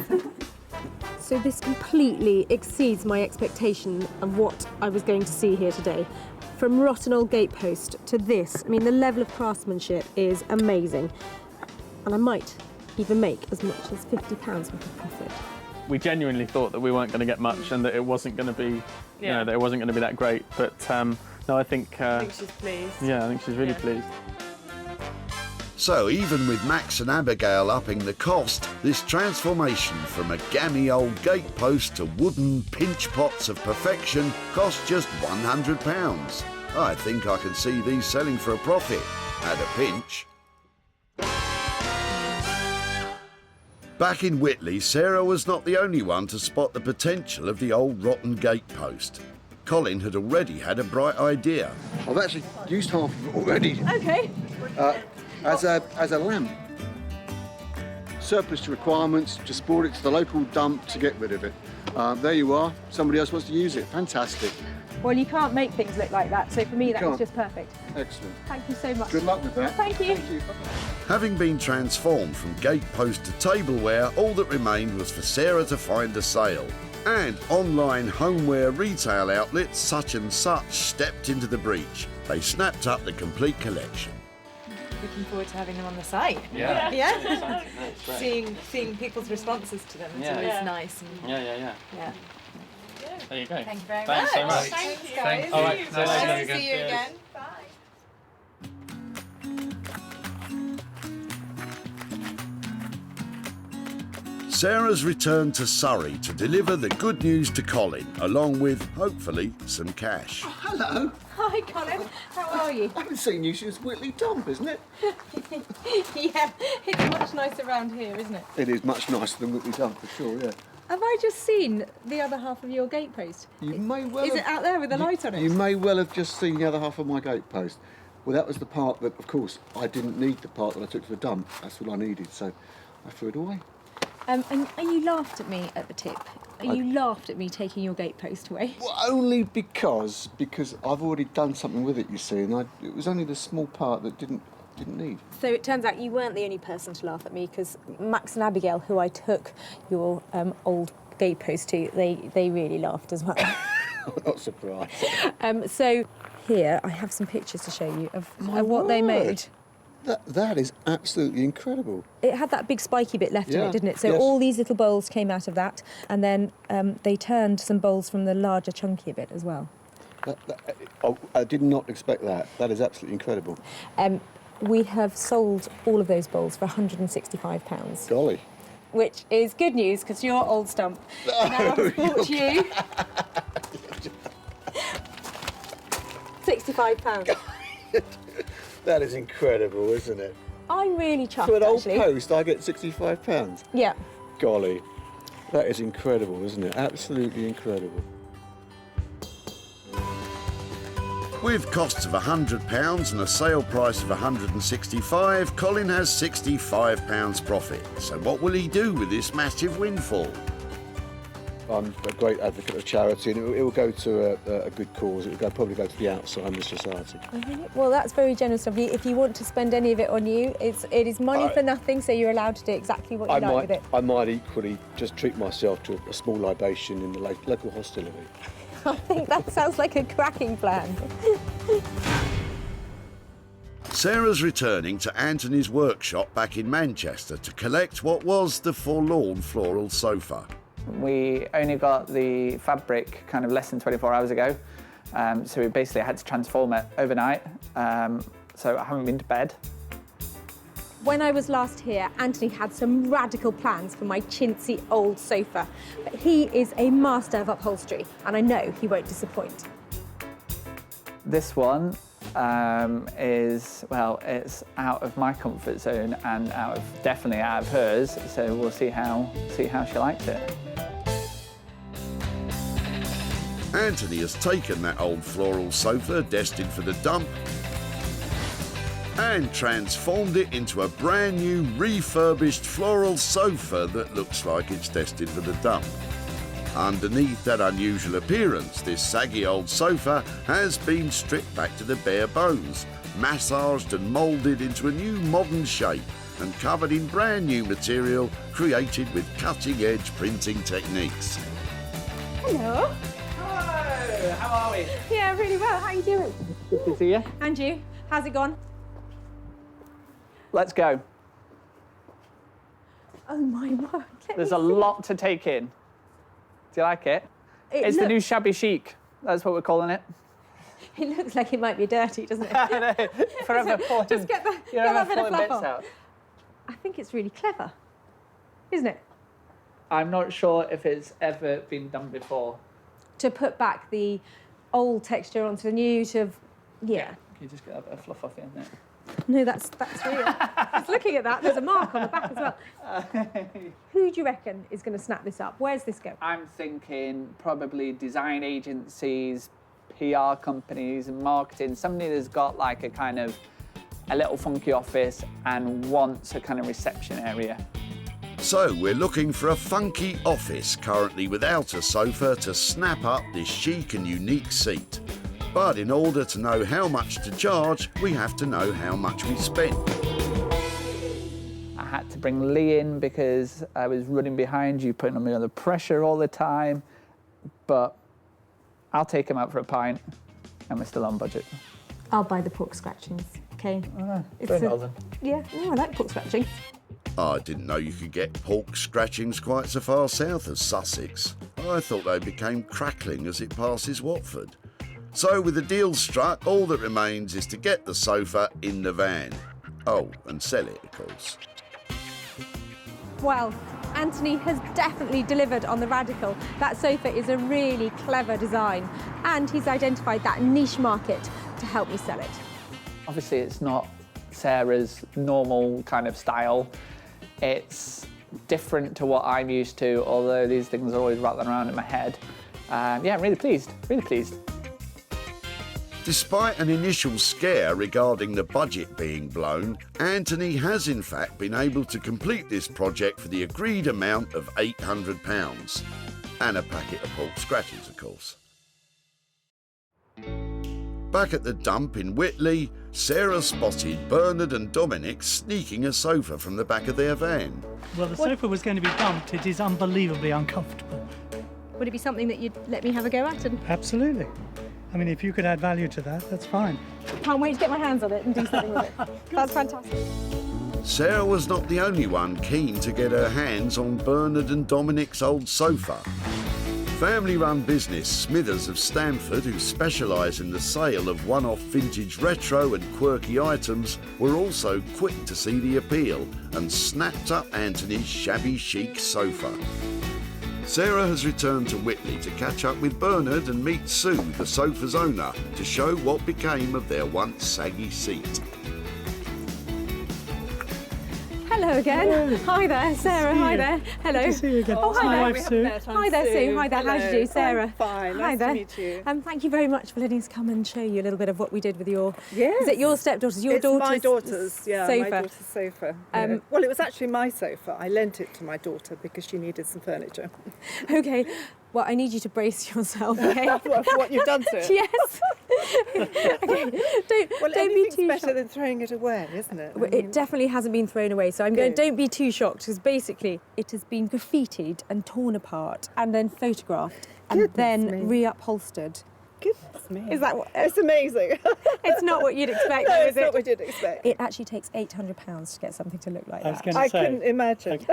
So this completely exceeds my expectation of what I was going to see here today. From rotten old gatepost to this, I mean, the level of craftsmanship is amazing. And I might even make as much as £50 worth of profit. We genuinely thought that we weren't going to get much and that it wasn't going to be, that it wasn't going to be that great. But no, I think she's pleased. Yeah, I think she's really pleased. So even with Max and Abigail upping the cost, this transformation from a gammy old gatepost to wooden pinch pots of perfection cost just £100. I think I can see these selling for a profit, at a pinch. Back in Whitley, Sarah was not the only one to spot the potential of the old rotten gatepost. Colin had already had a bright idea. I've actually used half of it already. Okay. As a lamp. Surplus to requirements, just brought it to the local dump to get rid of it. There you are, somebody else wants to use it, fantastic. Well, you can't make things look like that, so for me that was just perfect. Excellent. Thank you so much. Good luck with that. Thank you. Thank you. Having been transformed from gatepost to tableware, all that remained was for Sarah to find a sale. And online homeware retail outlets such and such stepped into the breach. They snapped up the complete collection. Looking forward to having them on the site. Yeah. Yeah. That's great. Seeing people's responses to them. It's always nice. And Yeah. There you go. Thank you very Thanks so much. Thanks, guys. Thanks. All right. Nice to see you Cheers. again. Sarah's returned to Surrey to deliver the good news to Colin, along with, hopefully, some cash. Oh, hello. Hi, Colin. How are you? I haven't seen you since Whitley Dump, isn't it? Yeah, it's much nicer around here, isn't it? It is much nicer than Whitley Dump, for sure, yeah. Have I just seen the other half of your gatepost? You may well Is it out there with the light on it? You may well have just seen the other half of my gatepost. Well, that was the part that, of course, I didn't need the part that I took to the dump. That's what I needed, so I threw it away. And you laughed at me at the tip. You laughed at me taking your gatepost away. Well, only because I've already done something with it, you see, and it was only the small part that didn't need. So it turns out you weren't the only person to laugh at me, because Max and Abigail, who I took your old gatepost to, they really laughed as well. I'm not surprised. So here I have some pictures to show you of what they made. That is absolutely incredible. It had that big spiky bit left in it, didn't it? So all these little bowls came out of that, and then they turned some bowls from the larger, chunkier bit as well. I did not expect that. That is absolutely incredible. We have sold all of those bowls for £165. Golly. Which is good news, because your old stump now has brought you £65. That is incredible, isn't it? I'm really chuffed, For an old actually. post, I get £65. Yeah. Golly, that is incredible, isn't it? Absolutely incredible. With costs of £100 and a sale price of £165, Colin has £65 profit. So what will he do with this massive windfall? I'm a great advocate of charity, and it will go to a good cause. It will probably go to the Alzheimer's Society. Well, that's very generous of you. If you want to spend any of it on you, it is money for nothing, so you're allowed to do exactly what you like with it. I might equally just treat myself to a small libation in the local hostelry. I think that sounds like a cracking plan. Sarah's returning to Anthony's workshop back in Manchester to collect what was the forlorn floral sofa. We only got the fabric kind of less than 24 hours ago, so we basically had to transform it overnight, so I haven't been to bed. When I was last here, Anthony had some radical plans for my chintzy old sofa. But he is a master of upholstery, and I know he won't disappoint. This one is, well, it's out of my comfort zone and definitely out of hers, so we'll see how she likes it. Anthony has taken that old floral sofa destined for the dump and transformed it into a brand new refurbished floral sofa that looks like it's destined for the dump. Underneath that unusual appearance, this saggy old sofa has been stripped back to the bare bones, massaged and moulded into a new modern shape and covered in brand new material created with cutting-edge printing techniques. Hello. Hello, how are we? Yeah, really well. How are you doing? Good to see you. And you? How's it gone? Let's go. Oh my word. There's a lot to take in. Do you like it? It's the new shabby chic. That's what we're calling it. It looks like it might be dirty, doesn't it? I know. Forever pulling, Just get that bit of fluff bits off. out. I think it's really clever, isn't it? I'm not sure if it's ever been done before. To put back the old texture onto the new, yeah. Can you just get a bit of fluff off the end there? No, that's real. Just looking at that, there's a mark on the back as well. Who do you reckon is going to snap this up? Where's this go? I'm thinking probably design agencies, PR companies, and marketing. Somebody that's got like a little funky office and wants a kind of reception area. So we're looking for a funky office currently without a sofa to snap up this chic and unique seat. But in order to know how much to charge, we have to know how much we spent. I had to bring Lee in because I was running behind you, putting me under pressure all the time. But I'll take him out for a pint, and we're still on budget. I'll buy the pork scratchings, OK? Very well then. Yeah, I like pork scratchings. I didn't know you could get pork scratchings quite so far south as Sussex. I thought they became crackling as it passes Watford. So with the deal struck, all that remains is to get the sofa in the van. Oh, and sell it, of course. Well, Anthony has definitely delivered on the radical. That sofa is a really clever design, and he's identified that niche market to help me sell it. Obviously, it's not Sarah's normal kind of style. It's different to what I'm used to, although these things are always rattling around in my head. Yeah, I'm really pleased, really pleased. Despite an initial scare regarding the budget being blown, Anthony has in fact been able to complete this project for the agreed amount of £800. And a packet of pork scratchings, of course. Back at the dump in Whitley, Sarah spotted Bernard and Dominic sneaking a sofa from the back of their van. Well, the sofa was going to be dumped. It is unbelievably uncomfortable. Would it be something that you'd let me have a go at? Absolutely. I mean, if you could add value to that, that's fine. Can't wait to get my hands on it and do something with it. That's fantastic. Sarah was not the only one keen to get her hands on Bernard and Dominic's old sofa. Family-run business Smithers of Stamford, who specialise in the sale of one-off vintage retro and quirky items, were also quick to see the appeal and snapped up Anthony's shabby chic sofa. Sarah has returned to Whitley to catch up with Bernard and meet Sue, the sofa's owner, to show what became of their once saggy seat. Hello again. Hi there, Sarah. Hi there. Hello. Good to see you again. Oh, hi Hi, there. Sue. Hi there, Sue. Hi there. How do you do, Sarah? I'm fine. Hi Nice there. to meet you. Thank you very much for letting us come and show you a little bit of what we did with your. Yes. Is it your stepdaughter's? Your It's daughter's my daughter's. Yeah, sofa. my daughter's sofa. Well, it was actually my sofa. I lent it to my daughter because she needed some furniture. Okay. Well, I need you to brace yourself. Okay. For what you've done to it. Yes. Okay. Don't be anything's too better shocked. than throwing it away, isn't it? Well, it definitely hasn't been thrown away, so I'm going. Don't be too shocked, because basically it has been graffitied and torn apart, and then photographed, and then reupholstered. Goodness me. Is that what? It's amazing. It's not what you'd expect, No, though, is it's it? not what you'd expect. It actually takes £800 to get something to look like that. I couldn't imagine.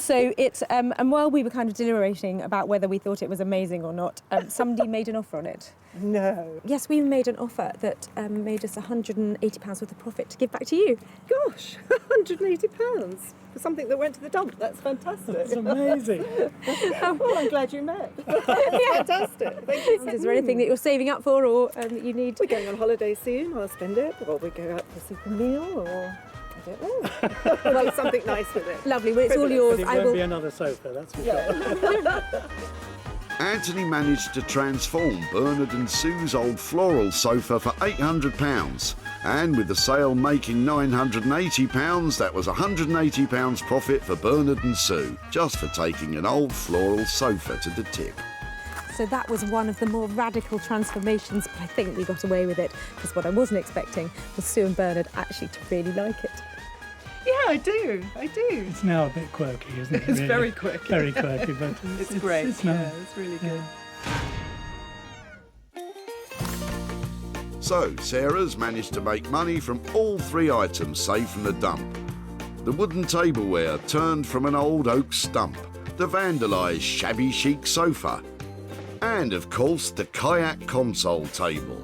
So it's and while we were kind of deliberating about whether we thought it was amazing or not, somebody made an offer on it. No. Yes, we made an offer that made us £180 worth of profit to give back to you. Gosh, £180 for something that went to the dump. That's fantastic. That's amazing. Well, I'm glad you met. Fantastic. Thank you. Is there anything that you're saving up for, or that you need? We're going on holiday soon. I'll spend it, or we go out for a super meal, or I don't know. Well, something nice with it. Lovely. Well, it's all yours. But it won't be another sofa, that's for sure. Anthony managed to transform Bernard and Sue's old floral sofa for £800. And with the sale making £980, that was £180 profit for Bernard and Sue, just for taking an old floral sofa to the tip. So that was one of the more radical transformations, but I think we got away with it, because what I wasn't expecting was Sue and Bernard actually to really like it. Yeah, I do. It's now a bit quirky, isn't it? It's really? very quirky. Very quirky, but It's great. It's nice. Yeah, it's really good. So, Sarah's managed to make money from all 3 items saved from the dump. The wooden tableware turned from an old oak stump, the vandalised shabby chic sofa, and of course the kayak console table.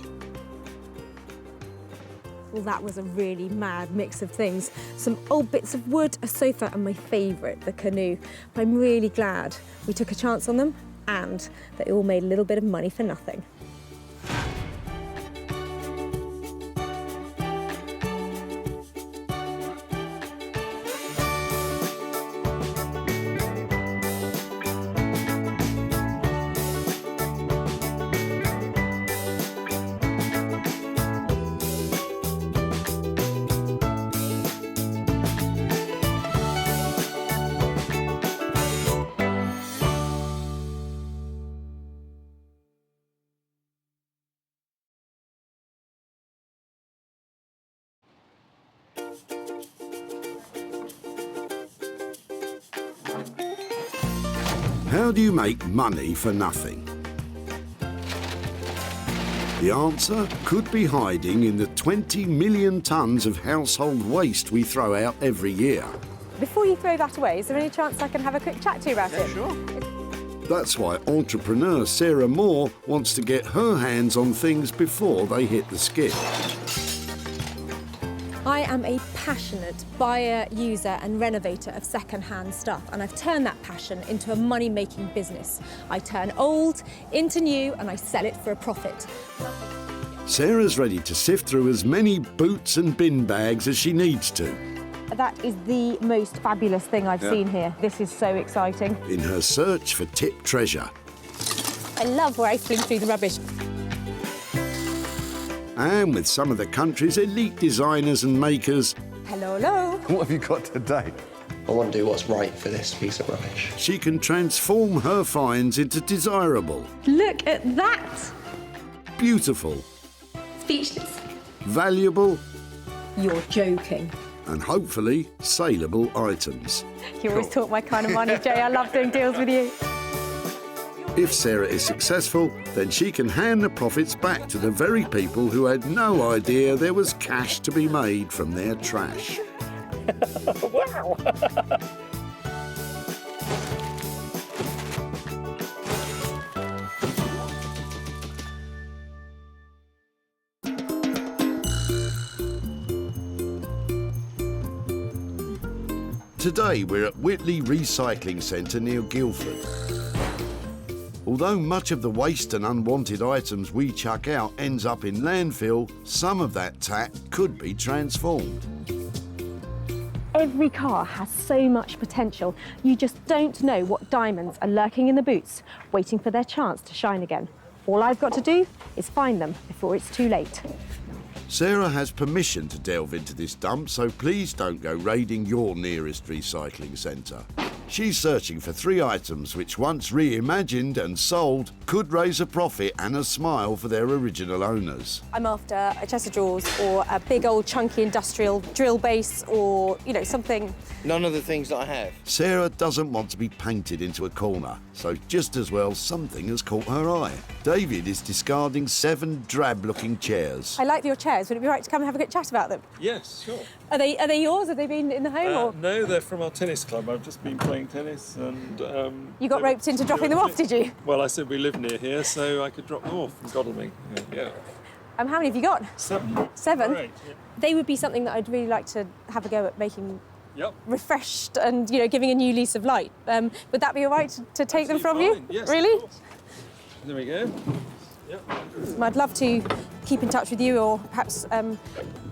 Well, that was a really mad mix of things. Some old bits of wood, a sofa, and my favourite, the canoe. But I'm really glad we took a chance on them and that it all made a little bit of money for nothing. How do you make money for nothing? The answer could be hiding in the 20 million tonnes of household waste we throw out every year. Before you throw that away, is there any chance I can have a quick chat to you about it? Sure. That's why entrepreneur Sarah Moore wants to get her hands on things before they hit the skip. I am a passionate buyer, user and renovator of second-hand stuff, and I've turned that passion into a money-making business. I turn old into new and I sell it for a profit. Sarah's ready to sift through as many boots and bin bags as she needs to. That is the most fabulous thing I've seen here. This is so exciting. In her search for tip treasure. I love where I fling through the rubbish. And with some of the country's elite designers and makers. Hello, hello. What have you got today? I want to do what's right for this piece of rubbish. She can transform her finds into desirable, Look at that. beautiful, Speechless. valuable, You're joking. and hopefully saleable items. You always talk my kind of money, Jay. I love doing deals with you. If Sarah is successful, then she can hand the profits back to the very people who had no idea there was cash to be made from their trash. Wow! Today we're at Whitley Recycling Centre near Guildford. Although much of the waste and unwanted items we chuck out ends up in landfill, some of that tat could be transformed. Every car has so much potential. You just don't know what diamonds are lurking in the boots, waiting for their chance to shine again. All I've got to do is find them before it's too late. Sarah has permission to delve into this dump, so please don't go raiding your nearest recycling centre. She's searching for 3 items which, once reimagined and sold, could raise a profit and a smile for their original owners. I'm after a chest of drawers or a big old chunky industrial drill base or, you know, something. None of the things that I have. Sarah doesn't want to be painted into a corner, so just as well something has caught her eye. David is discarding 7 drab-looking chairs. I like your chairs. Would it be right to come and have a good chat about them? Yes, sure. Are they yours? Have they been in the home? Or? No, they're from our tennis club. I've just been playing tennis and... You got roped into dropping them off, did you? Well, I said we live near here, so I could drop them off from Godalming. Yeah. How many have you got? 7. 7? Right, yeah. They would be something that I'd really like to have a go at making Yep. refreshed and, you know, giving a new lease of light. Would that be all right to take them from you? Yes, really? There we go. Yep. I'd love to keep in touch with you or perhaps,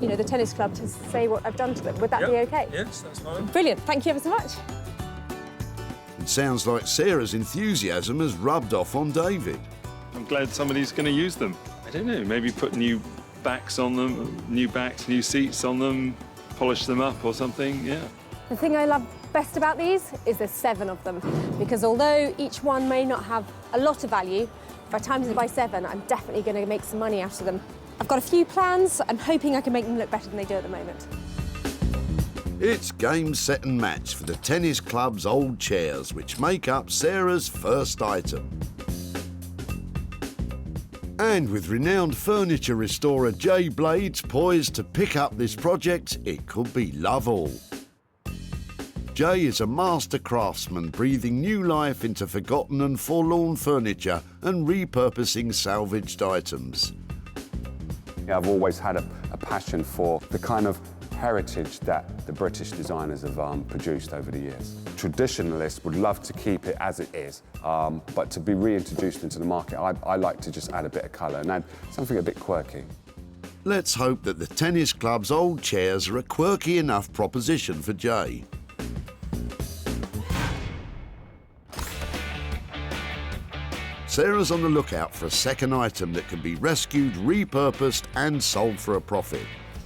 you know, the tennis club to say what I've done to them. Would that be okay? Yes, that's fine. Brilliant. Thank you ever so much. It sounds like Sarah's enthusiasm has rubbed off on David. I'm glad somebody's going to use them. I don't know, maybe put new backs on them, new backs, new seats on them, polish them up or something, yeah. The thing I love best about these is there's 7 of them, because although each one may not have a lot of value, if I times it by 7, I'm definitely going to make some money out of them. I've got a few plans. I'm hoping I can make them look better than they do at the moment. It's game, set and match for the tennis club's old chairs, which make up Sarah's first item. And with renowned furniture restorer Jay Blades poised to pick up this project, it could be love all. Jay is a master craftsman breathing new life into forgotten and forlorn furniture and repurposing salvaged items. Yeah, I've always had a passion for the kind of heritage that the British designers have produced over the years. Traditionalists would love to keep it as it is, but to be reintroduced into the market, I like to just add a bit of colour and add something a bit quirky. Let's hope that the tennis club's old chairs are a quirky enough proposition for Jay. Sarah's on the lookout for a second item that can be rescued, repurposed and sold for a profit.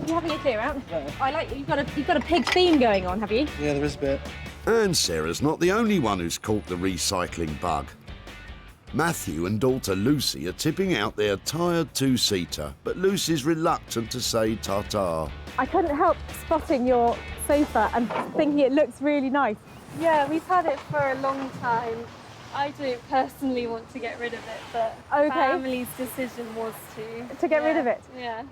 You having a clear out? No. I like you've got a pig theme going on, have you? Yeah, there is a bit. And Sarah's not the only one who's caught the recycling bug. Matthew and daughter Lucy are tipping out their tired 2-seater, but Lucy's reluctant to say ta-ta. I couldn't help spotting your sofa and thinking it looks really nice. Yeah, we've had it for a long time. I don't personally want to get rid of it, but family's decision was to get rid of it. Yeah.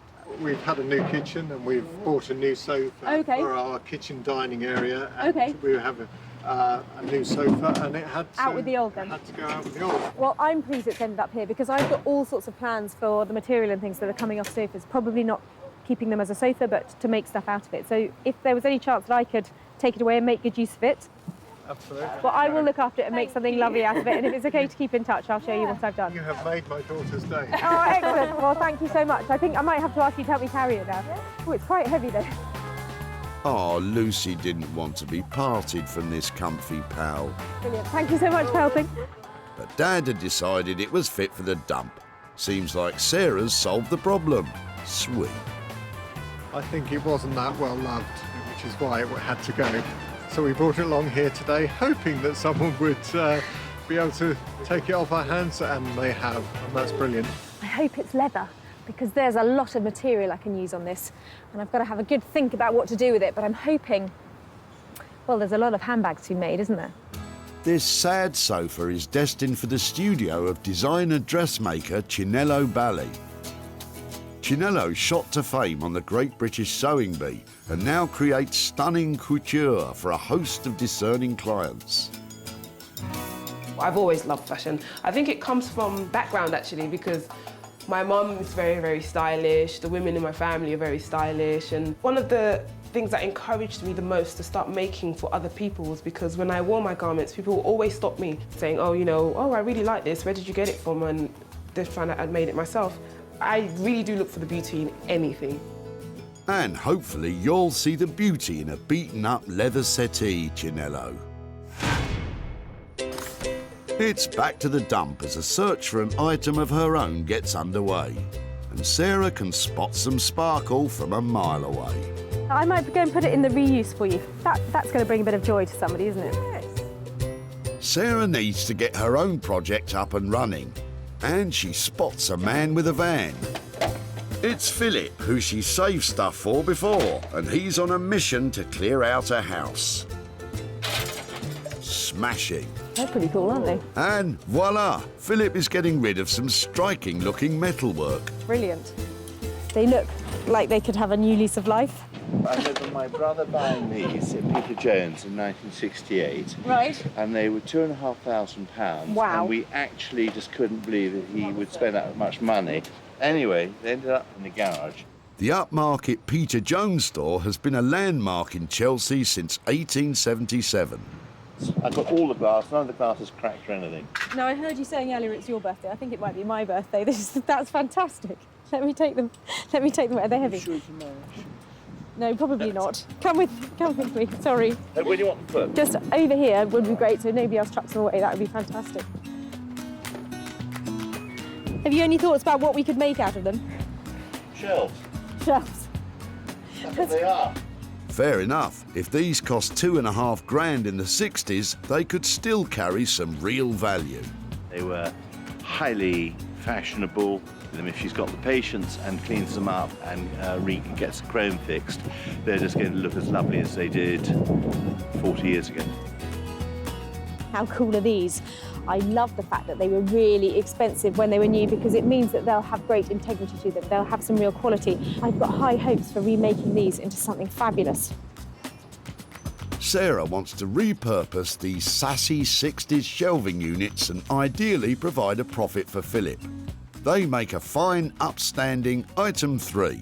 We've had a new kitchen and we've bought a new sofa for our kitchen dining area. And we have a new sofa and it had to, out with the old then. Had to go out with the old. Well, I'm pleased it's ended up here because I've got all sorts of plans for the material and things that are coming off sofas. Probably not keeping them as a sofa, but to make stuff out of it. So if there was any chance that I could take it away and make good use of it, absolutely. Well, I will look after it and make something lovely out of it. And if it's okay to keep in touch, I'll show you what I've done. You have made my daughter's day. Oh, excellent. Well, thank you so much. I think I might have to ask you to help me carry it now. Oh, it's quite heavy though. Oh, Lucy didn't want to be parted from this comfy pal. Brilliant. Thank you so much for helping. But Dad had decided it was fit for the dump. Seems like Sarah's solved the problem. Sweet. I think it wasn't that well loved, which is why it had to go. So we brought it along here today, hoping that someone would be able to take it off our hands, and they have, and that's brilliant. I hope it's leather, because there's a lot of material I can use on this, and I've got to have a good think about what to do with it, but I'm hoping, well, there's a lot of handbags to be made, isn't there? This sad sofa is destined for the studio of designer dressmaker Chinello Bally. Chinello shot to fame on the Great British Sewing Bee and now creates stunning couture for a host of discerning clients. I've always loved fashion. I think it comes from background actually, because my mum is very, very stylish. The women in my family are very stylish. And one of the things that encouraged me the most to start making for other people was because when I wore my garments, people would always stop me saying, oh, you know, oh, I really like this. Where did you get it from? And they found out I'd made it myself. I really do look for the beauty in anything. And hopefully you'll see the beauty in a beaten-up leather settee, Chinello. It's back to the dump as a search for an item of her own gets underway. And Sarah can spot some sparkle from a mile away. I might go and put it in the reuse for you. That's going to bring a bit of joy to somebody, isn't it? Yes. Sarah needs to get her own project up and running. And she spots a man with a van. It's Philip, who she saved stuff for before, and he's on a mission to clear out a house. Smashing. They're pretty cool, aren't they? And voila, Philip is getting rid of some striking-looking metalwork. Brilliant. They look like they could have a new lease of life. I remember my brother buying these at Peter Jones in 1968. Right. And they were £2,500. Wow. And we actually just couldn't believe that he would spend that much money. Anyway, they ended up in the garage. The upmarket Peter Jones store has been a landmark in Chelsea since 1877. I've got all the glass, none of the glass is cracked or anything. No, I heard you saying earlier it's your birthday. I think it might be my birthday. That's fantastic. Let me take them. Are they heavy? Sure, no, probably not. Come with me. Sorry. Where do you want them put? Just over here would be great, so nobody else chucks them away. That would be fantastic. Have you any thoughts about what we could make out of them? Shelves. Shelves. That's what they are. Fair enough. If these cost $2.5 grand in the 60s, they could still carry some real value. They were highly fashionable. If she's got the patience and cleans them up and gets the chrome fixed, they're just going to look as lovely as they did 40 years ago. How cool are these? I love the fact that they were really expensive when they were new because it means that they'll have great integrity to them. They'll have some real quality. I've got high hopes for remaking these into something fabulous. Sarah wants to repurpose these sassy 60s shelving units and ideally provide a profit for Philip. They make a fine, upstanding item 3.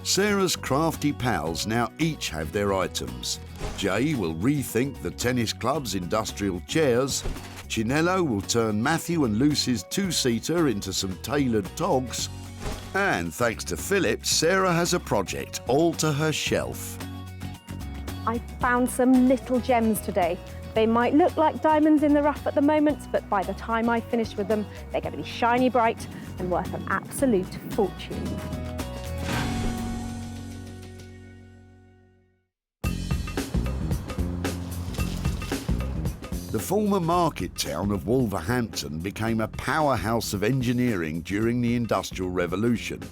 Sarah's crafty pals now each have their items. Jay will rethink the tennis club's industrial chairs. Chinello will turn Matthew and Lucy's two-seater into some tailored togs. And thanks to Philip, Sarah has a project all to her shelf. I found some little gems today. They might look like diamonds in the rough at the moment, but by the time I finish with them, they're going to be shiny bright and worth an absolute fortune. The former market town of Wolverhampton became a powerhouse of engineering during the Industrial Revolution.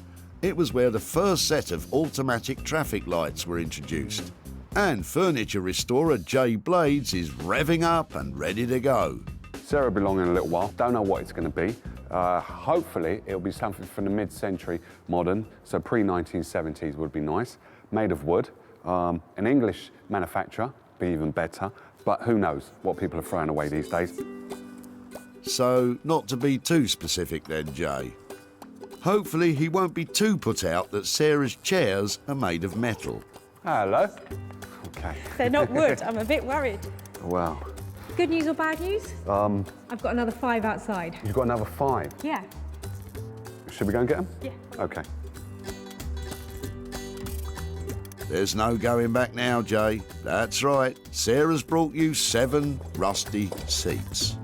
It was where the first set of automatic traffic lights were introduced. And furniture restorer Jay Blades is revving up and ready to go. Sarah will be along in a little while. Don't know what it's going to be. Hopefully it'll be something from the mid-century modern, so pre-1970s would be nice. Made of wood. An English manufacturer, be even better. But who knows what people are throwing away these days. So, not to be too specific then, Jay. Hopefully he won't be too put out that Sarah's chairs are made of metal. Hello. Okay. They're not wood. I'm a bit worried. Wow. Good news or bad news? I've got another 5 outside. You've got another 5? Yeah. Should we go and get them? Yeah. Okay. There's no going back now, Jay. That's right. Sarah's brought you 7 rusty seats.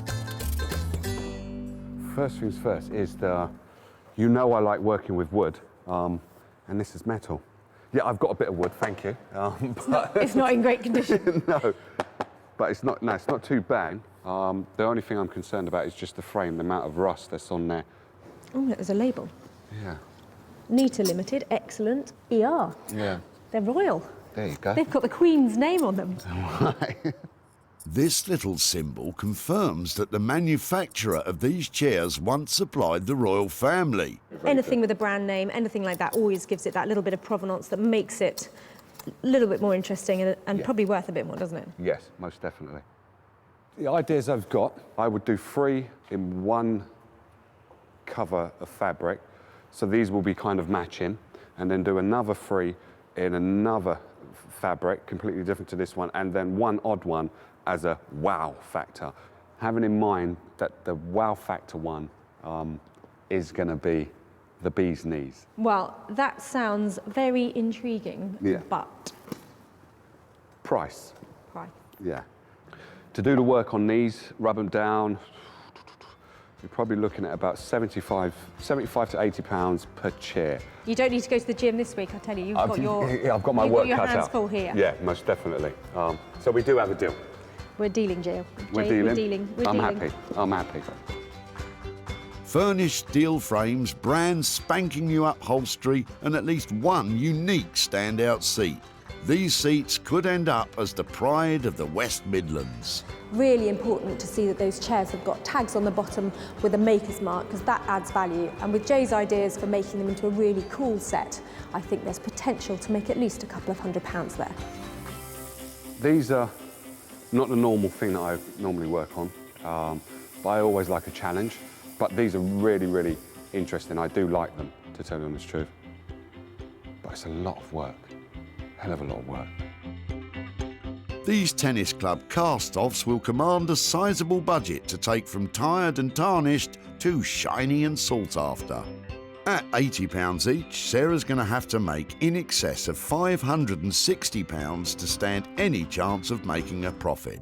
First things first is you know I like working with wood, and this is metal. Yeah, I've got a bit of wood, thank you. It's not in great condition. No, but it's not too bad. The only thing I'm concerned about is just the frame, the amount of rust that's on there. Oh, look, there's a label. Yeah. Nita Limited, excellent, ER. Yeah. They're royal. There you go. They've got the Queen's name on them. This little symbol confirms that the manufacturer of these chairs once supplied the royal family. Anything with a brand name, anything like that, always gives it that little bit of provenance that makes it a little bit more interesting and probably worth a bit more, doesn't it? Yes, most definitely. The ideas I've got, I would do 3 in one cover of fabric, so these will be kind of matching, and then do another 3 in another fabric, completely different to this one, and then one odd one as a wow factor. Having in mind that the wow factor one is going to be the bee's knees. Well, that sounds very intriguing, Yeah. but... Price. Price. Yeah. To do the work on these, rub them down, you're probably looking at about 75 to £80 per chair. You don't need to go to the gym this week, I tell you. You've got your, Yeah, I've got my you've work got your cut hands out. full here. Yeah, most definitely. So we do have a deal. We're dealing, Jill. We're Jay, dealing. We're dealing. We're I'm dealing. happy. I'm happy. Furnished steel frames, brand spanking new upholstery, and at least one unique standout seat. These seats could end up as the pride of the West Midlands. Really important to see that those chairs have got tags on the bottom with a maker's mark, because that adds value. And with Jay's ideas for making them into a really cool set, I think there's potential to make at least a couple of £100 there. These are not the normal thing that I normally work on, but I always like a challenge. But these are really, really interesting. I do like them, to tell you the honest truth. But it's a lot of work, hell of a lot of work. These tennis club cast-offs will command a sizable budget to take from tired and tarnished to shiny and sought after. At £80 each, Sarah's going to have to make in excess of £560 to stand any chance of making a profit.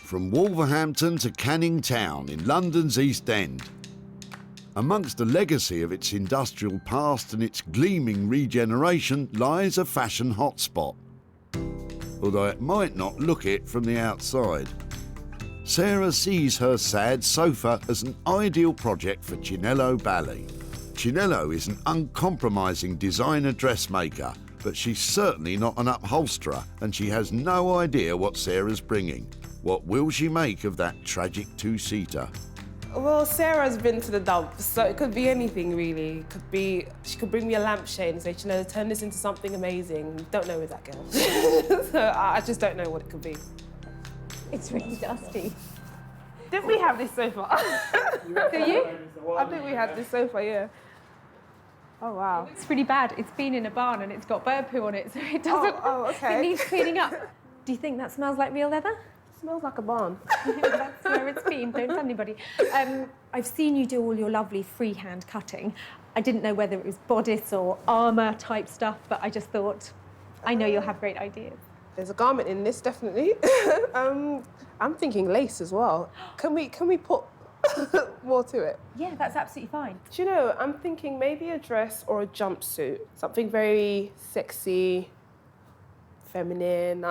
From Wolverhampton to Canning Town in London's East End. Amongst the legacy of its industrial past and its gleaming regeneration lies a fashion hotspot, although it might not look it from the outside. Sarah sees her sad sofa as an ideal project for Chinello Ballet. Chinello is an uncompromising designer dressmaker, but she's certainly not an upholsterer, and she has no idea what Sarah's bringing. What will she make of that tragic two-seater? Well, Sarah's been to the dump, so it could be anything really. It could be, she could bring me a lampshade and say, Chinello, turn this into something amazing. Don't know with that girl. So I just don't know what it could be. It's really dusty. Didn't we have this sofa? Do you? I think we had this sofa, yeah. Oh, wow. It's really bad. It's been in a barn and it's got bird poo on it, so it doesn't... Oh, okay. It needs cleaning up. Do you think that smells like real leather? Smells like a barn. That's where it's been, don't tell anybody. I've seen you do all your lovely freehand cutting. I didn't know whether it was bodice or armour type stuff, but I just thought, I know you'll have great ideas. There's a garment in this, definitely. I'm thinking lace as well. Can we put more to it? Yeah, that's absolutely fine. Do you know, I'm thinking maybe a dress or a jumpsuit. Something very sexy, feminine.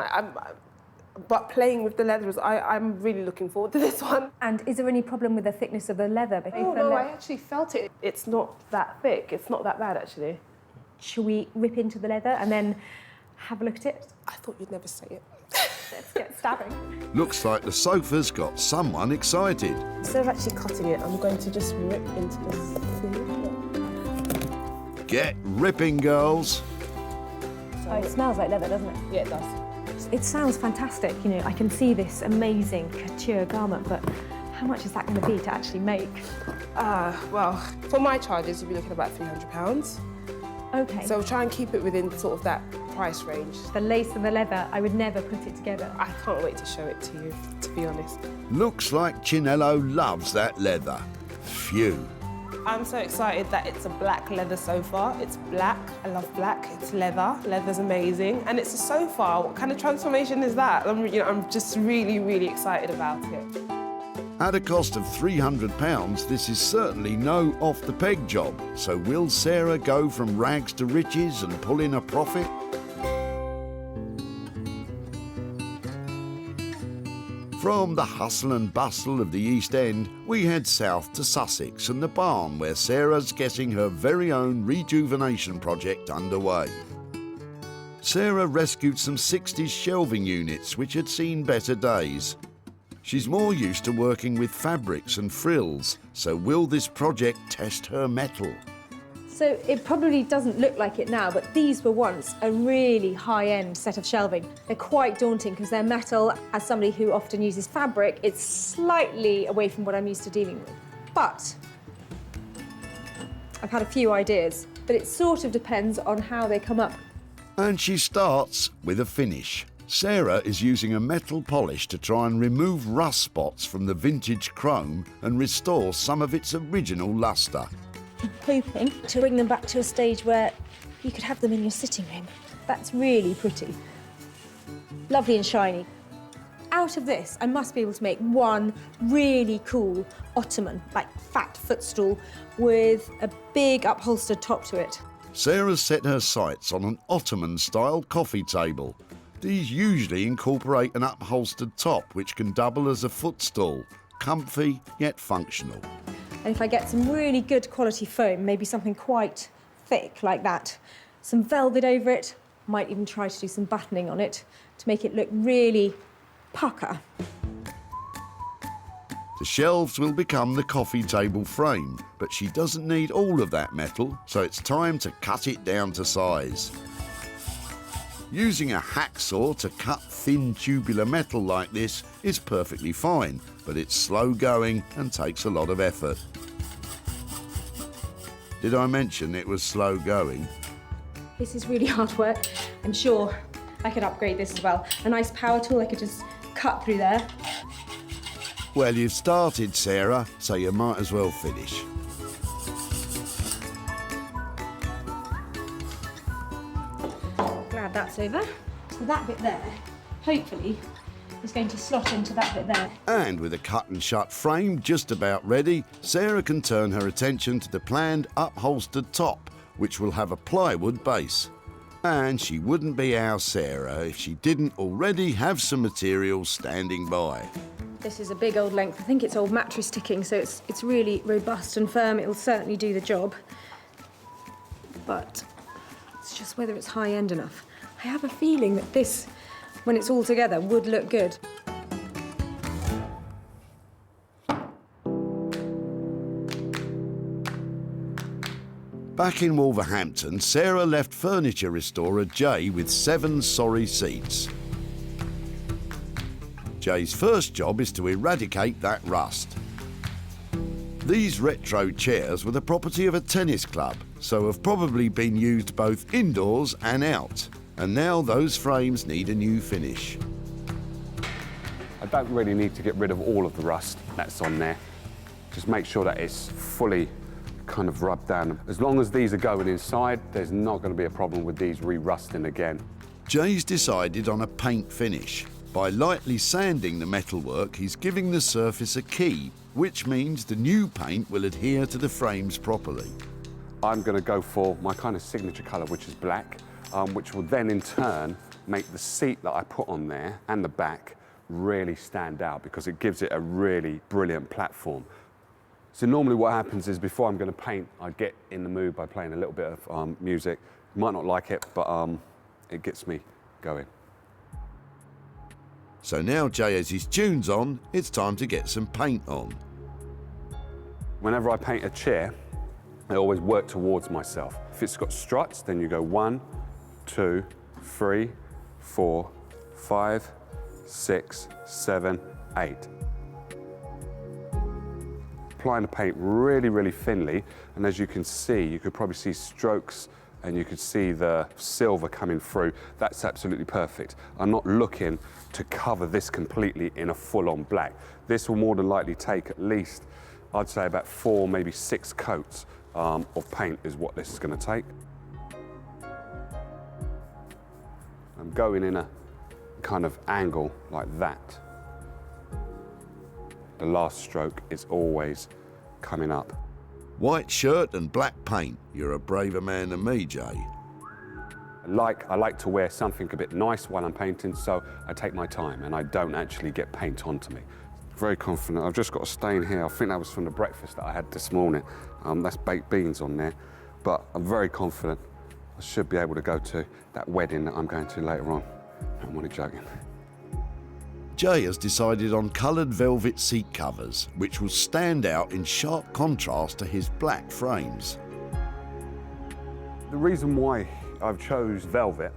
But playing with the leathers, I'm really looking forward to this one. And is there any problem with the thickness of the leather? Oh, no, I actually felt it. It's not that thick. It's not that bad, actually. Shall we rip into the leather and then have a look at it? I thought you'd never say it. Let's get stabbing. Looks like the sofa's got someone excited. Instead of actually cutting it, I'm going to just rip into this. Get ripping, girls. Oh, it smells like leather, doesn't it? Yeah, it does. It sounds fantastic, you know, I can see this amazing couture garment, but how much is that going to be to actually make? Well, for my charges, you'll be looking at about £300. Okay. So try and keep it within sort of that price range. The lace and the leather, I would never put it together. I can't wait to show it to you, to be honest. Looks like Chinello loves that leather. Phew. I'm so excited that it's a black leather sofa. It's black, I love black. It's leather, leather's amazing. And it's a sofa, what kind of transformation is that? I'm just really, really excited about it. At a cost of £300, this is certainly no off-the-peg job. So will Sarah go from rags to riches and pull in a profit? From the hustle and bustle of the East End, we head south to Sussex and the barn where Sarah's getting her very own rejuvenation project underway. Sarah rescued some 60s shelving units which had seen better days. She's more used to working with fabrics and frills, so will this project test her mettle? So it probably doesn't look like it now, but these were once a really high-end set of shelving. They're quite daunting because they're metal. As somebody who often uses fabric, it's slightly away from what I'm used to dealing with. But I've had a few ideas, but it sort of depends on how they come up. And she starts with a finish. Sarah is using a metal polish to try and remove rust spots from the vintage chrome and restore some of its original lustre. I'm hoping to bring them back to a stage where you could have them in your sitting room. That's really pretty. Lovely and shiny. Out of this, I must be able to make one really cool Ottoman, like fat footstool, with a big upholstered top to it. Sarah's set her sights on an Ottoman-style coffee table. These usually incorporate an upholstered top, which can double as a footstool. Comfy, yet functional. And if I get some really good quality foam, maybe something quite thick like that, some velvet over it, might even try to do some buttoning on it to make it look really pucker. The shelves will become the coffee table frame, but she doesn't need all of that metal, so it's time to cut it down to size. Using a hacksaw to cut thin tubular metal like this is perfectly fine, but it's slow going and takes a lot of effort. Did I mention it was slow going? This is really hard work. I'm sure I could upgrade this as well. A nice power tool, I could just cut through there. Well, you've started, Sarah, so you might as well finish. Glad that's over. So that bit there, hopefully, is going to slot into that bit there. And with a cut and shut frame just about ready, Sarah can turn her attention to the planned upholstered top, which will have a plywood base. And she wouldn't be our Sarah if she didn't already have some materials standing by. This is a big old length. I think it's old mattress ticking, so it's really robust and firm. It'll certainly do the job. But it's just whether it's high-end enough. I have a feeling that this, when it's all together, would look good. Back in Wolverhampton, Sarah left furniture restorer Jay with 7 sorry seats. Jay's first job is to eradicate that rust. These retro chairs were the property of a tennis club, so have probably been used both indoors and out. And now those frames need a new finish. I don't really need to get rid of all of the rust that's on there. Just make sure that it's fully kind of rubbed down. As long as these are going inside, there's not going to be a problem with these re-rusting again. Jay's decided on a paint finish. By lightly sanding the metalwork, he's giving the surface a key, which means the new paint will adhere to the frames properly. I'm going to go for my kind of signature colour, which is black, which will then in turn make the seat that I put on there and the back really stand out because it gives it a really brilliant platform. So normally what happens is before I'm going to paint, I get in the mood by playing a little bit of music. You might not like it, but it gets me going. So now Jay has his tunes on, it's time to get some paint on. Whenever I paint a chair, I always work towards myself. If it's got struts, then you go 1, 2, 3, 4, 5, 6, 7, 8. Applying the paint really, really thinly, and as you can see, you could probably see strokes and you could see the silver coming through. That's absolutely perfect. I'm not looking to cover this completely in a full-on black. This will more than likely take at least, I'd say about 4, maybe 6 coats of paint is what this is going to take. I'm going in a kind of angle like that. The last stroke is always coming up. White shirt and black paint. You're a braver man than me, Jay. I like to wear something a bit nice while I'm painting, so I take my time and I don't actually get paint onto me. Very confident. I've just got a stain here. I think that was from the breakfast that I had this morning. That's baked beans on there. But I'm very confident I should be able to go to that wedding that I'm going to later on. I'm only joking. Jay has decided on coloured velvet seat covers, which will stand out in sharp contrast to his black frames. The reason why I've chose velvet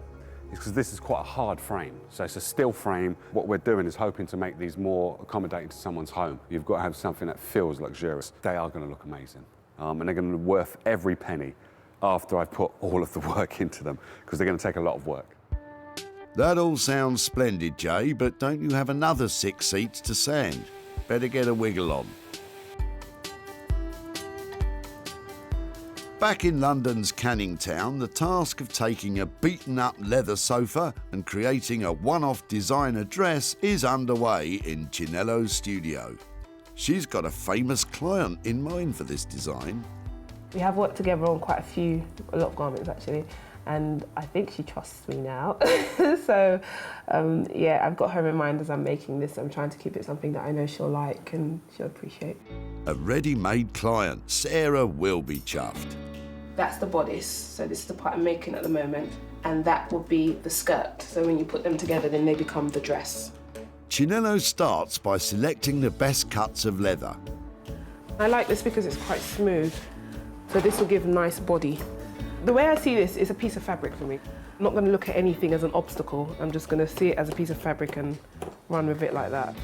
is because this is quite a hard frame. So it's a steel frame. What we're doing is hoping to make these more accommodating to someone's home. You've got to have something that feels luxurious. They are going to look amazing. And they're going to be worth every penny after I've put all of the work into them, because they're going to take a lot of work. That all sounds splendid, Jay, but don't you have another 6 seats to sand? Better get a wiggle on. Back in London's Canning Town, the task of taking a beaten-up leather sofa and creating a one-off designer dress is underway in Chinello's studio. She's got a famous client in mind for this design. We have worked together on quite a lot of garments actually, and I think she trusts me now. So, yeah, I've got her in mind as I'm making this. I'm trying to keep it something that I know she'll like and she'll appreciate. A ready-made client, Sarah will be chuffed. That's the bodice, so this is the part I'm making at the moment, and that will be the skirt. So when you put them together, then they become the dress. Chinello starts by selecting the best cuts of leather. I like this because it's quite smooth, so this will give a nice body. The way I see this is a piece of fabric for me. I'm not going to look at anything as an obstacle. I'm just going to see it as a piece of fabric and run with it like that.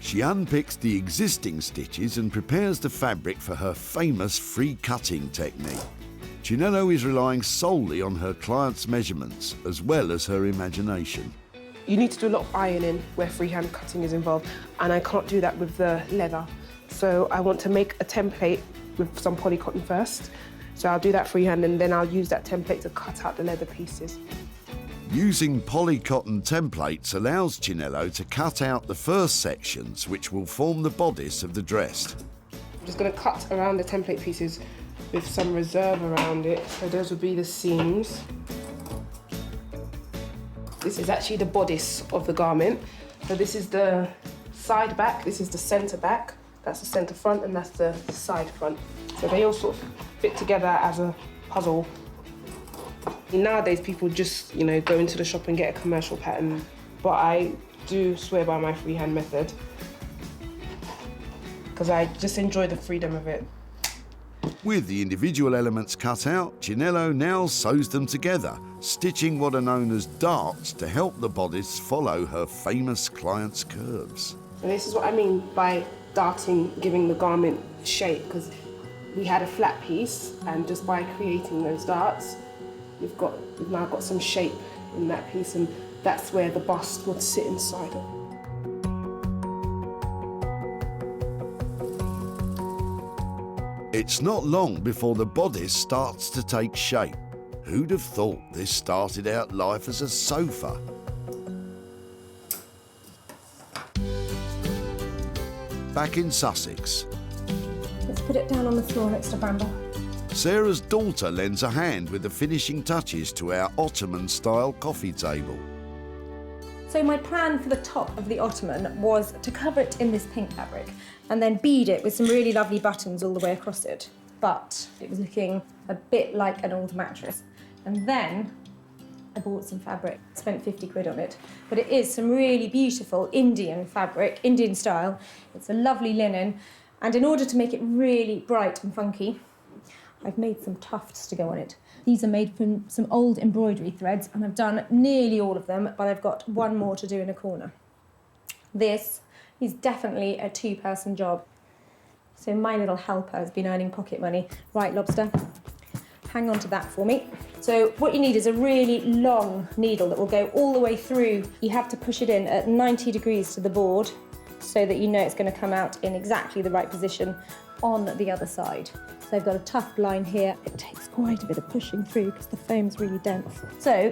She unpicks the existing stitches and prepares the fabric for her famous free cutting technique. Chinello is relying solely on her client's measurements as well as her imagination. You need to do a lot of ironing where freehand cutting is involved, and I can't do that with the leather. So I want to make a template with some polycotton first. So I'll do that freehand and then I'll use that template to cut out the leather pieces. Using polycotton templates allows Chinello to cut out the first sections which will form the bodice of the dress. I'm just going to cut around the template pieces with some reserve around it. So those will be the seams. This is actually the bodice of the garment. So this is the side back, this is the centre back, that's the centre front, and that's the side front. So they all sort of fit together as a puzzle. Nowadays, people just, go into the shop and get a commercial pattern, but I do swear by my freehand method because I just enjoy the freedom of it. With the individual elements cut out, Chinello now sews them together, stitching what are known as darts to help the bodice follow her famous client's curves. And this is what I mean by darting, giving the garment shape, because we had a flat piece, and just by creating those darts, we've now got some shape in that piece, and that's where the bust would sit inside of. It's not long before the bodice starts to take shape. Who'd have thought this started out life as a sofa? Back in Sussex, Let's put it down on the floor next to Bramble. Sarah's daughter lends a hand with the finishing touches to our Ottoman-style coffee table. So my plan for the top of the Ottoman was to cover it in this pink fabric and then bead it with some really lovely buttons all the way across it. But it was looking a bit like an old mattress. And then I bought some fabric, spent 50 quid on it. But it is some really beautiful Indian fabric, Indian style. It's a lovely linen. And in order to make it really bright and funky, I've made some tufts to go on it. These are made from some old embroidery threads, and I've done nearly all of them, but I've got one more to do in a corner. This is definitely a two-person job. So my little helper has been earning pocket money. Right, Lobster, hang on to that for me. So what you need is a really long needle that will go all the way through. You have to push it in at 90 degrees to the board so that you know it's going to come out in exactly the right position on the other side. So I've got a tuft line here. It takes quite a bit of pushing through because the foam's really dense. So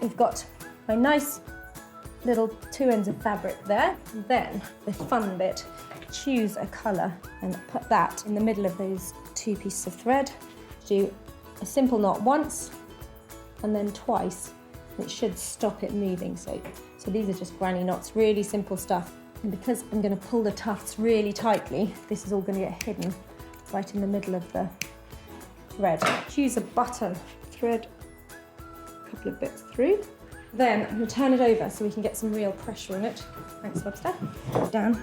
we've got my nice little two ends of fabric there. Then the fun bit, choose a colour and put that in the middle of those two pieces of thread. Do a simple knot once and then twice. It should stop it moving. So these are just granny knots, really simple stuff. And because I'm going to pull the tufts really tightly, this is all going to get hidden right in the middle of the thread. Choose a button, thread a couple of bits through. Then I'm going to turn it over so we can get some real pressure in it. Thanks, Lobster. Down.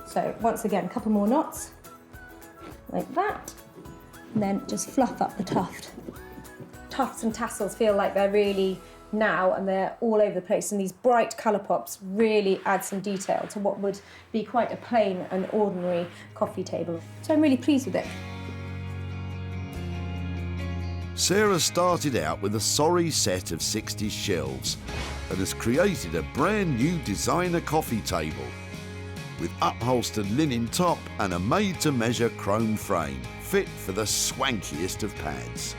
So once again, a couple more knots, like that. And then just fluff up the tuft. Tufts and tassels feel like they're really now and they're all over the place, and these bright colour pops really add some detail to what would be quite a plain and ordinary coffee table. So I'm really pleased with it. Sarah started out with a sorry set of 60s shelves and has created a brand new designer coffee table with upholstered linen top and a made-to-measure chrome frame, fit for the swankiest of pads.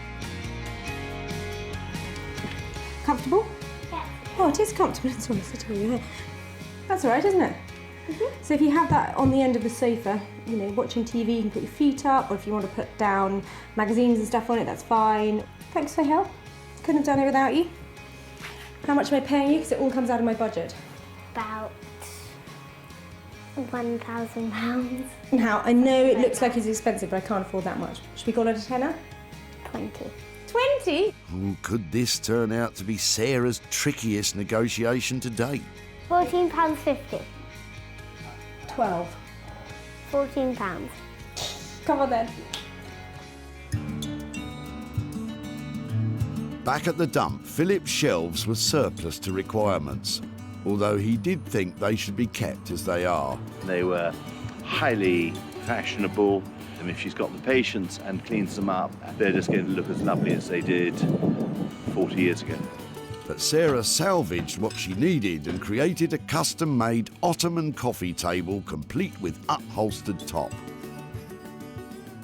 Comfortable? Yeah. Oh, it is comfortable. It's honest, I tell you. That's all right, isn't it? So if you have that on the end of the sofa, you know, watching TV, you can put your feet up, or if you want to put down magazines and stuff on it, that's fine. Thanks for your help. Couldn't have done it without you. How much am I paying you? Because it all comes out of my budget. About £1,000. Now, I know it looks like it's expensive, but I can't afford that much. Should we call it a tenner? 20. 20? Oh, could this turn out to be Sarah's trickiest negotiation to date? £14.50. 12. £14. Come on then. Back at the dump, Philip's shelves were surplus to requirements, although he did think they should be kept as they are. They were highly fashionable, and if she's got the patience and cleans them up, they're just going to look as lovely as they did 40 years ago. But Sarah salvaged what she needed and created a custom-made Ottoman coffee table complete with upholstered top.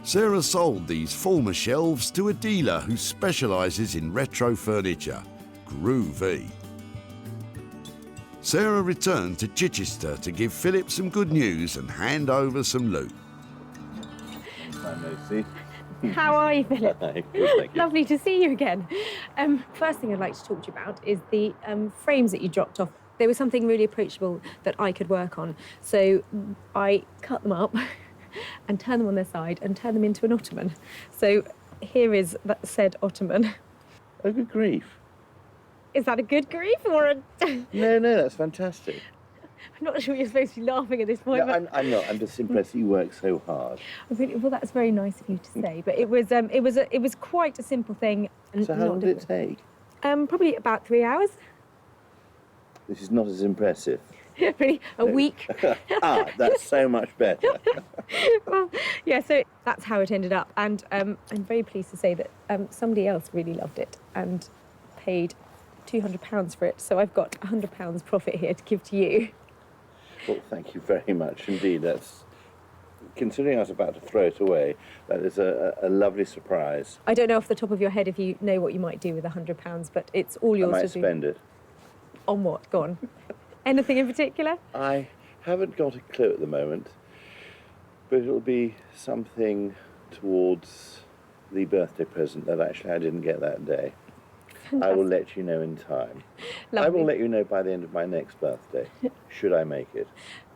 Sarah sold these former shelves to a dealer who specialises in retro furniture, Groovy. Sarah returned to Chichester to give Philip some good news and hand over some loot. Hi, Lucy. How are you, Philip? Hi, good, thank you. Lovely to see you again. First thing I'd like to talk to you about is the frames that you dropped off. They were something really approachable that I could work on. So I cut them up and turned them on their side and turned them into an Ottoman. So here is that said Ottoman. Oh, good grief. Is that a good grief or a... No, that's fantastic. I'm not sure you're supposed to be laughing at this point. No, but... I'm not. I'm just impressed you work so hard. I think, well, that's very nice of you to say, but it was quite a simple thing. And So how long did it take? Probably about 3 hours. This is not as impressive. Really, a week. That's so much better. Well, yeah, so that's how it ended up, and I'm very pleased to say that somebody else really loved it and paid £200 for it. So I've got £100 profit here to give to you. Well, thank you very much indeed. That's, considering I was about to throw it away, that is a lovely surprise. I don't know off the top of your head if you know what you might do with £100, but it's all yours I might to do. spend it. On what? Go on. Anything in particular? I haven't got a clue at the moment, but it'll be something towards the birthday present that actually I didn't get that day. Fantastic. I will let you know in time. Lovely. I will let you know by the end of my next birthday, should I make it.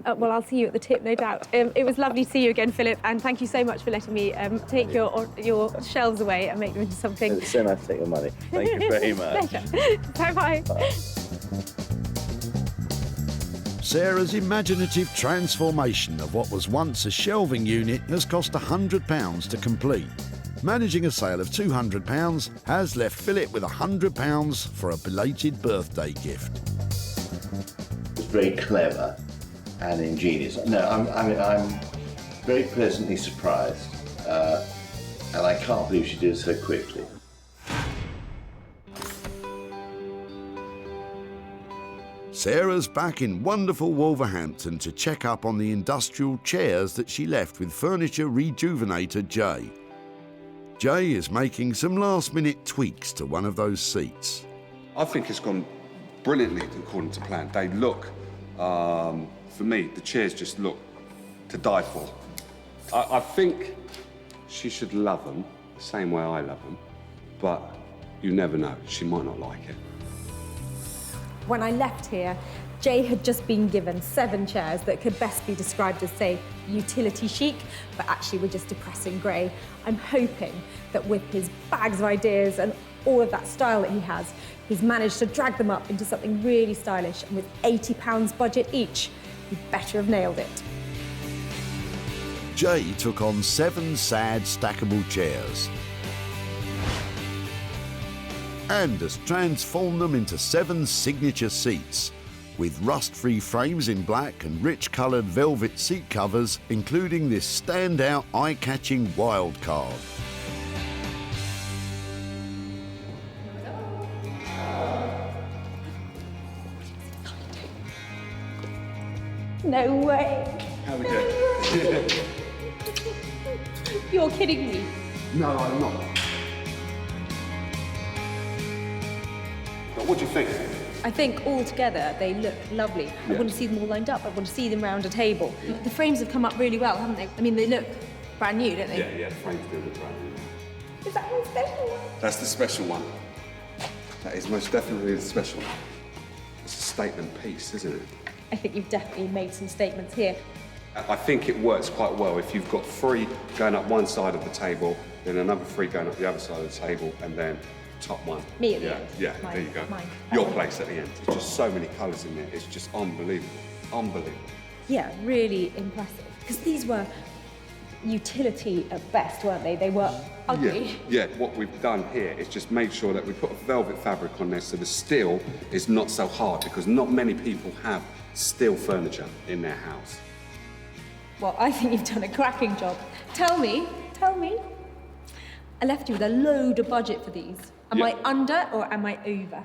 Well, I'll see you at the tip, no doubt. It was lovely to see you again, Philip, and thank you so much for letting me take your shelves away and make them into something. It's so nice to take your money. Thank you very much. Pleasure. Bye-bye. Bye. Sarah's imaginative transformation of what was once a shelving unit has cost £100 to complete. Managing a sale of £200 has left Philip with £100 for a belated birthday gift. It's very clever and ingenious. No, I'm very pleasantly surprised, and I can't believe she did it so quickly. Sarah's back in wonderful Wolverhampton to check up on the industrial chairs that she left with furniture rejuvenator Jay. Jay is making some last-minute tweaks to one of those seats. I think it's gone brilliantly according to plan. They look, for me, the chairs just look to die for. I think she should love them the same way I love them, but you never know, she might not like it. When I left here, Jay had just been given 7 chairs that could best be described as, say, utility chic, but actually were just depressing grey. I'm hoping that with his bags of ideas and all of that style that he has, he's managed to drag them up into something really stylish, and with £80 budget each, he better have nailed it. Jay took on 7 sad stackable chairs and has transformed them into 7 signature seats, with rust-free frames in black and rich-coloured velvet seat covers, including this standout, eye-catching wild card. No way. How we doing? You're kidding me. No, I'm not. But what do you think? I think altogether they look lovely. I Yeah. want to see them all lined up. I want to see them round a table. The frames have come up really well, haven't they? I mean, they look brand new, don't they? Yeah, the frames do look brand new. Is that one special? That's the special one. That is most definitely the special one. It's a statement piece, isn't it? I think you've definitely made some statements here. I think it works quite well if you've got 3 going up one side of the table, then another 3 going up the other side of the table, and then top one. Me at the end. Yeah, Mine, there you go. mine. Your place at the end. There's just so many colours in there. It's just unbelievable. Unbelievable. Yeah, really impressive. Because these were utility at best, weren't they? They were ugly. Yeah, what we've done here is just made sure that we put a velvet fabric on there so the steel is not so hard, because not many people have steel furniture in their house. Well, I think you've done a cracking job. Tell me. I left you with a load of budget for these. Am I under or am I over?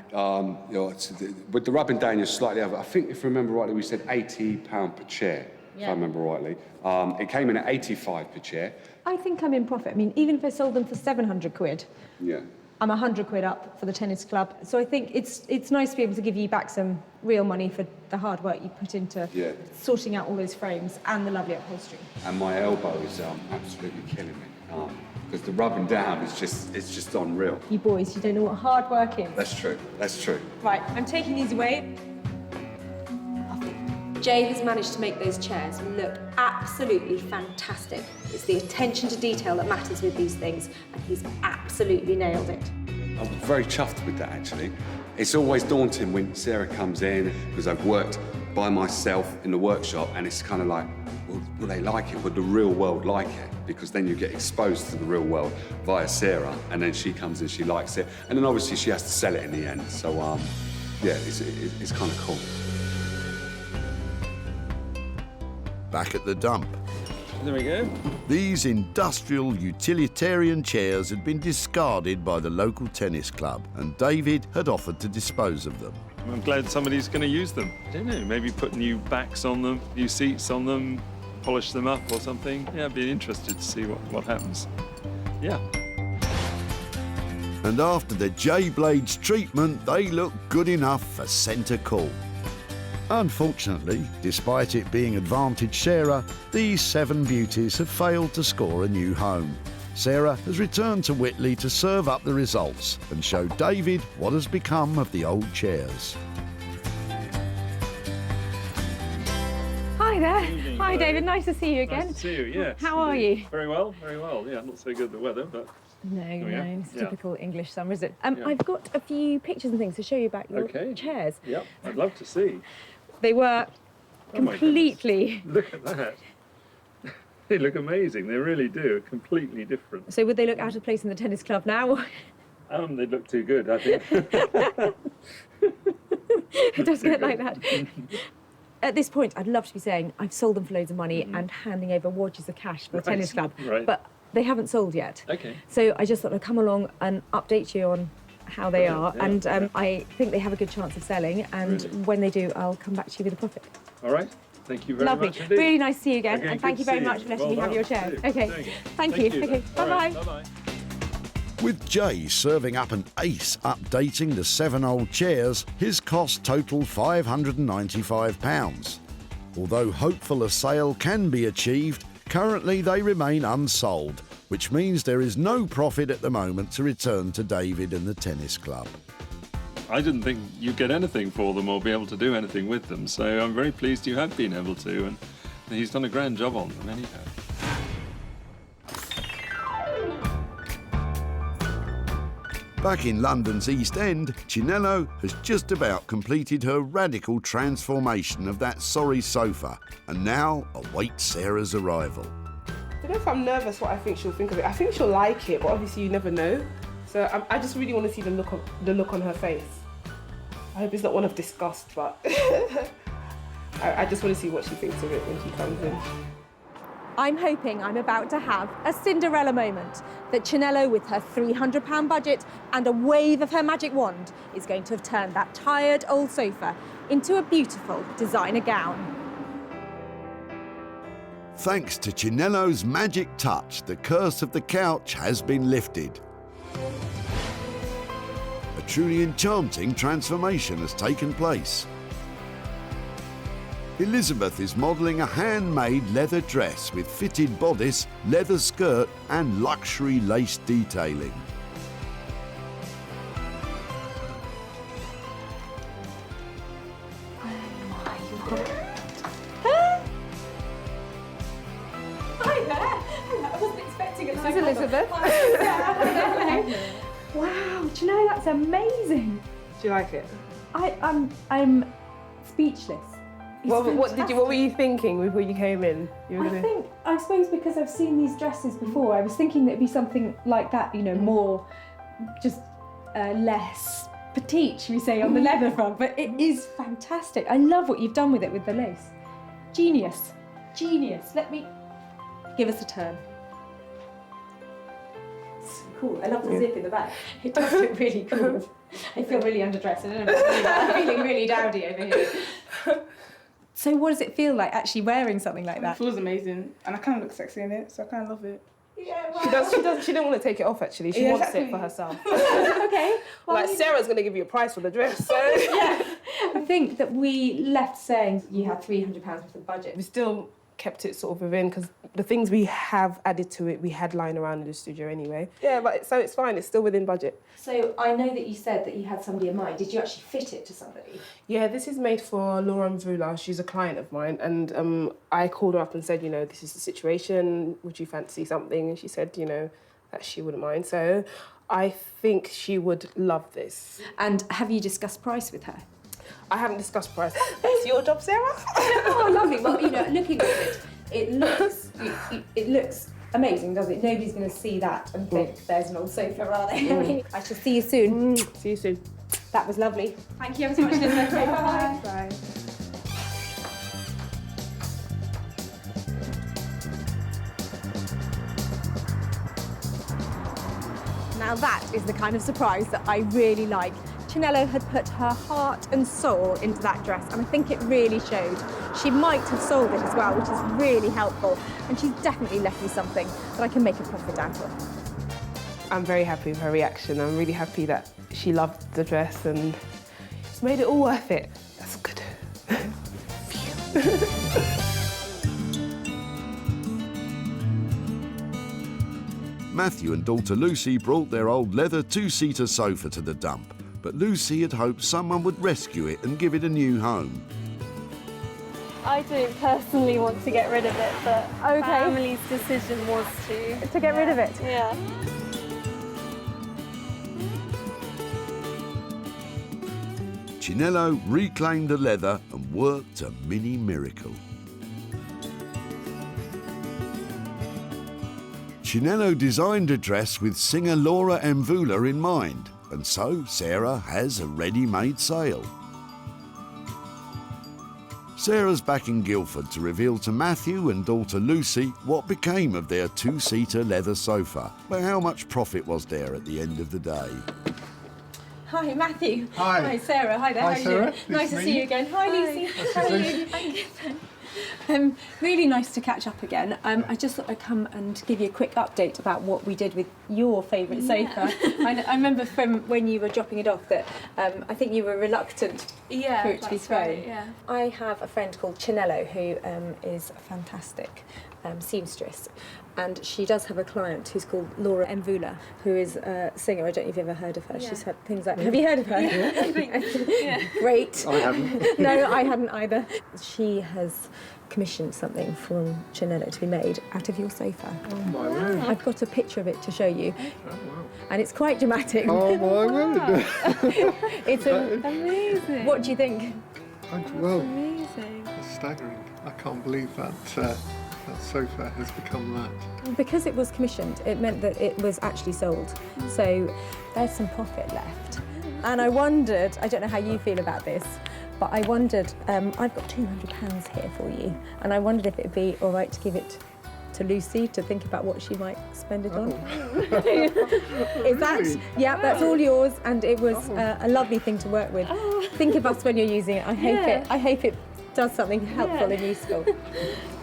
With the rubbing down, you're slightly over. I think, if I remember rightly, we said £80 per chair, if I remember rightly. It came in at 85 per chair. I think I'm in profit. I mean, even if I sold them for 700 quid, Yeah. I'm 100 quid up for the tennis club. So I think it's nice to be able to give you back some real money for the hard work you put into sorting out all those frames and the lovely upholstery. And my elbow is absolutely killing me. Because the rubbing down is just unreal. You boys, you don't know what hard work is. That's true. That's true. Right, I'm taking these away. Jay has managed to make those chairs look absolutely fantastic. It's the attention to detail that matters with these things, and he's absolutely nailed it. I was very chuffed with that, actually. It's always daunting when Sarah comes in, because I've worked by myself in the workshop, and it's kind of like, will they like it? Will the real world like it? Because then you get exposed to the real world via Sarah, and then she comes and she likes it, and then obviously she has to sell it in the end. So, yeah, it's kind of cool. Back at the dump. There we go. These industrial utilitarian chairs had been discarded by the local tennis club, and David had offered to dispose of them. I'm glad somebody's going to use them. I don't know, maybe put new backs on them, new seats on them, polish them up or something. Yeah, I'd be interested to see what happens. Yeah. And after the J-Blades treatment, they look good enough for centre court. Unfortunately, despite it being Advantage Sarah, these 7 beauties have failed to score a new home. Sarah has returned to Whitley to serve up the results and show David what has become of the old chairs. Hi there. Hi, David. Nice to see you again. Nice to see you, yes. How are you? Very well, very well. Yeah, not so good the weather, but... No, it's typical English summer, is it? Yeah. I've got a few pictures and things to show you about your chairs. Yeah, I'd love to see. They were completely... Look at that. They look amazing. They really do. Completely different. So would they look out of place in the tennis club now? They look too good, I think. It does get like that. At this point, I'd love to be saying I've sold them for loads of money and handing over watches of cash for the tennis club. Right. But they haven't sold yet. Okay. So I just thought I'd come along and update you on how they are. Yeah, and yeah. I think they have a good chance of selling. And when they do, I'll come back to you with a profit. All right. Thank you very Lovely. much indeed. Really nice to see you again. Okay, and thank good you to very see much for letting me Well have your done. chair. Thank you. Okay. Thank you. Okay. All Bye-bye. right, bye-bye. With Jay serving up an ace updating the 7 old chairs, his cost totaled £595. Although hopeful a sale can be achieved, currently they remain unsold, which means there is no profit at the moment to return to David and the tennis club. I didn't think you'd get anything for them or be able to do anything with them, so I'm very pleased you have been able to, and he's done a grand job on them anyhow. Back in London's East End, Chinello has just about completed her radical transformation of that sorry sofa and now awaits Sarah's arrival. I don't know if I'm nervous what I think she'll think of it. I think she'll like it, but obviously you never know. So I just really want to see the look on her face. I hope it's not one of disgust, but I just want to see what she thinks of it when she comes in. I'm hoping I'm about to have a Cinderella moment, that Chinello, with her £300 budget and a wave of her magic wand, is going to have turned that tired old sofa into a beautiful designer gown. Thanks to Chinello's magic touch, the curse of the couch has been lifted. A truly enchanting transformation has taken place. Elizabeth is modelling a handmade leather dress with fitted bodice, leather skirt and luxury lace detailing. This is Elizabeth. Wow, do you know that's amazing? Do you like it? I'm speechless. What were you thinking before you came in? I suppose because I've seen these dresses before, I was thinking that it'd be something like that, you know, more just less petite, should we say, on the leather front, but it is fantastic. I love what you've done with it with the lace. Genius, genius. Let me Give us a turn. Cool. I love the zip in the back. It does look really cool. I feel really underdressed. I don't know about you, I'm feeling really dowdy over here. So what does it feel like actually wearing something like that? It feels amazing, and I kind of look sexy in it, so I kind of love it. Yeah, well. She didn't want to take it off actually. She wants it for herself. Okay. Well, like Sarah's going to give you a price for the dress. So yeah. I think that we left saying you had £300 worth of budget. We still kept it sort of within because the things we have added to it we had lying around in the studio anyway. Yeah, but so it's fine. It's still within budget. So I know that you said that you had somebody in mind. Did you actually fit it to somebody? Yeah, this is made for Laura Mvula. She's a client of mine, and I called her up and said, you know, this is the situation. Would you fancy something? And she said, you know, that she wouldn't mind. So I think she would love this. And have you discussed price with her? I haven't discussed price. That's your job, Sarah. Oh, lovely. Well, you know, looking at it, it looks amazing, doesn't it? Nobody's going to see that and think there's an old sofa, are they? I shall see you soon. See you soon. That was lovely. Thank you ever so much, Elizabeth. Bye. Bye. Now that is the kind of surprise that I really like. Chinello had put her heart and soul into that dress, and I think it really showed. She might have sold it as well, which is really helpful, and she's definitely left me something that I can make a profit out of. I'm very happy with her reaction. I'm really happy that she loved the dress and it's made it all worth it. That's good. Matthew and daughter Lucy brought their old leather two-seater sofa to the dump, but Lucy had hoped someone would rescue it and give it a new home. I don't personally want to get rid of it, but family's decision was to get rid of it? Yeah. Chinello reclaimed the leather and worked a mini miracle. Chinello designed a dress with singer Laura Mvula in mind, and so Sarah has a ready-made sale. Sarah's back in Guildford to reveal to Matthew and daughter Lucy what became of their two-seater leather sofa, but how much profit was there at the end of the day. Hi, Matthew. Hi. Hi, Sarah. Hi there. Hi, how are Sarah. you? Nice to see you again. Hi, Lucy. How are you? Really nice to catch up again. I just thought I'd come and give you a quick update about what we did with your favourite sofa. I remember from when you were dropping it off that I think you were reluctant for it to be thrown. Right, yeah. I have a friend called Chinello who is a fantastic seamstress, and she does have a client who's called Laura Mvula, who is a singer. I don't know if you've ever heard of her. Yeah. She's had things like... Have you heard of her? Yeah. Great. I haven't. No, I hadn't either. She has commissioned something from Chinello to be made out of your sofa. Oh my word. I've got a picture of it to show you. And it's quite dramatic. Oh my word. It's amazing. What do you think? Well, Amazing. it's staggering. I can't believe that that sofa has become that. Because it was commissioned, it meant that it was actually sold. So there's some profit left. And I wondered, I don't know how you feel about this, but I wondered, I've got £200 here for you, and I wondered if it'd be all right to give it to Lucy to think about what she might spend it on. Is that? Yeah, that's all yours, and it was a lovely thing to work with. Think of us when you're using it. I hope it does something helpful and useful.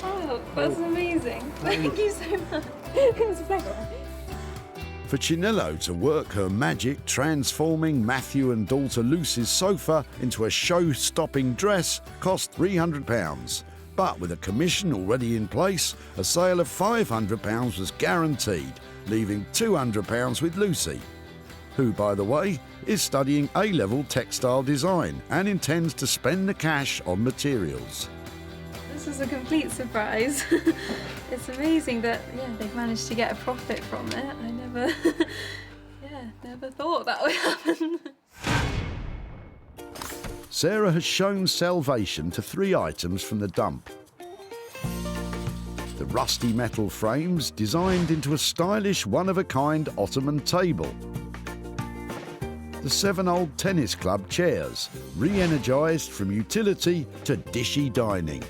Oh, Oh, that's amazing. Thank you so much. It was a pleasure. For Chinello to work her magic transforming Matthew and daughter Lucy's sofa into a show-stopping dress cost £300. But with a commission already in place, a sale of £500 was guaranteed, leaving £200 with Lucy, who, by the way, is studying A-level textile design and intends to spend the cash on materials. This is a complete surprise. It's amazing that they've managed to get a profit from it. I never thought that would happen. Sarah has shown salvation to 3 items from the dump. The rusty metal frames designed into a stylish one-of-a-kind Ottoman table. The 7 old tennis club chairs, re-energised from utility to dishy dining.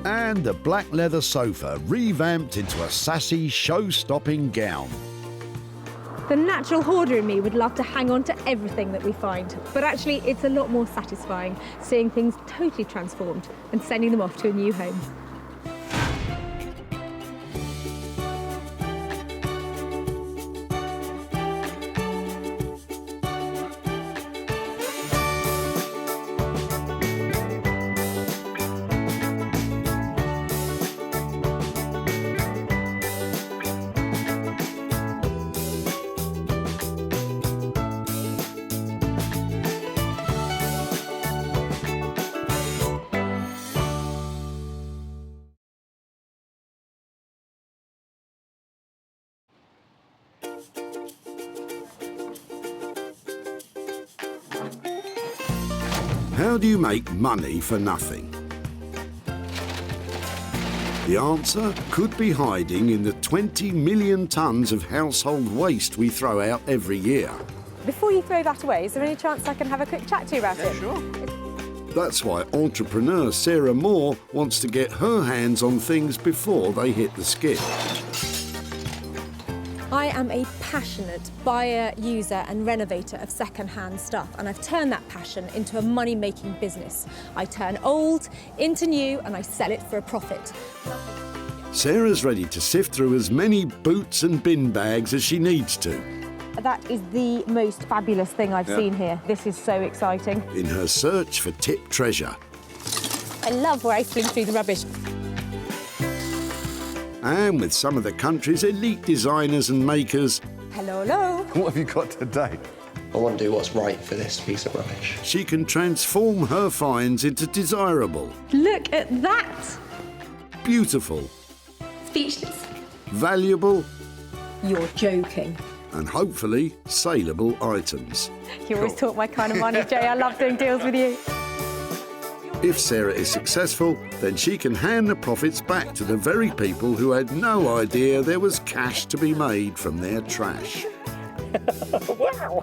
And the black leather sofa, revamped into a sassy, show-stopping gown. The natural hoarder in me would love to hang on to everything that we find, but actually it's a lot more satisfying seeing things totally transformed and sending them off to a new home. How do you make money for nothing? The answer could be hiding in the 20 million tonnes of household waste we throw out every year. Before you throw that away, is there any chance I can have a quick chat to you about it? Sure. That's why entrepreneur Sarah Moore wants to get her hands on things before they hit the skip. I am a passionate buyer, user and renovator of second-hand stuff, and I've turned that passion into a money-making business. I turn old into new and I sell it for a profit. Sarah's ready to sift through as many boots and bin bags as she needs to. That is the most fabulous thing I've seen here. This is so exciting. In her search for tip treasure. I love where I fling through the rubbish. And with some of the country's elite designers and makers. Hello, hello. What have you got today? I want to do what's right for this piece of rubbish. She can transform her finds into desirable. Look at that. Beautiful. Speechless. Valuable. You're joking. And hopefully saleable items. You always talk my kind of money, Jay. I love doing deals with you. If Sarah is successful, then she can hand the profits back to the very people who had no idea there was cash to be made from their trash. Wow!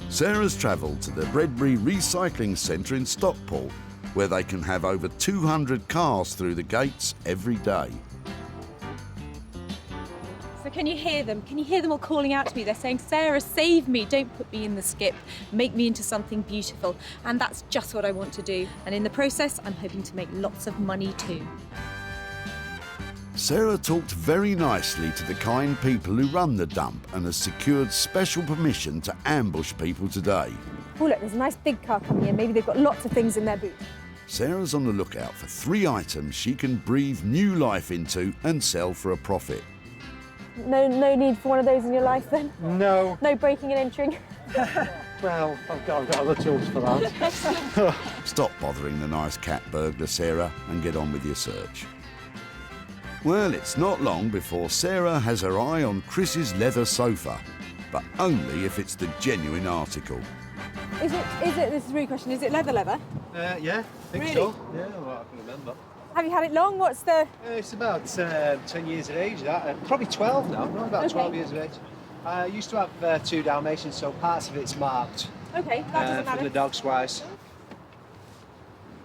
Sarah's travelled to the Bredbury Recycling Centre in Stockport, where they can have over 200 cars through the gates every day. So can you hear them? Can you hear them all calling out to me? They're saying, Sarah, save me, don't put me in the skip, make me into something beautiful. And that's just what I want to do. And in the process, I'm hoping to make lots of money too. Sarah talked very nicely to the kind people who run the dump and has secured special permission to ambush people today. Oh look, there's a nice big car coming in. Maybe they've got lots of things in their boot. Sarah's on the lookout for 3 items she can breathe new life into and sell for a profit. No need for one of those in your life then? No. No breaking and entering? Well, I've got other tools for that. Stop bothering the nice cat burglar, Sarah, and get on with your search. Well, it's not long before Sarah has her eye on Chris's leather sofa, but only if it's the genuine article. Is it, this is a really question, is it leather? Yeah, I think Really? so. Yeah, well, I can remember. Have you had it long? What's the... It's about 10 years of age, that. Probably 12 now, no, about 12 years of age. I used to have 2 Dalmatians, so parts of it's marked. Okay, that doesn't for matter. the dogs wise.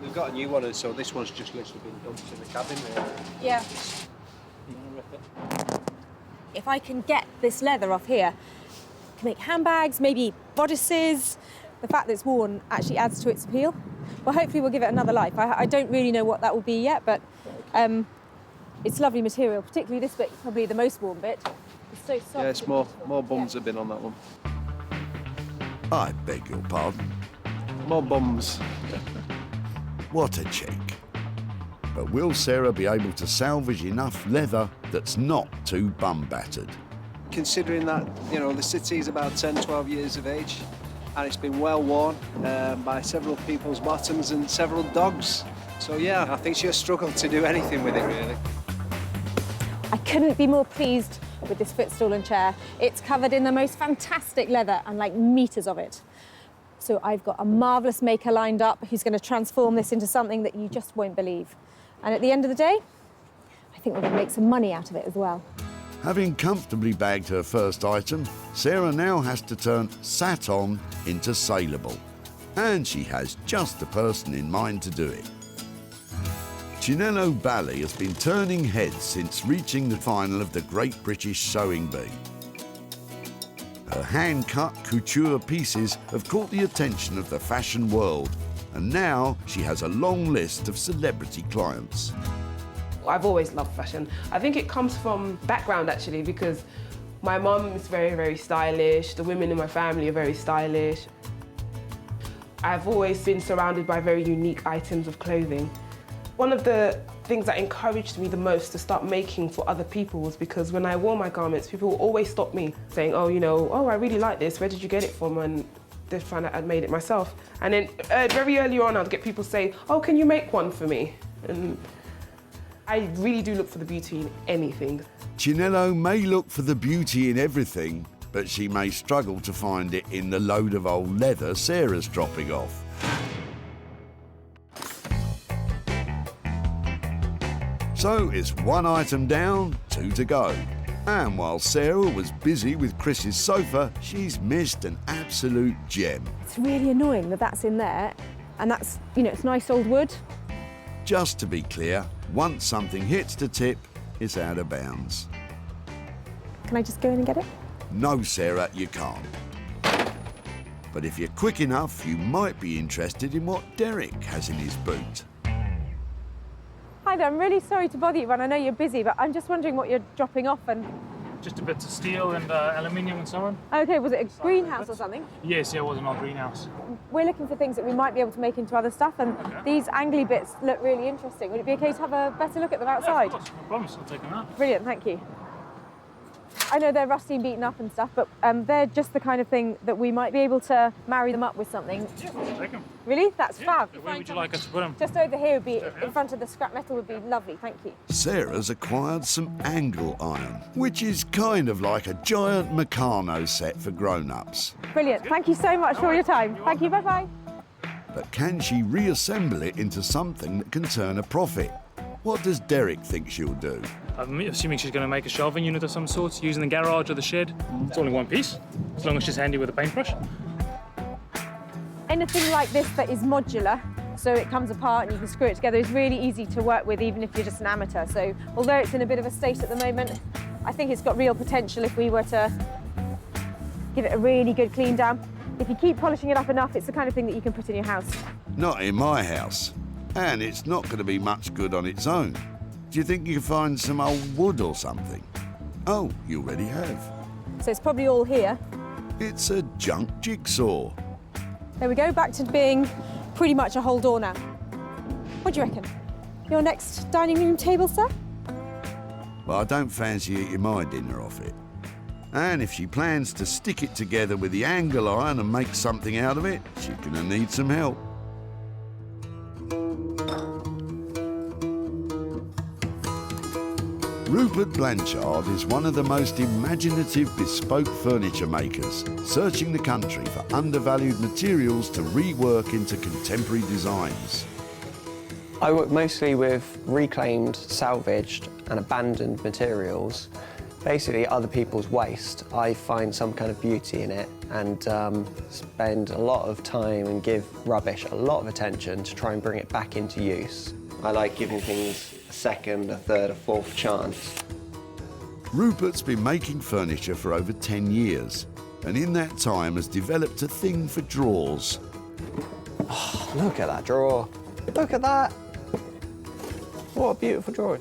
We've got a new one, so this one's just literally been dumped in the cabin. Yeah. You want to rip it? If I can get this leather off here, I can make handbags, maybe bodices. The fact that it's worn actually adds to its appeal. Well, hopefully we'll give it another life. I don't really know what that will be yet, but it's lovely material, particularly this bit, probably the most worn bit. It's so soft. Yeah, it's more bums have been on that one. I beg your pardon. More bums. What a cheek. But will Sarah be able to salvage enough leather that's not too bum-battered? Considering that, you know, the city's about 10, 12 years of age, and it's been well worn by several people's bottoms and several dogs. So yeah, I think she'll struggle to do anything with it, really. I couldn't be more pleased with this footstool and chair. It's covered in the most fantastic leather and like meters of it. So I've got a marvellous maker lined up who's going to transform this into something that you just won't believe. And at the end of the day, I think we're going to make some money out of it as well. Having comfortably bagged her first item, Sarah now has to turn sat on into saleable. And she has just the person in mind to do it. Chinello Bally has been turning heads since reaching the final of the Great British Sewing Bee. Her hand-cut couture pieces have caught the attention of the fashion world, and now she has a long list of celebrity clients. I've always loved fashion. I think it comes from background actually, because my mum is very, very stylish. The women in my family are very stylish. I've always been surrounded by very unique items of clothing. One of the things that encouraged me the most to start making for other people was because when I wore my garments, people would always stop me saying, oh, you know, oh, I really like this, where did you get it from? And they'd find out I'd made it myself. And then very early on, I'd get people say, oh, can you make one for me? And I really do look for the beauty in anything. Chinello may look for the beauty in everything, but she may struggle to find it in the load of old leather Sarah's dropping off. So it's one item down, two to go. And while Sarah was busy with Chris's sofa, she's missed an absolute gem. It's really annoying that that's in there, and that's, you know, it's nice old wood. Just to be clear, once something hits the tip, it's out of bounds. Can I just go in and get it? No, Sarah, you can't. But if you're quick enough, you might be interested in what Derek has in his boot. Hi there, I'm really sorry to bother you, and I know you're busy, but I'm just wondering what you're dropping off and... Just a bit of steel and aluminium and so on. Okay, was it a greenhouse or something? Yes, yeah, it was an old greenhouse. We're looking for things that we might be able to make into other stuff, and these angly bits look really interesting. Would it be okay to have a better look at them outside? Yeah, of course, no problem, I'll take them out. Brilliant, thank you. I know they're rusty and beaten up and stuff, but they're just the kind of thing that we might be able to marry them up with something. Yeah, I'll take them. Really? That's fab. Where would you like us to put them? Just over here would be, in front of the scrap metal would be lovely, thank you. Sarah's acquired some angle iron, which is kind of like a giant Meccano set for grown-ups. Brilliant, thank you so much for your time. Thank you, bye-bye. But can she reassemble it into something that can turn a profit? What does Derek think she'll do? I'm assuming she's going to make a shelving unit of some sort, using the garage or the shed. It's only one piece, as long as she's handy with a paintbrush. Anything like this that is modular, so it comes apart and you can screw it together, is really easy to work with, even if you're just an amateur. So although it's in a bit of a state at the moment, I think it's got real potential if we were to give it a really good clean down. If you keep polishing it up enough, it's the kind of thing that you can put in your house. Not in my house. And it's not going to be much good on its own. Do you think you can find some old wood or something? Oh, you already have. So it's probably all here. It's a junk jigsaw. There we go, back to being pretty much a whole door now. What do you reckon? Your next dining room table, sir? Well, I don't fancy eating my dinner off it. And if she plans to stick it together with the angle iron and make something out of it, she's going to need some help. Rupert Blanchard is one of the most imaginative bespoke furniture makers, searching the country for undervalued materials to rework into contemporary designs. I work mostly with reclaimed, salvaged and abandoned materials, Basically, other people's waste, I find some kind of beauty in it and spend a lot of time and give rubbish a lot of attention to try and bring it back into use. I like giving things a second, a third, a fourth chance. Rupert's been making furniture for over 10 years, and in that time has developed a thing for drawers. Oh, look at that drawer. Look at that. What a beautiful drawer.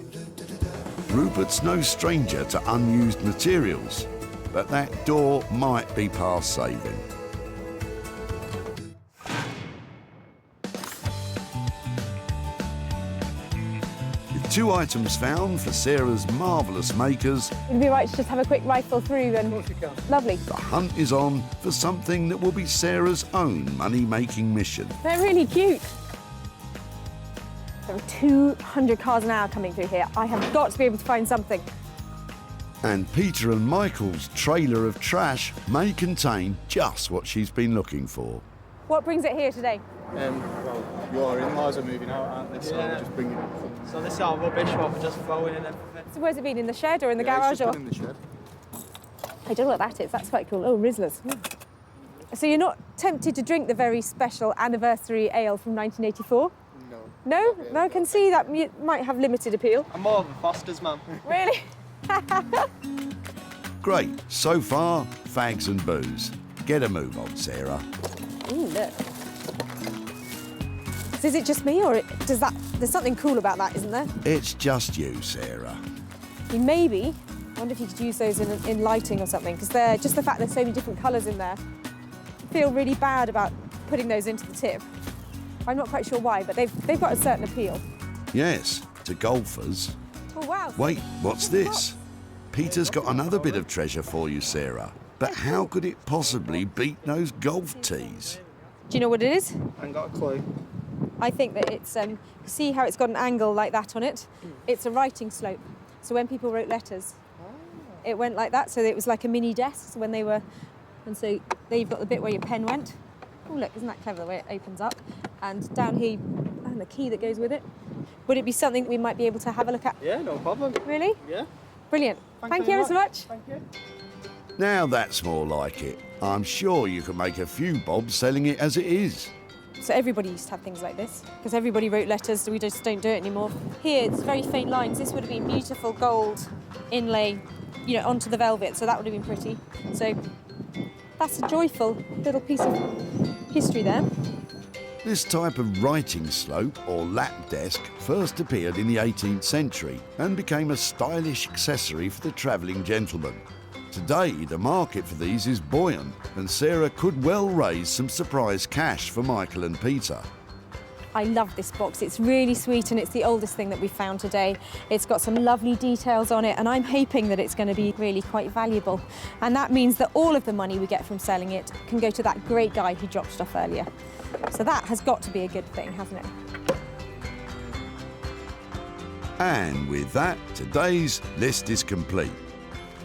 Rupert's no stranger to unused materials, but that door might be past saving. With 2 items found for Sarah's marvellous makers, It'd be right to just have a quick rifle through and... Lovely. the hunt is on for something that will be Sarah's own money-making mission. They're really cute. There are 200 cars an hour coming through here. I have got to be able to find something. And Peter and Michael's trailer of trash may contain just what she's been looking for. What brings it here today? Well, your in-laws are moving out, aren't they? So we're just bringing it up. So this is our rubbish, what we're just throwing in everything. So where's it been, in the shed or in the Yeah, garage? it's just Or? been in the shed. I don't know what that is. That's quite cool. Oh, Rizzlers. So you're not tempted to drink the very special anniversary ale from 1984? No? No, I can see that might have limited appeal. I'm more of a Foster's man. Really? Great. So far, fags and booze. Get a move on, Sarah. Ooh, look. So is it just me, or does that... There's something cool about that, isn't there? It's just you, Sarah. Maybe. I wonder if you could use those in lighting or something, because they're just the fact there's so many different colours in there. I feel really bad about putting those into the tip. I'm not quite sure why, but they've got a certain appeal. Yes, to golfers. Oh, wow. Wait, what's this? Peter's got another bit of treasure for you, Sarah. But how could it possibly beat those golf tees? Do you know what it is? I ain't got a clue. I think that it's, see how it's got an angle like that on it? It's a writing slope. So when people wrote letters, it went like that. So it was like a mini desk when they were, and so there you've got the bit where your pen went. Oh, look, isn't that clever the way it opens up? And down here, and the key that goes with it. Would it be something that we might be able to have a look at? Yeah, no problem. Really? Yeah. Brilliant. Thank you ever so much. Thank you. Now that's more like it. I'm sure you can make a few bob selling it as it is. So everybody used to have things like this, because everybody wrote letters, so we just don't do it anymore. Here, it's very faint lines. This would have been beautiful gold inlay, you know, onto the velvet, so that would have been pretty. So that's a joyful little piece of history there. This type of writing slope, or lap desk, first appeared in the 18th century and became a stylish accessory for the travelling gentleman. Today, the market for these is buoyant, and Sarah could well raise some surprise cash for Michael and Peter. I love this box. It's really sweet, and it's the oldest thing that we found today. It's got some lovely details on it, and I'm hoping that it's going to be really quite valuable. And that means that all of the money we get from selling it can go to that great guy who dropped it off earlier. So that has got to be a good thing, hasn't it? And with that, today's list is complete.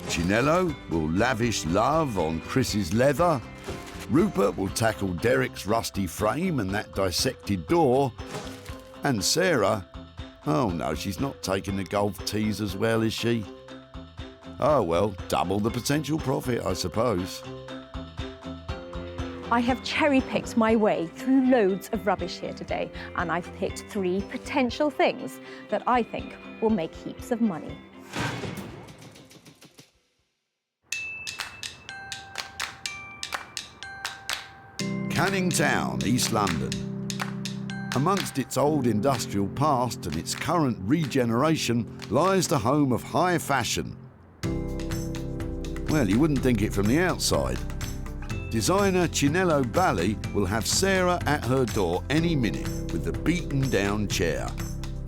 Chinello will lavish love on Chris's leather. Rupert will tackle Derek's rusty frame and that dissected door. And Sarah, oh no, she's not taking the golf tees as well, is she? Oh well, double the potential profit, I suppose. I have cherry-picked my way through loads of rubbish here today, and I've picked 3 potential things that I think will make heaps of money. Canning Town, East London. Amongst its old industrial past and its current regeneration lies the home of high fashion. Well, you wouldn't think it from the outside. Designer Chinello will have Sarah at her door any minute with the beaten-down chair.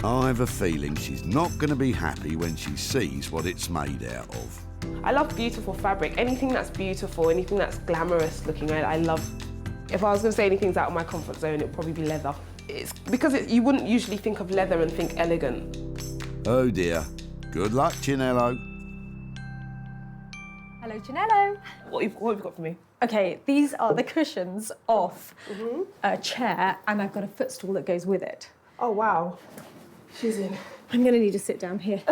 I have a feeling she's not going to be happy when she sees what it's made out of. I love beautiful fabric. Anything that's beautiful, anything that's glamorous looking, I love. If I was going to say anything's out of my comfort zone, it would probably be leather. It's because you wouldn't usually think of leather and think elegant. Oh dear. Good luck, Chinello. Hello, Chinello. What have you got for me? OK, these are the cushions off a chair, and I've got a footstool that goes with it. Oh, wow. She's in. I'm going to need to sit down here.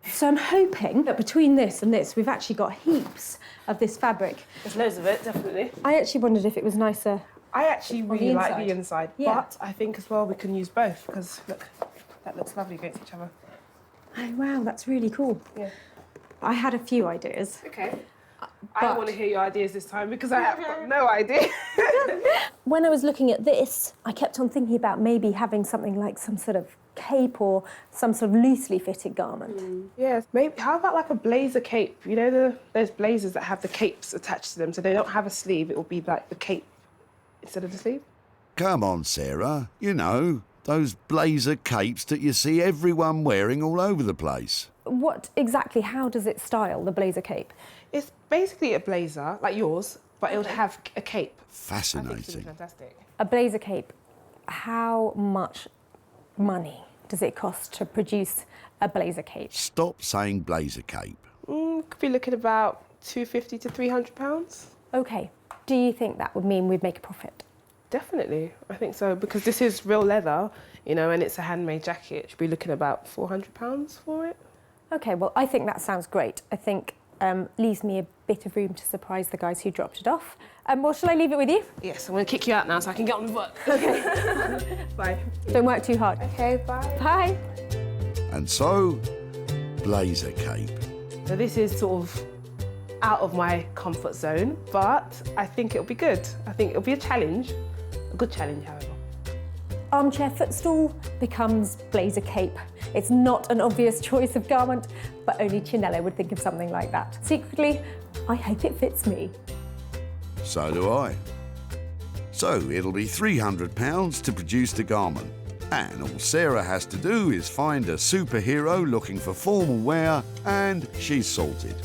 So I'm hoping that between this and this, we've actually got heaps of this fabric. There's loads of it, definitely. I actually wondered if it was nicer. I actually really like the inside, Yeah. but I think as well we can use both because look, that looks lovely against each other. Oh, wow, that's really cool. Yeah. I had a few ideas. Okay. I want to hear your ideas this time because I have got no idea. When I was looking at this, I kept on thinking about maybe having something like some sort of cape or some sort of loosely fitted garment. Yes, maybe. How about like a blazer cape? You know those blazers that have the capes attached to them, so they don't have a sleeve. It will be like the cape instead of the sleeve. Come on, Sarah. You know, those blazer capes that you see everyone wearing all over the place. What exactly, how does it style, the blazer cape? It's basically a blazer, like yours, but it would have a cape. Fascinating. Fantastic. A blazer cape, how much money does it cost to produce a blazer cape? Stop saying blazer cape. Could be looking about £250 to £300. OK. Do you think that would mean we'd make a profit? Definitely, I think so, because this is real leather, you know, and it's a handmade jacket. Should be looking about £400 for it. OK, well, I think that sounds great. I think leaves me a bit of room to surprise the guys who dropped it off. Well, shall I leave it with you? Yes, I'm going to kick you out now so I can get on with work. OK. Bye. Don't work too hard. OK, bye. Bye. And so, blazer cape. So this is sort of out of my comfort zone, but I think it'll be good. I think it'll be a challenge, a good challenge, however. Armchair footstool becomes blazer cape. It's not an obvious choice of garment, but only Chinello would think of something like that. Secretly, I hope it fits me. So do I. So it'll be £300 to produce the garment. And all Sarah has to do is find a superhero looking for formal wear, and she's sorted.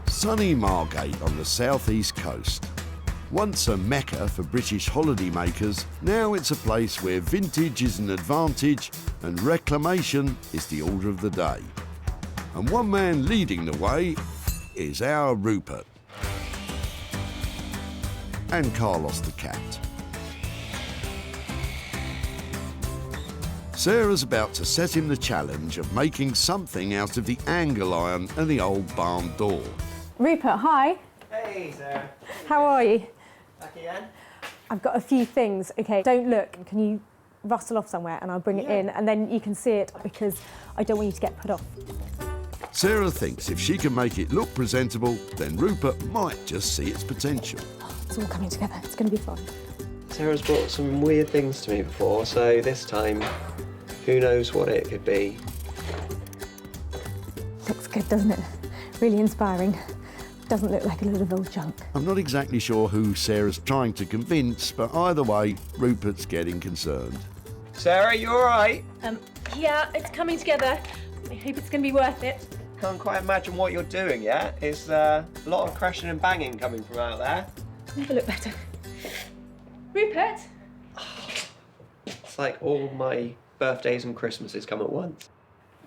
Sunny Margate on the southeast coast. Once a mecca for British holidaymakers, now it's a place where vintage is an advantage and reclamation is the order of the day. And one man leading the way is our Rupert. And Carlos the cat. Sarah's about to set him the challenge of making something out of the angle iron and the old barn door. Rupert, hi. Hey, Sarah. How are you? Back again? I've got a few things. OK, don't look. Can you rustle off somewhere and I'll bring it in and then you can see it because I don't want you to get put off. Sarah thinks if she can make it look presentable, then Rupert might just see its potential. It's all coming together. It's going to be fun. Sarah's brought some weird things to me before, so this time, who knows what it could be. Looks good, doesn't it? Really inspiring. Doesn't look like a load of old junk. I'm not exactly sure who Sarah's trying to convince, but either way, Rupert's getting concerned. Sarah, you all right? Yeah, it's coming together. I hope it's going to be worth it. Can't quite imagine what you're doing yet. It's a lot of crashing and banging coming from out there. Never look better. Rupert? It's like all my birthdays and Christmases come at once.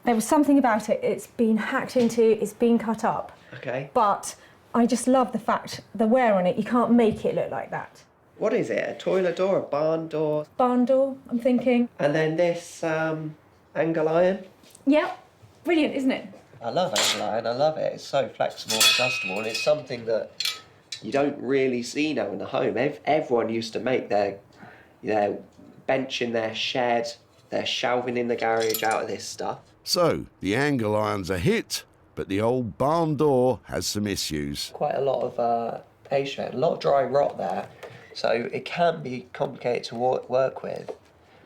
There was something about it. It's been hacked into, it's been cut up. Okay. But I just love the fact, the wear on it, you can't make it look like that. What is it? A toilet door, a barn door? Barn door, I'm thinking. And then this angle iron? Yeah, brilliant, isn't it? I love angle iron, I love it. It's so flexible, adjustable, and it's something that you don't really see now in the home. Everyone used to make their bench in their shed, their shelving in the garage out of this stuff. So, the angle iron's a hit, but the old barn door has some issues. Quite a lot of age to it, a lot of dry rot there, so it can be complicated to work with.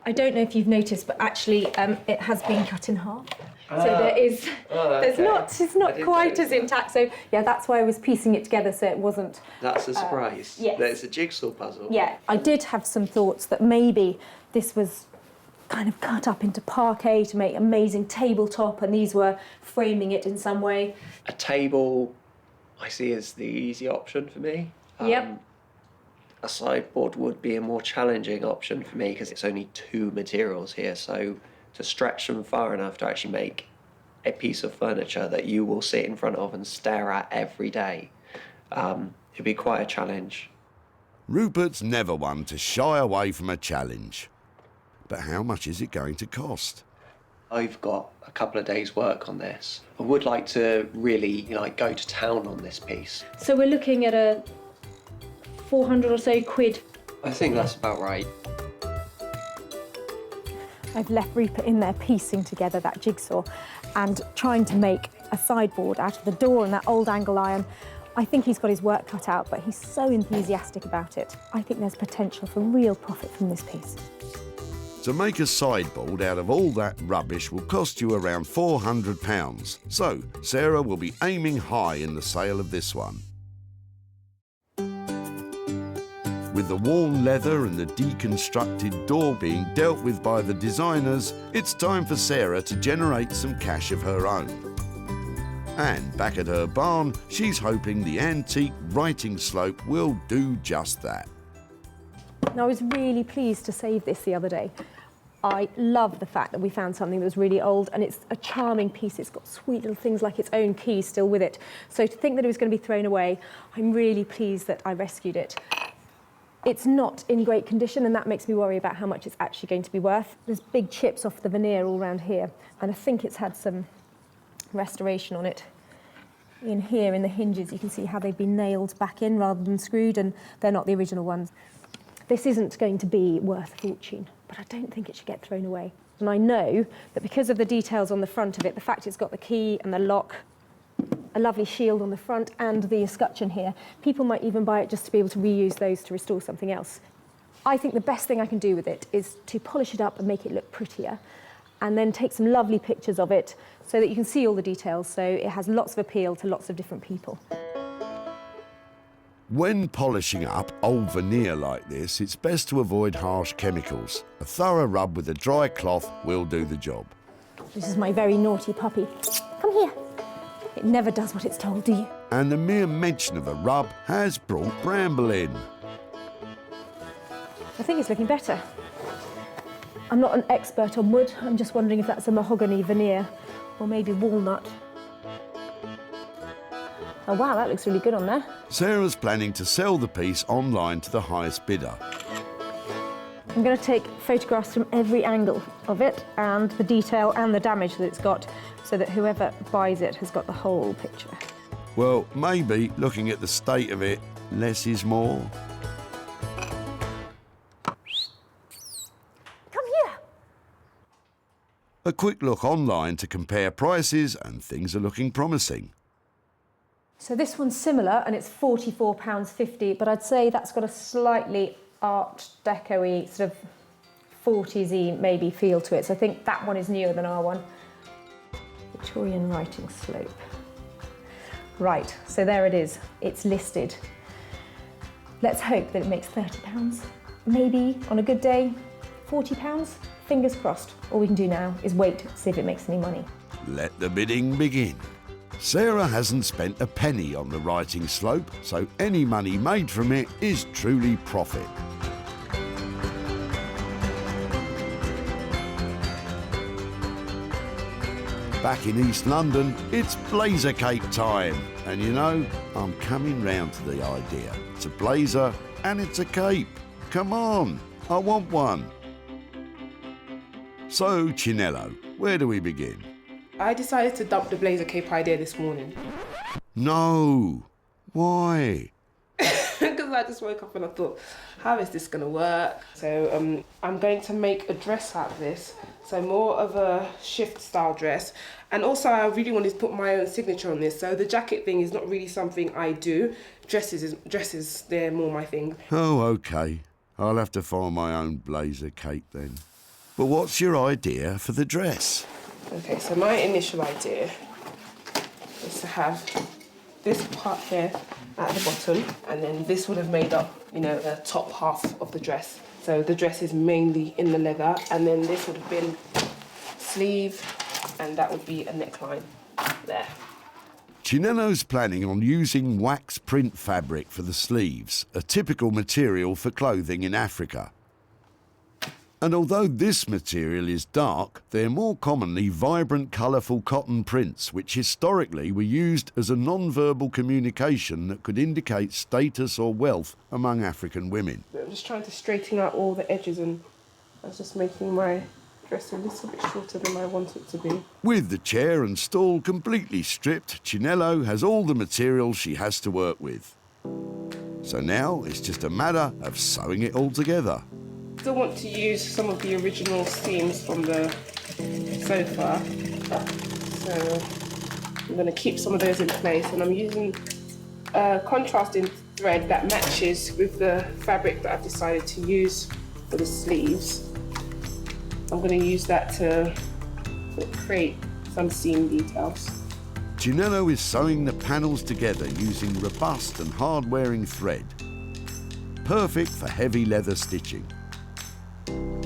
I don't know if you've noticed, but actually it has been cut in half. So there is, it's not quite as intact. So yeah, that's why I was piecing it together so it wasn't. That's a surprise. Yes. It's a jigsaw puzzle. Yeah, I did have some thoughts that maybe this was kind of cut up into parquet to make amazing tabletop, and these were framing it in some way. A table, I see as the easy option for me. Yep. A sideboard would be a more challenging option for me because it's only 2 materials here, so to stretch them far enough to actually make a piece of furniture that you will sit in front of and stare at every day, it'd be quite a challenge. Rupert's never one to shy away from a challenge. But how much is it going to cost? I've got a couple of days' work on this. I would like to really, go to town on this piece. So we're looking at a 400 or so quid. I think that's about right. I've left Rupert in there piecing together that jigsaw and trying to make a sideboard out of the door and that old angle iron. I think he's got his work cut out, but he's so enthusiastic about it. I think there's potential for real profit from this piece. To make a sideboard out of all that rubbish will cost you around £400. So Sarah will be aiming high in the sale of this one. With the worn leather and the deconstructed door being dealt with by the designers, it's time for Sarah to generate some cash of her own. And back at her barn, she's hoping the antique writing slope will do just that. Now, I was really pleased to save this the other day. I love the fact that we found something that was really old, and it's a charming piece. It's got sweet little things like its own key still with it. So to think that it was going to be thrown away, I'm really pleased that I rescued it. It's not in great condition, and that makes me worry about how much it's actually going to be worth. There's big chips off the veneer all around here, and I think it's had some restoration on it. In here, in the hinges, you can see how they've been nailed back in rather than screwed, and they're not the original ones. This isn't going to be worth a fortune, but I don't think it should get thrown away. And I know that because of the details on the front of it, the fact it's got the key and the lock, a lovely shield on the front and the escutcheon here, people might even buy it just to be able to reuse those to restore something else. I think the best thing I can do with it is to polish it up and make it look prettier, and then take some lovely pictures of it so that you can see all the details, so it has lots of appeal to lots of different people. When polishing up old veneer like this, it's best to avoid harsh chemicals. A thorough rub with a dry cloth will do the job. This is my very naughty puppy. Come here. It never does what it's told, do you? And the mere mention of a rub has brought Bramble in. I think it's looking better. I'm not an expert on wood. I'm just wondering if that's a mahogany veneer or maybe walnut. Oh wow, that looks really good on there. Sarah's planning to sell the piece online to the highest bidder. I'm going to take photographs from every angle of it and the detail and the damage that it's got, so that whoever buys it has got the whole picture. Well, maybe, looking at the state of it, less is more. Come here. A quick look online to compare prices, and things are looking promising. So this one's similar, and it's £44.50, but I'd say that's got a slightly Art Deco-y, sort of 40s-y maybe feel to it. So I think that one is newer than our one. Victorian writing slope. Right, so there it is. It's listed. Let's hope that it makes £30. Maybe, on a good day, £40. Fingers crossed. All we can do now is wait to see if it makes any money. Let the bidding begin. Sarah hasn't spent a penny on the writing slope, so any money made from it is truly profit. Back in East London, it's blazer cape time. And you know, I'm coming round to the idea. It's a blazer and it's a cape. Come on, I want one. So, Chinello, where do we begin? I decided to dump the blazer cape idea this morning. No. Why? Because I just woke up and I thought, how is this going to work? So I'm going to make a dress out of this. So more of a shift style dress. And also I really wanted to put my own signature on this. So the jacket thing is not really something I do. Dresses, they're more my thing. Oh, OK. I'll have to find my own blazer cape then. But what's your idea for the dress? Okay, so my initial idea is to have this part here at the bottom, and then this would have made up, the top half of the dress. So the dress is mainly in the leather, and then this would have been sleeve, and that would be a neckline there. Chinello's planning on using wax print fabric for the sleeves, a typical material for clothing in Africa. And although this material is dark, they're more commonly vibrant, colourful cotton prints, which historically were used as a non-verbal communication that could indicate status or wealth among African women. I'm just trying to straighten out all the edges and I was just making my dress a little bit shorter than I want it to be. With the chair and stool completely stripped, Chinello has all the materials she has to work with. So now it's just a matter of sewing it all together. Still want to use some of the original seams from the sofa, so I'm going to keep some of those in place, and I'm using contrasting thread that matches with the fabric that I've decided to use for the sleeves. I'm going to use that to create some seam details. Chinello is sewing the panels together using robust and hard-wearing thread. Perfect for heavy leather stitching. Can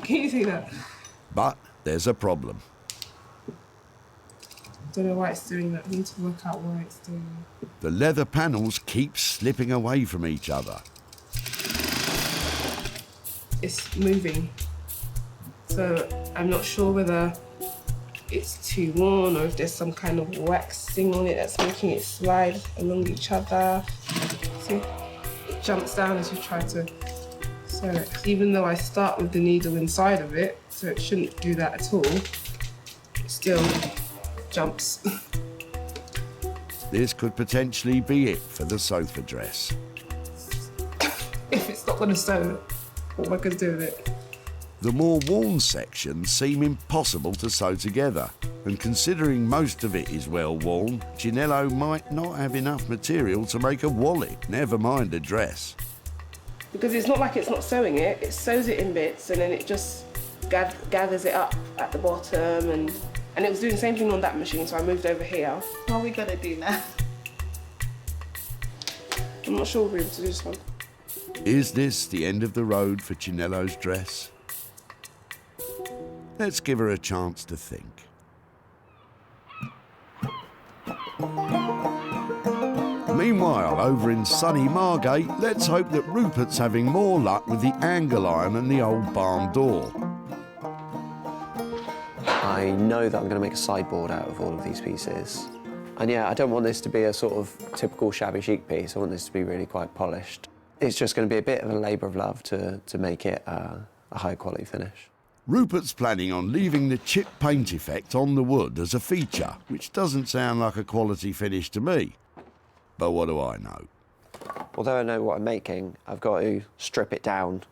you see that? But there's a problem. Don't know why it's doing that. I need to work out why it's doing that. The leather panels keep slipping away from each other. It's moving. So I'm not sure whether it's too worn or if there's some kind of waxing on it that's making it slide along each other. See, it jumps down as you try to sew it. Even though I start with the needle inside of it, so it shouldn't do that at all, it still jumps. This could potentially be it for the sofa dress. If it's not going to sew, what am I going to do with it? The more worn sections seem impossible to sew together, and considering most of it is well worn, Chinello might not have enough material to make a wallet, never mind a dress. Because it's not like it's not sewing it, it sews it in bits and then it just gathers it up at the bottom, and it was doing the same thing on that machine, so I moved over here. What are we gonna do now? I'm not sure we'll be able to do this one. Is this the end of the road for Chinello's dress? Let's give her a chance to think. Meanwhile, over in sunny Margate, let's hope that Rupert's having more luck with the angle iron and the old barn door. I know that I'm going to make a sideboard out of all of these pieces. And yeah, I don't want this to be a sort of typical shabby chic piece. I want this to be really quite polished. It's just going to be a bit of a labour of love to make it a high quality finish. Rupert's planning on leaving the chip paint effect on the wood as a feature, which doesn't sound like a quality finish to me. But what do I know? Although I know what I'm making, I've got to strip it down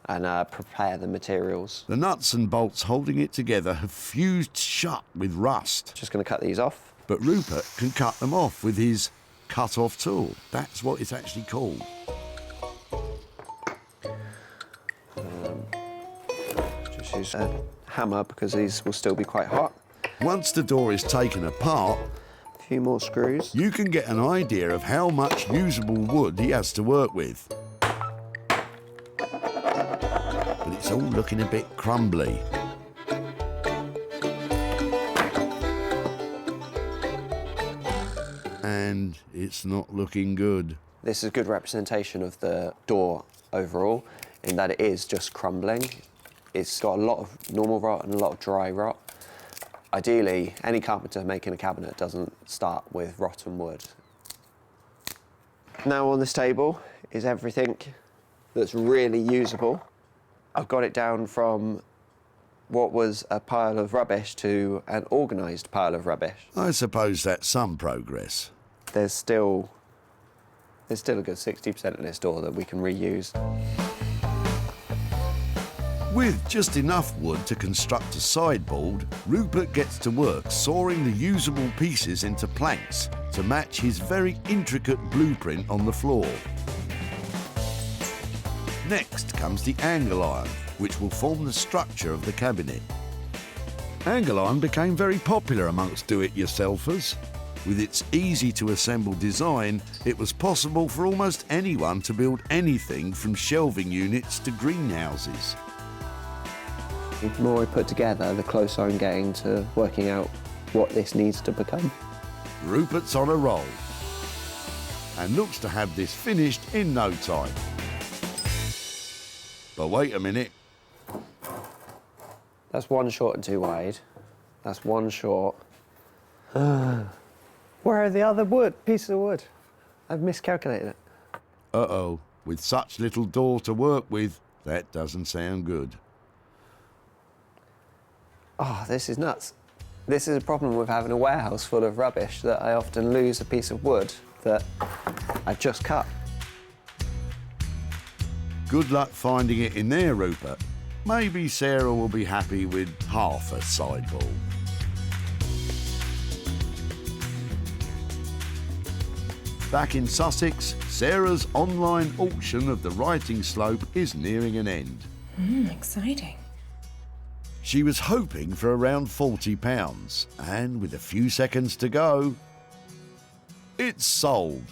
and prepare the materials. The nuts and bolts holding it together have fused shut with rust. Just going to cut these off. But Rupert can cut them off with his cut-off tool. That's what it's actually called. Just use a hammer because these will still be quite hot. Once the door is taken apart, a few more screws. You can get an idea of how much usable wood he has to work with. But it's all looking a bit crumbly. And it's not looking good. This is a good representation of the door overall, in that it is just crumbling. It's got a lot of normal rot and a lot of dry rot. Ideally, any carpenter making a cabinet doesn't start with rotten wood. Now on this table is everything that's really usable. I've got it down from what was a pile of rubbish to an organised pile of rubbish. I suppose that's some progress. There's still a good 60% of this door that we can reuse. With just enough wood to construct a sideboard, Rupert gets to work sawing the usable pieces into planks to match his very intricate blueprint on the floor. Next comes the angle iron, which will form the structure of the cabinet. Angle iron became very popular amongst do-it-yourselfers. With its easy-to-assemble design, it was possible for almost anyone to build anything from shelving units to greenhouses. The more I put together, the closer I'm getting to working out what this needs to become. Rupert's on a roll and looks to have this finished in no time. But wait a minute. That's one short and two wide. That's one short. Where are the other pieces of wood? I've miscalculated it. Uh-oh. With such little door to work with, That doesn't sound good. Oh, this is nuts. This is a problem with having a warehouse full of rubbish, that I often lose a piece of wood that I just cut. Good luck finding it in there, Rupert. Maybe Sarah will be happy with half a sideball. Back in Sussex, Sarah's online auction of the writing slope is nearing an end. Exciting. She was hoping for around £40, and with a few seconds to go, it's sold.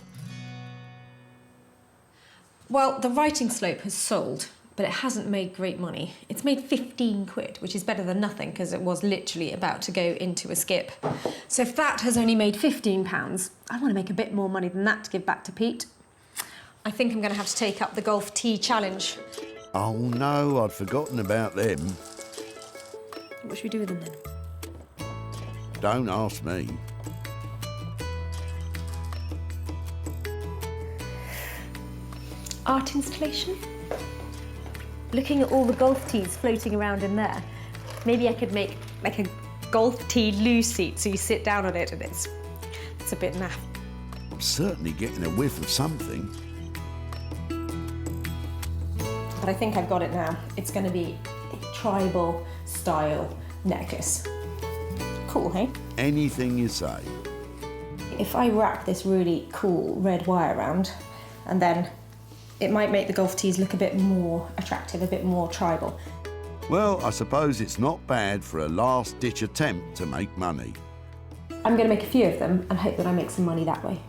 Well, the writing slope has sold, but it hasn't made great money. It's made 15 quid, which is better than nothing because it was literally about to go into a skip. So if that has only made £15, I want to make a bit more money than that to give back to Pete. I think I'm going to have to take up the golf tee challenge. Oh no, I'd forgotten about them. What should we do with them then? Don't ask me. Art installation? Looking at all the golf tees floating around in there, maybe I could make like a golf tee loo seat so you sit down on it and it's a bit naff. I'm certainly getting a whiff of something. But I think I've got it now. It's going to be a tribal style necklace. Cool, hey? Anything you say. If I wrap this really cool red wire around, and then it might make the golf tees look a bit more attractive, a bit more tribal. Well, I suppose it's not bad for a last-ditch attempt to make money. I'm going to make a few of them and hope that I make some money that way.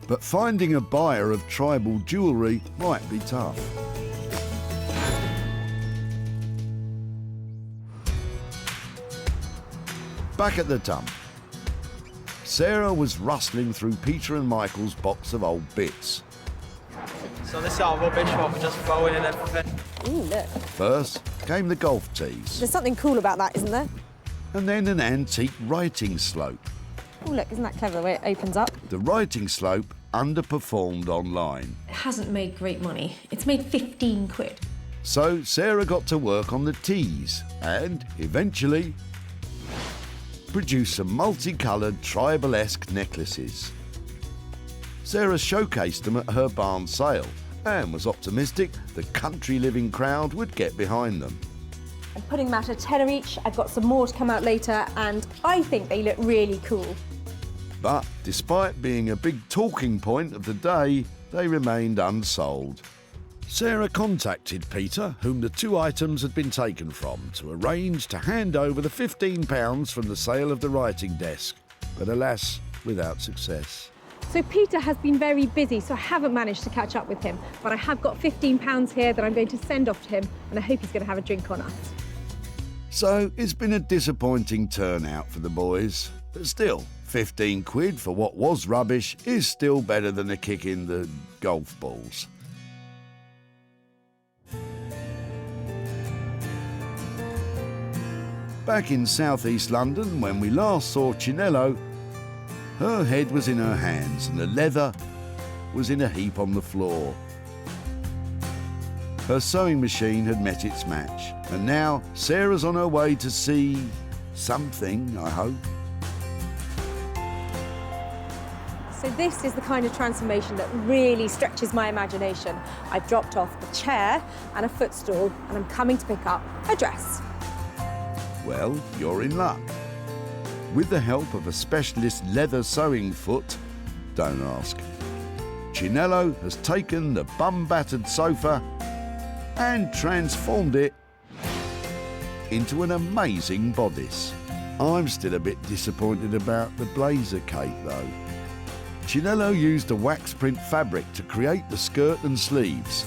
But finding a buyer of tribal jewellery might be tough. Back at the dump, Sarah was rustling through Peter and Michael's box of old bits. So this is our rubbish what we're just throwing in everything. Ooh, look. First came the golf tees. There's something cool about that, isn't there? And then an antique writing slope. Oh, look, isn't that clever the way it opens up? The writing slope underperformed online. It hasn't made great money. It's made 15 quid. So Sarah got to work on the tees and, eventually, produced some multicoloured tribal-esque necklaces. Sarah showcased them at her barn sale and was optimistic the country-living crowd would get behind them. I'm putting them out at £10 each. I've got some more to come out later, and I think they look really cool. But despite being a big talking point of the day, they remained unsold. Sarah contacted Peter, whom the two items had been taken from, to arrange to hand over the £15 from the sale of the writing desk, but alas, without success. So Peter has been very busy, so I haven't managed to catch up with him, but I have got £15 here that I'm going to send off to him, and I hope he's going to have a drink on us. So it's been a disappointing turnout for the boys, but still, 15 quid for what was rubbish is still better than a kick in the golf balls. Back in southeast London, when we last saw Chinello, her head was in her hands and the leather was in a heap on the floor. Her sewing machine had met its match, and now Sarah's on her way to see something, I hope. So this is the kind of transformation that really stretches my imagination. I've dropped off a chair and a footstool, and I'm coming to pick up a dress. Well, you're in luck. With the help of a specialist leather sewing foot, don't ask, Chinello has taken the bum-battered sofa and transformed it into an amazing bodice. I'm still a bit disappointed about the blazer cape though. Chinello used a wax print fabric to create the skirt and sleeves.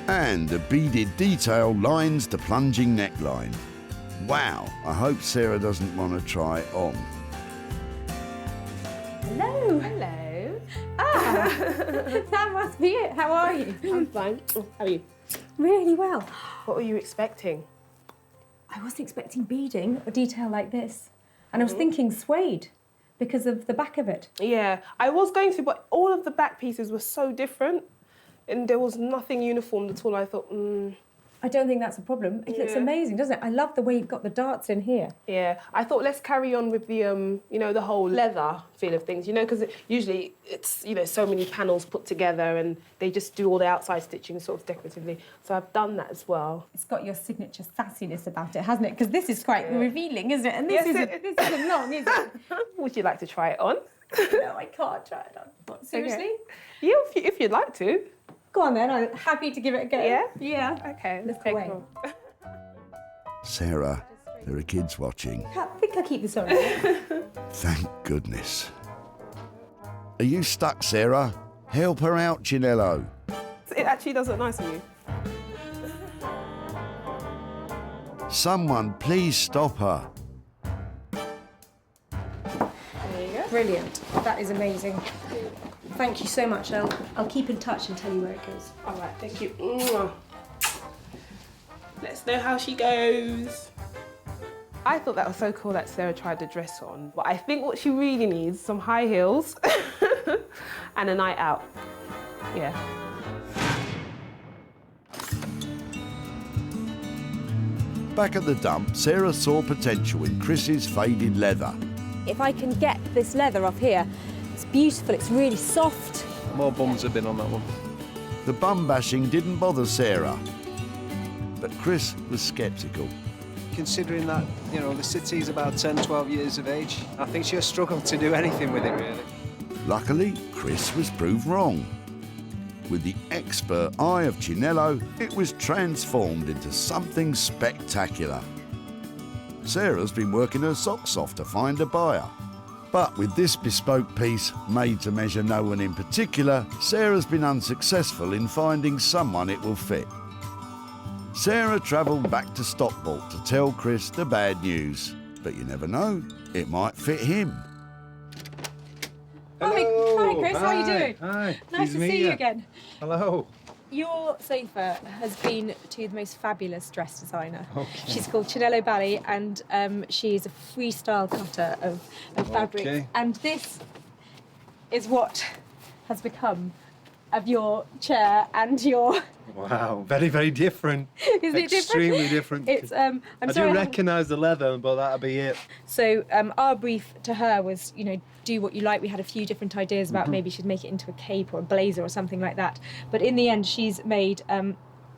And the beaded detail lines the plunging neckline. Wow, I hope Sarah doesn't want to try it on. Hello. Hello. Ah, that must be it. How are you? I'm fine. How are you? Really well. What were you expecting? I wasn't expecting beading or detail like this. And I was thinking suede because of the back of it. Yeah, I was going to, but all of the back pieces were so different. and there was nothing uniform at all. I thought, I don't think that's a problem. It looks amazing, doesn't it? I love the way you've got the darts in here. Yeah, I thought let's carry on with the, you know, the whole leather feel of things, you know, because usually it's, you know, so many panels put together and they just do all the outside stitching sort of decoratively. So I've done that as well. It's got your signature sassiness about it, hasn't it? Because this is quite revealing, isn't it? And this isn't long, is it? Would you like to try it on? No, I can't try it on. What, seriously? Okay. Yeah, if you'd like to. Go on then, I'm happy to give it a go. Yeah? Yeah. Okay, let's Look take away. them. Sarah, there are kids watching. I think I'll keep this on. Thank goodness. Are you stuck, Sarah? Help her out, Chinello. It actually does look nice on you. Someone please stop her. There you go. Brilliant. That is amazing. Thank you so much. I'll keep in touch and tell you where it goes. All right, thank you. Mwah. Let's know how she goes. I thought that was so cool that Sarah tried the dress on, but I think what she really needs is some high heels and a night out. Yeah. Back at the dump, Sarah saw potential in Chris's faded leather. If I can get this leather off here, it's beautiful, it's really soft. More bums have been on that one. The bum bashing didn't bother Sarah, but Chris was sceptical. Considering that, you know, the city's about 10, 12 years of age, I think she'll struggle to do anything with it, really. Luckily, Chris was proved wrong. With the expert eye of Chinello, it was transformed into something spectacular. Sarah's been working her socks off to find a buyer. But with this bespoke piece, made to measure no one in particular, Sarah's been unsuccessful in finding someone it will fit. Sarah travelled back to Stockport to tell Chris the bad news. But you never know, it might fit him. Hi Chris, how are you doing? Hi. Nice to see you again. Hello. Your sofa has been to the most fabulous dress designer. Okay. She's called Chinello Bally, and she is a freestyle cutter of fabrics. Okay. And this is what has become of your chair and your... Wow, very, very different. Is it different? Extremely different. It's I do recognise the leather, but that'll be it. So our brief to her was, you know, do what you like. We had a few different ideas about maybe she'd make it into a cape or a blazer or something like that. But in the end, she's made a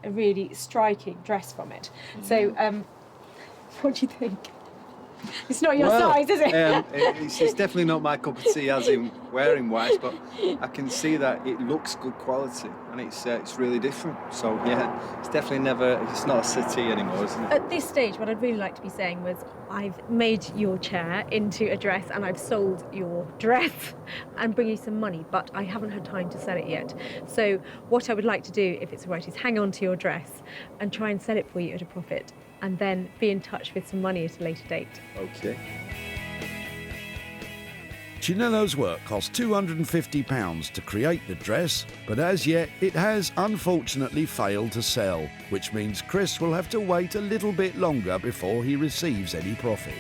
really striking dress from it. So what do you think? It's not your size, is it? It's definitely not my cup of tea, as in wearing-wise, but I can see that it looks good quality and it's really different. So yeah, it's definitely it's not a city anymore, isn't it? At this stage, what I'd really like to be saying was I've made your chair into a dress and I've sold your dress and bring you some money, but I haven't had time to sell it yet. So what I would like to do, if it's all right, is hang on to your dress and try and sell it for you at a profit, and then be in touch with some money at a later date. Okay. Chinello's work cost £250 to create the dress, but as yet it has unfortunately failed to sell, which means Chris will have to wait a little bit longer before he receives any profit.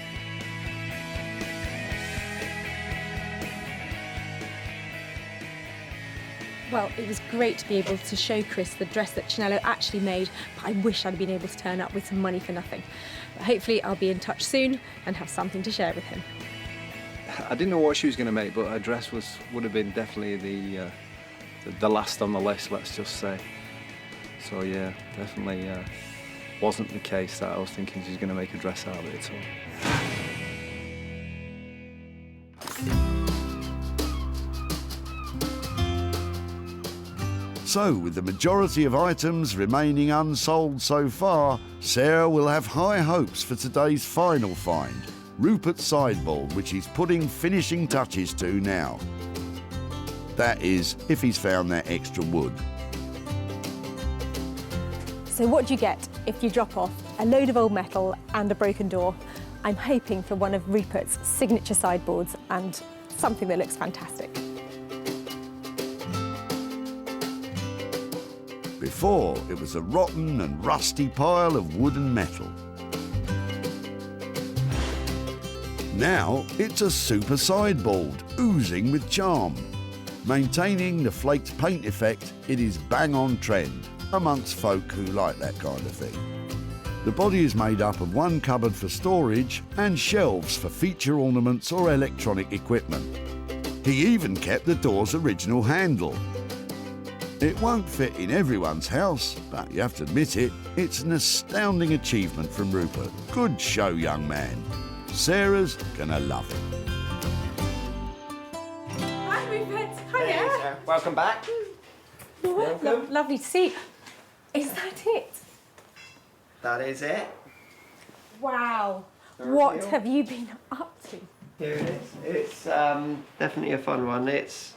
Well, it was great to be able to show Chris the dress that Chinello actually made, but I wish I'd been able to turn up with some money for nothing. But hopefully I'll be in touch soon and have something to share with him. I didn't know what she was going to make, but her dress would have been definitely the last on the list, let's just say. So yeah, definitely wasn't the case that I was thinking she was going to make a dress out of it at all. So, with the majority of items remaining unsold so far, Sarah will have high hopes for today's final find, Rupert's sideboard, which he's putting finishing touches to now. That is, if he's found that extra wood. So what do you get if you drop off a load of old metal and a broken door? I'm hoping for one of Rupert's signature sideboards and something that looks fantastic. Before, it was a rotten and rusty pile of wood and metal. Now, it's a super sideboard, oozing with charm. Maintaining the flaked paint effect, it is bang on trend amongst folk who like that kind of thing. The body is made up of one cupboard for storage and shelves for feature ornaments or electronic equipment. He even kept the door's original handle. It won't fit in everyone's house, but you have to admit it, it's an astounding achievement from Rupert. Good show, young man. Sarah's gonna love it. Hi, Rupert. Hey, Sarah. Welcome back. Lovely to see you. Is that it? That is it. Wow. What have you been up to? Here it is. It's definitely a fun one. It's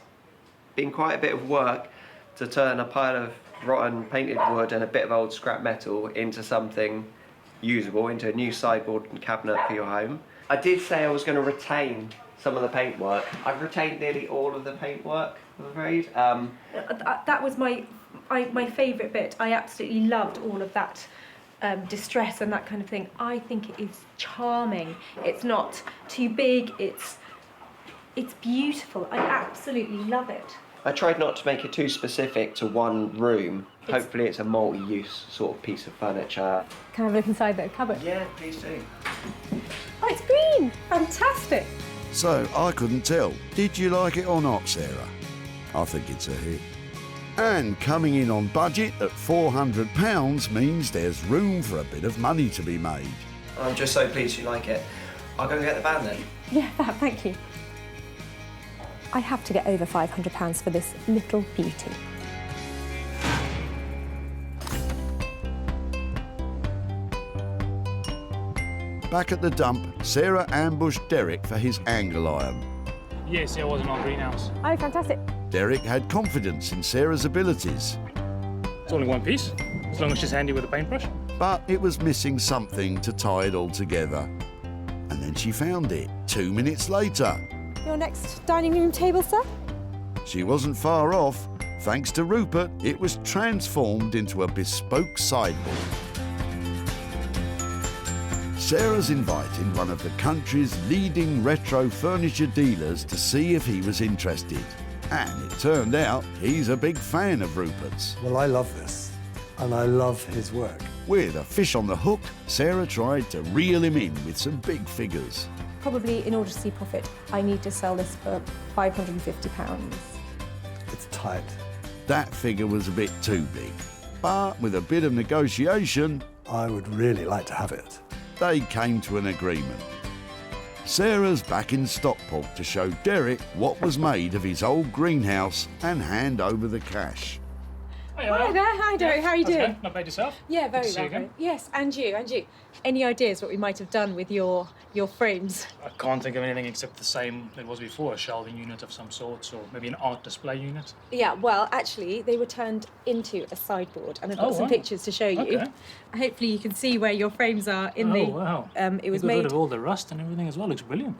been quite a bit of work to turn a pile of rotten painted wood and a bit of old scrap metal into something usable, into a new sideboard and cabinet for your home. I did say I was going to retain some of the paintwork. I've retained nearly all of the paintwork, I'm afraid. That was my favourite bit. I absolutely loved all of that distress and that kind of thing. I think it is charming. It's not too big. It's beautiful. I absolutely love it. I tried not to make it too specific to one room. Hopefully it's a multi-use sort of piece of furniture. Can I have a look inside the cupboard? Yeah, please do. Oh, it's green! Fantastic! So, I couldn't tell. Did you like it or not, Sarah? I think it's a hit. And coming in on budget at £400 means there's room for a bit of money to be made. I'm just so pleased you like it. I'll go and get the van then. Yeah, thank you. I have to get over £500 for this little beauty. Back at the dump, Sarah ambushed Derek for his angle iron. Yes, it was in our greenhouse. Oh, fantastic. Derek had confidence in Sarah's abilities. It's only one piece, as long as she's handy with a paintbrush. But it was missing something to tie it all together. And then she found it 2 minutes later. Your next dining room table, sir? She wasn't far off. Thanks to Rupert, it was transformed into a bespoke sideboard. Sarah's invited one of the country's leading retro furniture dealers to see if he was interested. And it turned out he's a big fan of Rupert's. Well, I love this, and I love his work. With a fish on the hook, Sarah tried to reel him in with some big figures. Probably in order to see profit, I need to sell this for £550. It's tight. That figure was a bit too big. But with a bit of negotiation, I would really like to have it. They came to an agreement. Sarah's back in Stockport to show Derek what was made of his old greenhouse and hand over the cash. Hi there, hi Derek, how are you doing? Okay. Not bad yourself? Yeah, very Good to see you well. again. Yes, and you. Any ideas what we might have done with your frames? I can't think of anything except the same that was before, a shelving unit of some sort, or maybe an art display unit. Yeah, well, actually, they were turned into a sideboard, and I've got some pictures to show you. Okay. Hopefully you can see where your frames are in the... Wow. It was You got made... rid of all the rust and everything as well. Looks brilliant.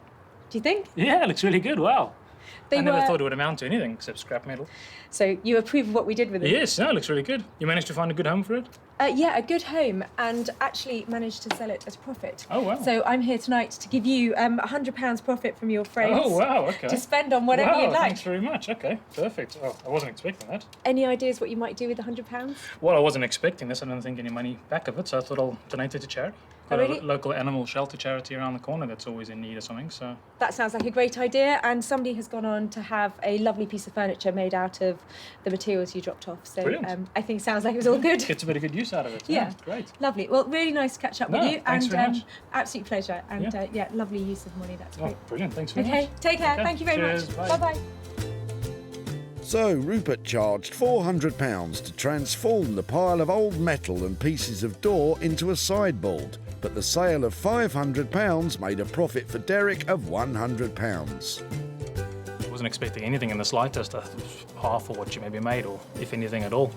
Do you think? Yeah, it looks really good. Wow. They I never were- thought it would amount to anything except scrap metal. So you approve of what we did with it? Yes, no, it looks really good. You managed to find a good home for it? Yeah, a good home, and actually managed to sell it at a profit. Oh, wow. So I'm here tonight to give you £100 profit from your frames. Oh, wow, okay. To spend on whatever wow, you'd like. Thanks very much. Okay, perfect. Oh, I wasn't expecting that. Any ideas what you might do with £100? Well, I wasn't expecting this. I don't think any money back of it, so I thought I'll donate it to charity. Oh, Got really? a local animal shelter charity around the corner that's always in need of something, so... That sounds like a great idea, and somebody has gone on to have a lovely piece of furniture made out of the materials you dropped off. So Brilliant. I think sounds like it was all good. Gets a bit of good use out of it. Yeah. Great. Lovely. Well, really nice to catch up with No, you, thanks and very much. absolute pleasure. And Yeah. lovely use of money. That's Oh, great. brilliant. Thanks very Okay, much. take care. Okay, Thank you very cheers, much. bye. Bye-bye. So Rupert charged £400 to transform the pile of old metal and pieces of door into a sideboard. But the sale of £500 made a profit for Derek of £100. I wasn't expecting anything in the slightest, half of what you maybe made, or if anything at all.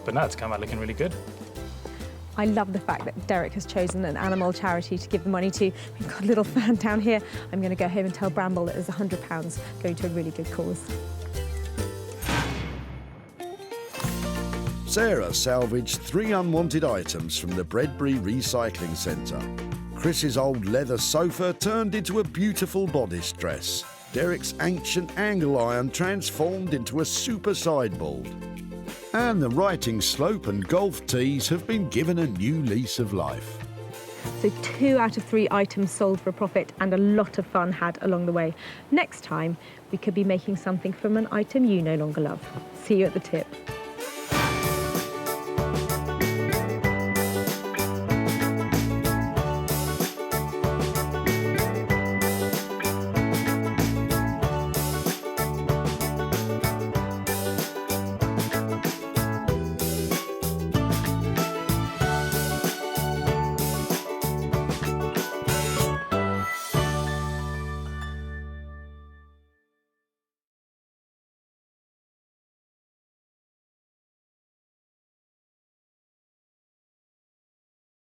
But no, it's come out looking really good. I love the fact that Derek has chosen an animal charity to give the money to. We've got a little fan down here. I'm going to go home and tell Bramble that there's £100 going to a really good cause. Sarah salvaged 3 unwanted items from the Bredbury Recycling Centre. Chris's old leather sofa turned into a beautiful bodice dress. Derek's ancient angle iron transformed into a super sideboard. And the writing slope and golf tees have been given a new lease of life. So 2 out of 3 items sold for a profit and a lot of fun had along the way. Next time, we could be making something from an item you no longer love. See you at the tip.